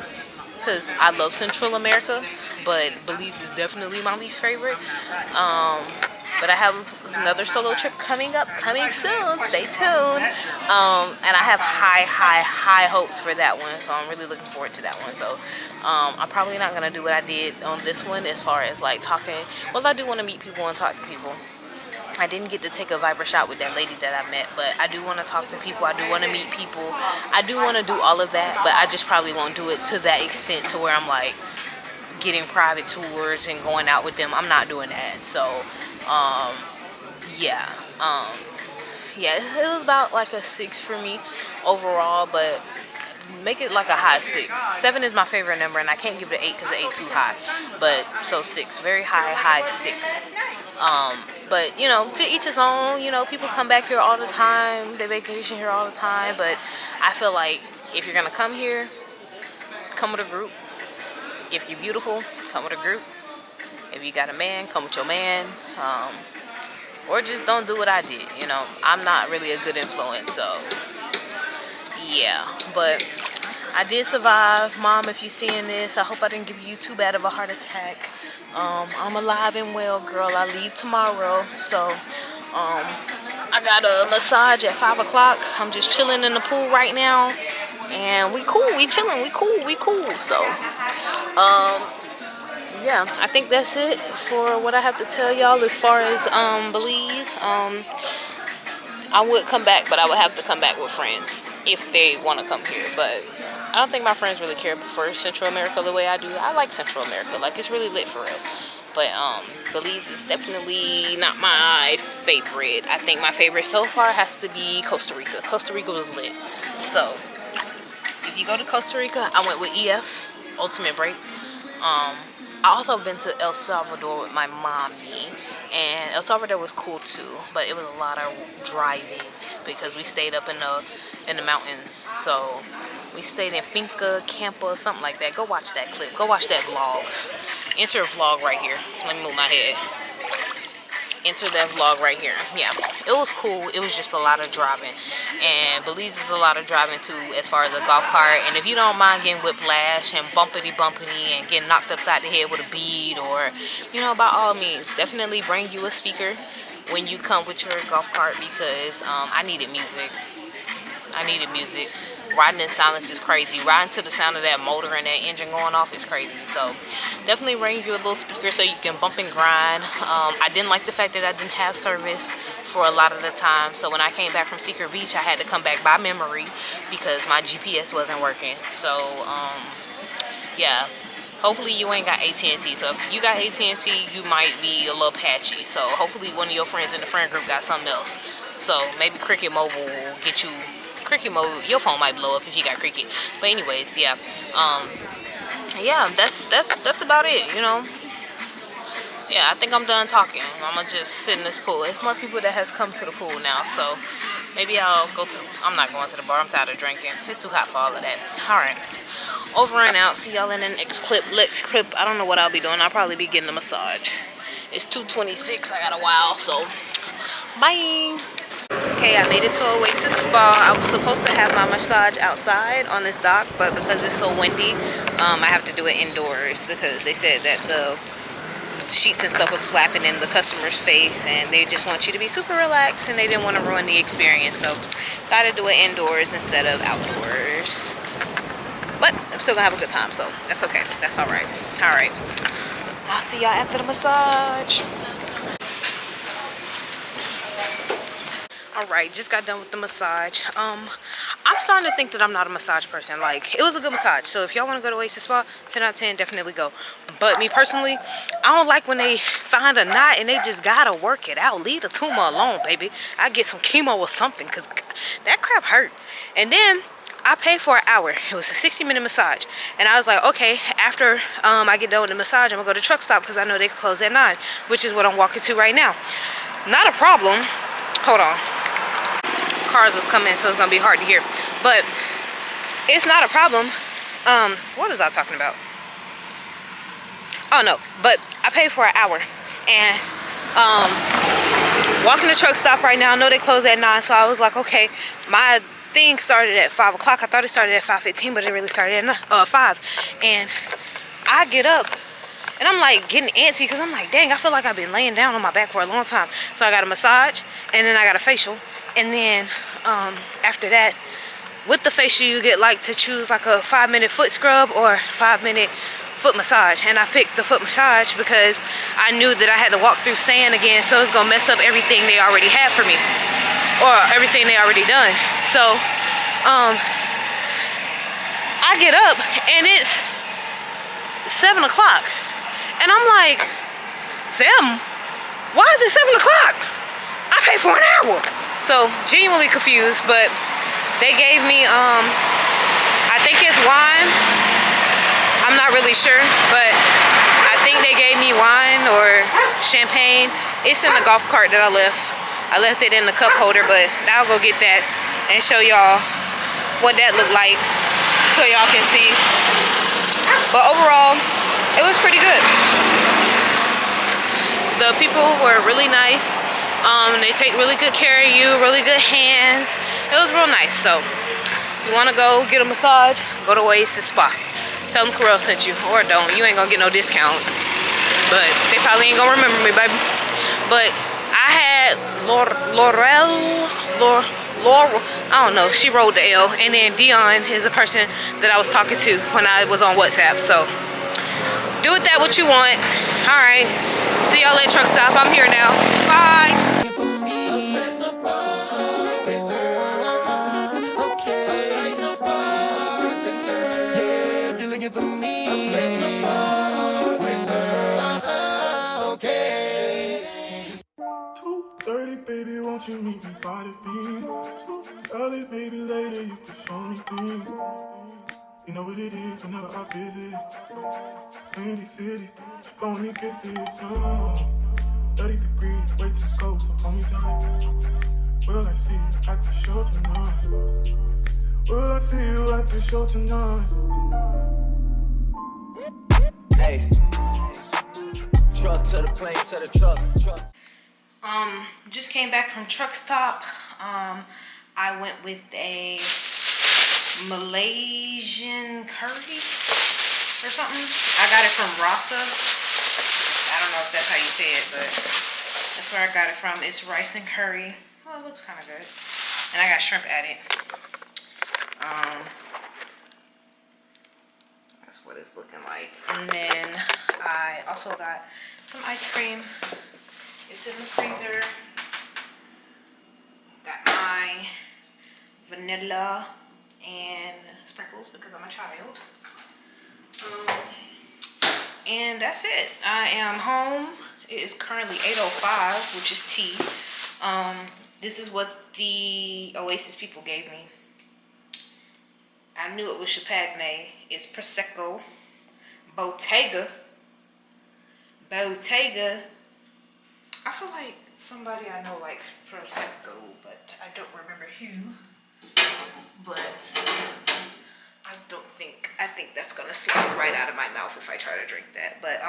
because I love Central America, but Belize is definitely my least favorite. But I have another solo trip coming soon. Stay tuned. And I have high hopes for that one, so I'm really looking forward to that one. So I'm probably not gonna do what I did on this one as far as like talking. Well, I do want to meet people and talk to people. I didn't get to take a Viper shot with that lady that I met, but I do want to talk to people. I do want to meet people. I do want to do all of that, but I just probably won't do it to that extent to where I'm like getting private tours and going out with them. I'm not doing that. So yeah, it was about like a 6 for me overall, but make it like a high 6. 7 is my favorite number, and I can't give it an 8 because the 8 too high. But so 6, very high 6. But you know, to each his own. You know, people come back here all the time. They vacation here all the time. But I feel like if you're gonna come here, come with a group. If you're beautiful, come with a group. If you got a man, come with your man. Or just don't do what I did. You know, I'm not really a good influence, so yeah. But I did survive. Mom, if you're seeing this, I hope I didn't give you too bad of a heart attack. I'm alive and well, girl. I leave tomorrow, so I got a massage at 5 o'clock. I'm just chilling in the pool right now, and we cool. We chilling. We cool. So yeah, I think that's it for what I have to tell y'all as far as Belize. I would come back, but I would have to come back with friends if they want to come here. But I don't think my friends really care for Central America the way I do. I like Central America. Like, it's really lit for real. But Belize is definitely not my favorite. I think my favorite so far has to be Costa Rica. Costa Rica was lit. So if you go to Costa Rica, I went with EF, Ultimate Break. I also been to El Salvador with my mommy, and El Salvador was cool too, but it was a lot of driving because we stayed up in the mountains. So we stayed in Finca, Campa, something like that. Go watch that clip. Go watch that vlog. Enter a vlog right here. Let me move my head. Enter that vlog right here. Yeah, it was cool. It was just a lot of driving, and Belize is a lot of driving too as far as a golf cart. And if you don't mind getting whiplash and bumpity and getting knocked upside the head with a bead, or you know, by all means, definitely bring you a speaker when you come with your golf cart, because I needed music. Riding in silence is crazy. Riding to the sound of that motor and that engine going off is crazy. So definitely bring you a little speaker so you can bump and grind. I didn't like the fact that I didn't have service for a lot of the time. So when I came back from Secret Beach, I had to come back by memory because my GPS wasn't working. So yeah, hopefully you ain't got AT&T. So if you got AT&T, you might be a little patchy. So hopefully one of your friends in the friend group got something else. So maybe Cricket Mobile will get you. Cricket mode, your phone might blow up if you got Cricket. But anyways, yeah, yeah, that's about it, you know. Yeah, I think I'm done talking. I'm gonna just sit in this pool. It's more people that has come to the pool now, so maybe I'll go to. I'm not going to the bar. I'm tired of drinking. It's too hot for all of that. All right, over and out. See y'all in the next clip. I don't know what I'll be doing. I'll probably be getting a massage. It's 2:26. I got a while, so bye. Okay, I made it to Oasis Spa. I was supposed to have my massage outside on this dock, but because it's so windy, I have to do it indoors because they said that the sheets and stuff was flapping in the customer's face, and they just want you to be super relaxed, and they didn't want to ruin the experience, so gotta do it indoors instead of outdoors. But I'm still gonna have a good time, so that's okay. That's all right. All right. I'll see y'all after the massage. All right, just got done with the massage. I'm starting to think that I'm not a massage person. Like, it was a good massage. So if y'all want to go to Oasis Spa, 10 out of 10, definitely go. But me personally, I don't like when they find a knot and they just gotta work it out. Leave the tumor alone, baby. I get some chemo or something, because that crap hurt. And then I paid for an hour. It was a 60-minute massage. And I was like, okay, after I get done with the massage, I'm gonna go to truck stop because I know they close at 9, which is what I'm walking to right now. Not a problem. Hold on. Cars was coming, so it's gonna be hard to hear. But it's not a problem. What was I talking about? Oh no, but I paid for an hour. And walking the truck stop right now. I know they close at 9, so I was like, okay, my thing started at 5 o'clock. I thought it started at 5:15, but it really started at 5. And I get up and I'm like getting antsy because I'm like, dang, I feel like I've been laying down on my back for a long time. So I got a massage and then I got a facial. And then after that, with the facial, you get like to choose like a 5-minute foot scrub or 5-minute foot massage. And I picked the foot massage because I knew that I had to walk through sand again, so it's gonna mess up everything they already had for me, or everything they already done. So I get up and it's 7 o'clock. And I'm like, Sam, why is it 7 o'clock? I paid for an hour. So genuinely confused, but they gave me, I think it's wine. I'm not really sure, but I think they gave me wine or champagne. It's in the golf cart that I left. I left it in the cup holder, but I'll go get that and show y'all what that looked like so y'all can see. But overall, it was pretty good. The people were really nice. They take really good care of you, really good hands. It was real nice. So you want to go get a massage, go to Oasis Spa. Tell them Carell sent you, or don't. You ain't gonna get no discount, but they probably ain't gonna remember me, baby. But I had Laurel, I don't know, she rolled the L. And then Dion is a person that I was talking to when I was on WhatsApp. So do with that what you want. All right, see y'all at truck stop. I'm here now. Bye. Baby, won't you meet me by the beach? Early, baby, later, you can show me things. You know what it is whenever I visit. Windy City, blowing me kisses. 30 degrees, way too cold, so hold me tight. Will I see you at the show tonight? Will I see you at the show tonight? Hey, truck to the plane, to the truck. Just came back from truck stop. I went with a Malaysian curry or something. I got it from Rasa. I don't know if that's how you say it, but that's where I got it from. It's rice and curry. Oh, it looks kind of good. And I got shrimp added. That's what it's looking like. And then I also got some ice cream. It's in the freezer. Got my vanilla and sprinkles because I'm a child. And that's it. I am home. It is currently 8:05, which is tea. This is what the Oasis people gave me. I knew it was Champagne. It's Prosecco. Bottega. I feel like somebody I know likes Prosecco, but I don't remember who. But I think that's gonna slide right out of my mouth if I try to drink that. But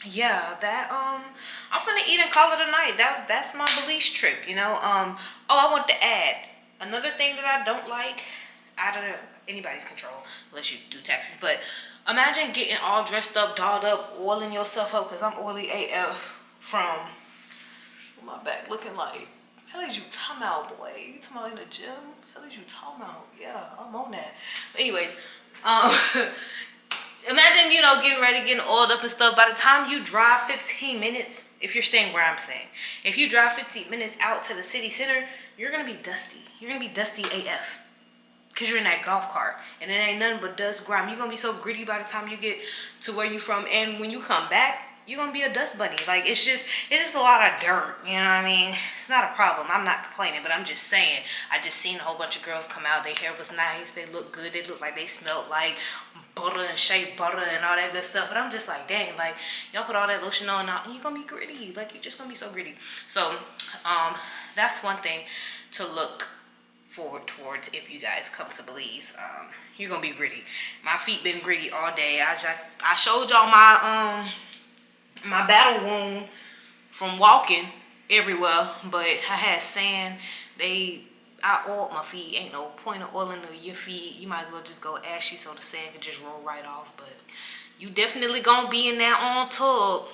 yeah, that I'm finna eat and call it a night. That's my Belize trip, you know. Oh, I want to add another thing that I don't like, out of anybody's control unless you do taxes, but imagine getting all dressed up, dolled up, oiling yourself up, because I'm oily AF from my back looking like, hell is you talking about, boy? You talking about in the gym? Hell is you talking about? Yeah, I'm on that. But anyways, imagine, you know, getting ready, getting oiled up and stuff. By the time you drive 15 minutes If you're staying where I'm staying. If you drive 15 minutes out to the city center, you're going to be dusty. You're going to be dusty AF. Because you're in that golf cart. And it ain't nothing but dust, grime. You're going to be so gritty by the time you get to where you're from. And when you come back, you're going to be a dust bunny. Like, it's just a lot of dirt. You know what I mean? It's not a problem. I'm not complaining, but I'm just saying. I just seen a whole bunch of girls come out. Their hair was nice. They looked good. They looked like they smelled like butter and shea butter and all that good stuff. But I'm just like, dang, like, y'all put all that lotion on and you're going to be gritty. Like, you're just going to be so gritty. So, that's one thing to look forward towards if you guys come to Belize. You're going to be gritty. My feet been gritty all day. I showed y'all my, my battle wound from walking everywhere, but I had sand. I oiled my feet. Ain't no point of oiling your feet. You might as well just go ashy so the sand can just roll right off. But you definitely gonna be in that on tub.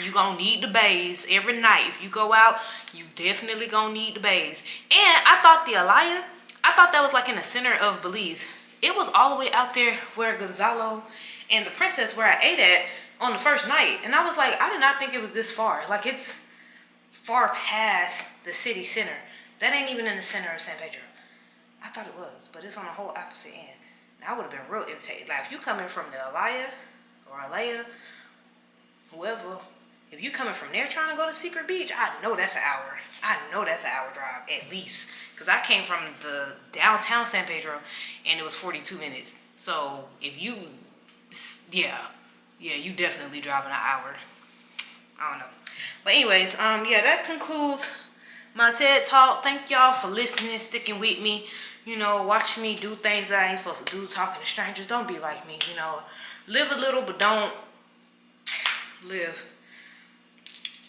You gonna need the bays every night. If you go out, you definitely gonna need the bays. And I thought the Alaya, I thought that was like in the center of Belize. It was all the way out there where Gonzalo and the princess where I ate at on the first night. And I was like, I did not think it was this far. Like, it's far past the city center. That ain't even in the center of San Pedro. I thought it was, but it's on the whole opposite end. Now, I would have been real irritated. Like, if you coming from the Alaya or Alaya, whoever, if you coming from there trying to go to Secret Beach, I know that's an hour. I know that's an hour drive at least. Because I came from the downtown San Pedro and it was 42 minutes. So, if you, yeah, you definitely driving an hour. I don't know. But anyways, yeah, that concludes my TED Talk. Thank y'all for listening, sticking with me, you know, watching me do things that I ain't supposed to do, talking to strangers. Don't be like me, you know. Live a little, but don't live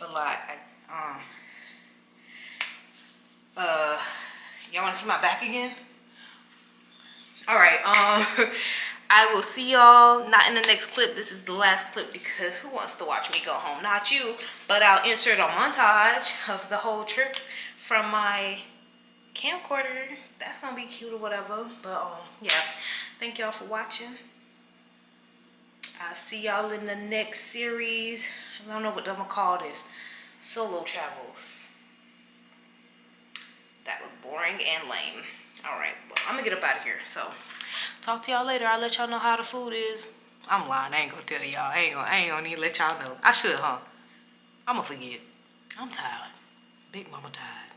a lot. Y'all want to see my back again? All right, I will see y'all not in the next clip. This is the last clip because who wants to watch me go home? Not you, but I'll insert a montage of the whole trip from my camcorder. That's gonna be cute or whatever. But yeah, thank y'all for watching. I'll see y'all in the next series. I don't know what I'm gonna call this. Solo travels. That was boring and lame. All right, well, I'm gonna get up out of here. So talk to y'all later. I'll let y'all know how the food is. I'm lying. I ain't gonna tell y'all. I ain't gonna even let y'all know. I should, huh? I'm gonna forget. I'm tired. Big mama tired.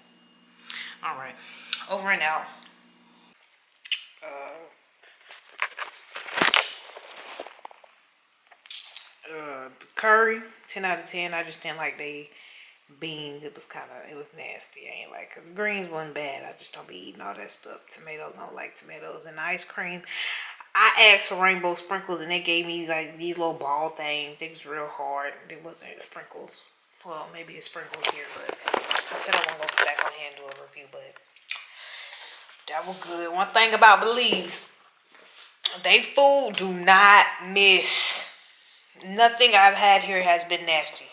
All right. Over and out. The curry, 10 out of 10. I just didn't like they beans. It was nasty. I ain't like, 'cause the greens wasn't bad. I just don't be eating all that stuff. Tomatoes, I don't like tomatoes. And the ice cream, I asked for rainbow sprinkles and they gave me like these little ball things. They was real hard. It wasn't sprinkles. Well, maybe it's sprinkles here, but I said I won't go back on here and do a review, but that was good. One thing about Belize, they food do not miss. Nothing I've had here has been nasty.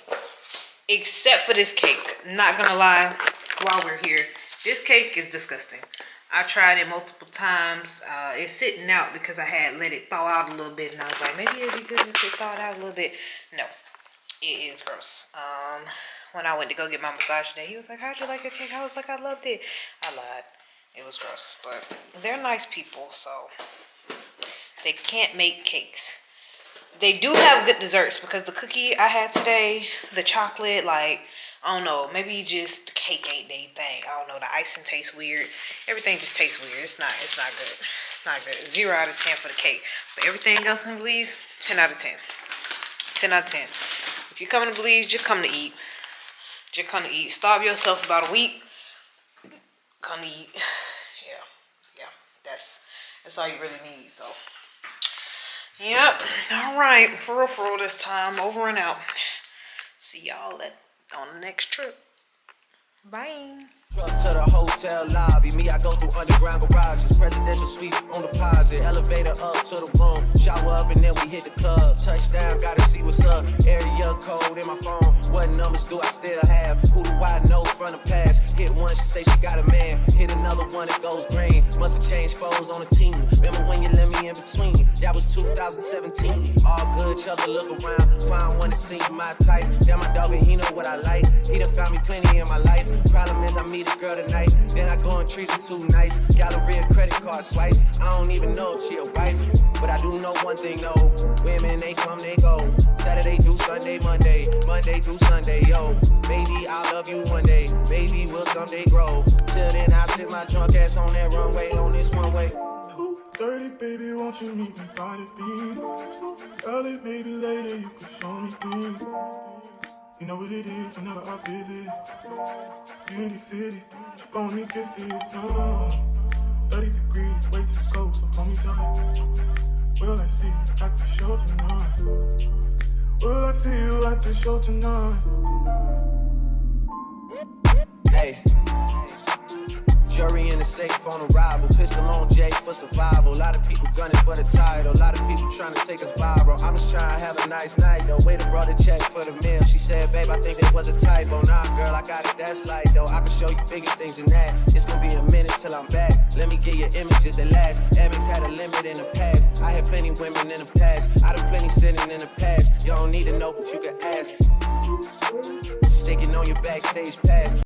Except for this cake. Not gonna lie, while we're here, this cake is disgusting. I tried it multiple times. It's sitting out because I had let it thaw out a little bit, and I was like, maybe it'd be good if it thawed out a little bit. No, it is gross. When I went to go get my massage today, he was like, how'd you like your cake? I was like, I loved it. I lied. It was gross, but they're nice people, so they can't make cakes. They do have good desserts because the cookie I had today, the chocolate, like, I don't know, maybe just the cake ain't they thing. I don't know, the icing tastes weird. Everything just tastes weird. It's not good. It's not good. 0 out of 10 for the cake. But everything else in Belize, 10 out of 10. 10 out of 10. If you're coming to Belize, just come to eat. Just come to eat. Starve yourself about a week. Come to eat. Yeah. That's all you really need, so. Yep. All right. For real this time. Over and out. See y'all on the next trip. Bye. Truck to the hotel lobby. Me, I go through underground garages. Presidential suite on deposit. Elevator up to the room. Shower up and then we hit the club. Touchdown, gotta see what's up. Area code in my phone. What numbers do I still have? Who do I know from the past? Hit Hit one, she say she got a man. Hit another one, it goes green. Must have changed foes on the team. Remember when you let me in between? That was 2017. All good, chubby, look around. Find one that seems my type. Damn, my dog, and he know what I like. He done found me plenty in my life. Problem is, I meet a girl tonight. Then I go and treat her too nice. Galleria credit card swipes. I don't even know if she a wife. But I do know one thing, though. Women, they come, they go. Saturday through Sunday, Monday through Sunday, yo. Baby, I'll love you one day. Baby, we'll someday grow. Till then, I sit my drunk ass on that runway, on this one way. 2:30, baby, won't you meet me by the beat? Early, maybe later, you can show me things. You know what it is whenever I visit. Beauty city, phone me kisses. 30 degrees, way too cold, so hold me tight. Will I see you at the show tonight? Will I see you at the show tonight? Hey. Jury in the safe on arrival. Pistol on Jake for survival. A lot of people gunning for the title. A lot of people trying to take us viral. I'm just trying to have a nice night though. Waiter brought a check for the meal. She said, babe, I think that was a typo. Nah, girl, I got it, that's light though. I can show you bigger things than that. It's gonna be a minute till I'm back. Let me get your images that last. Amex had a limit in the past. I had plenty women in the past. I done plenty sinning in the past. You don't need to know, but you can ask. Sticking on your backstage pass.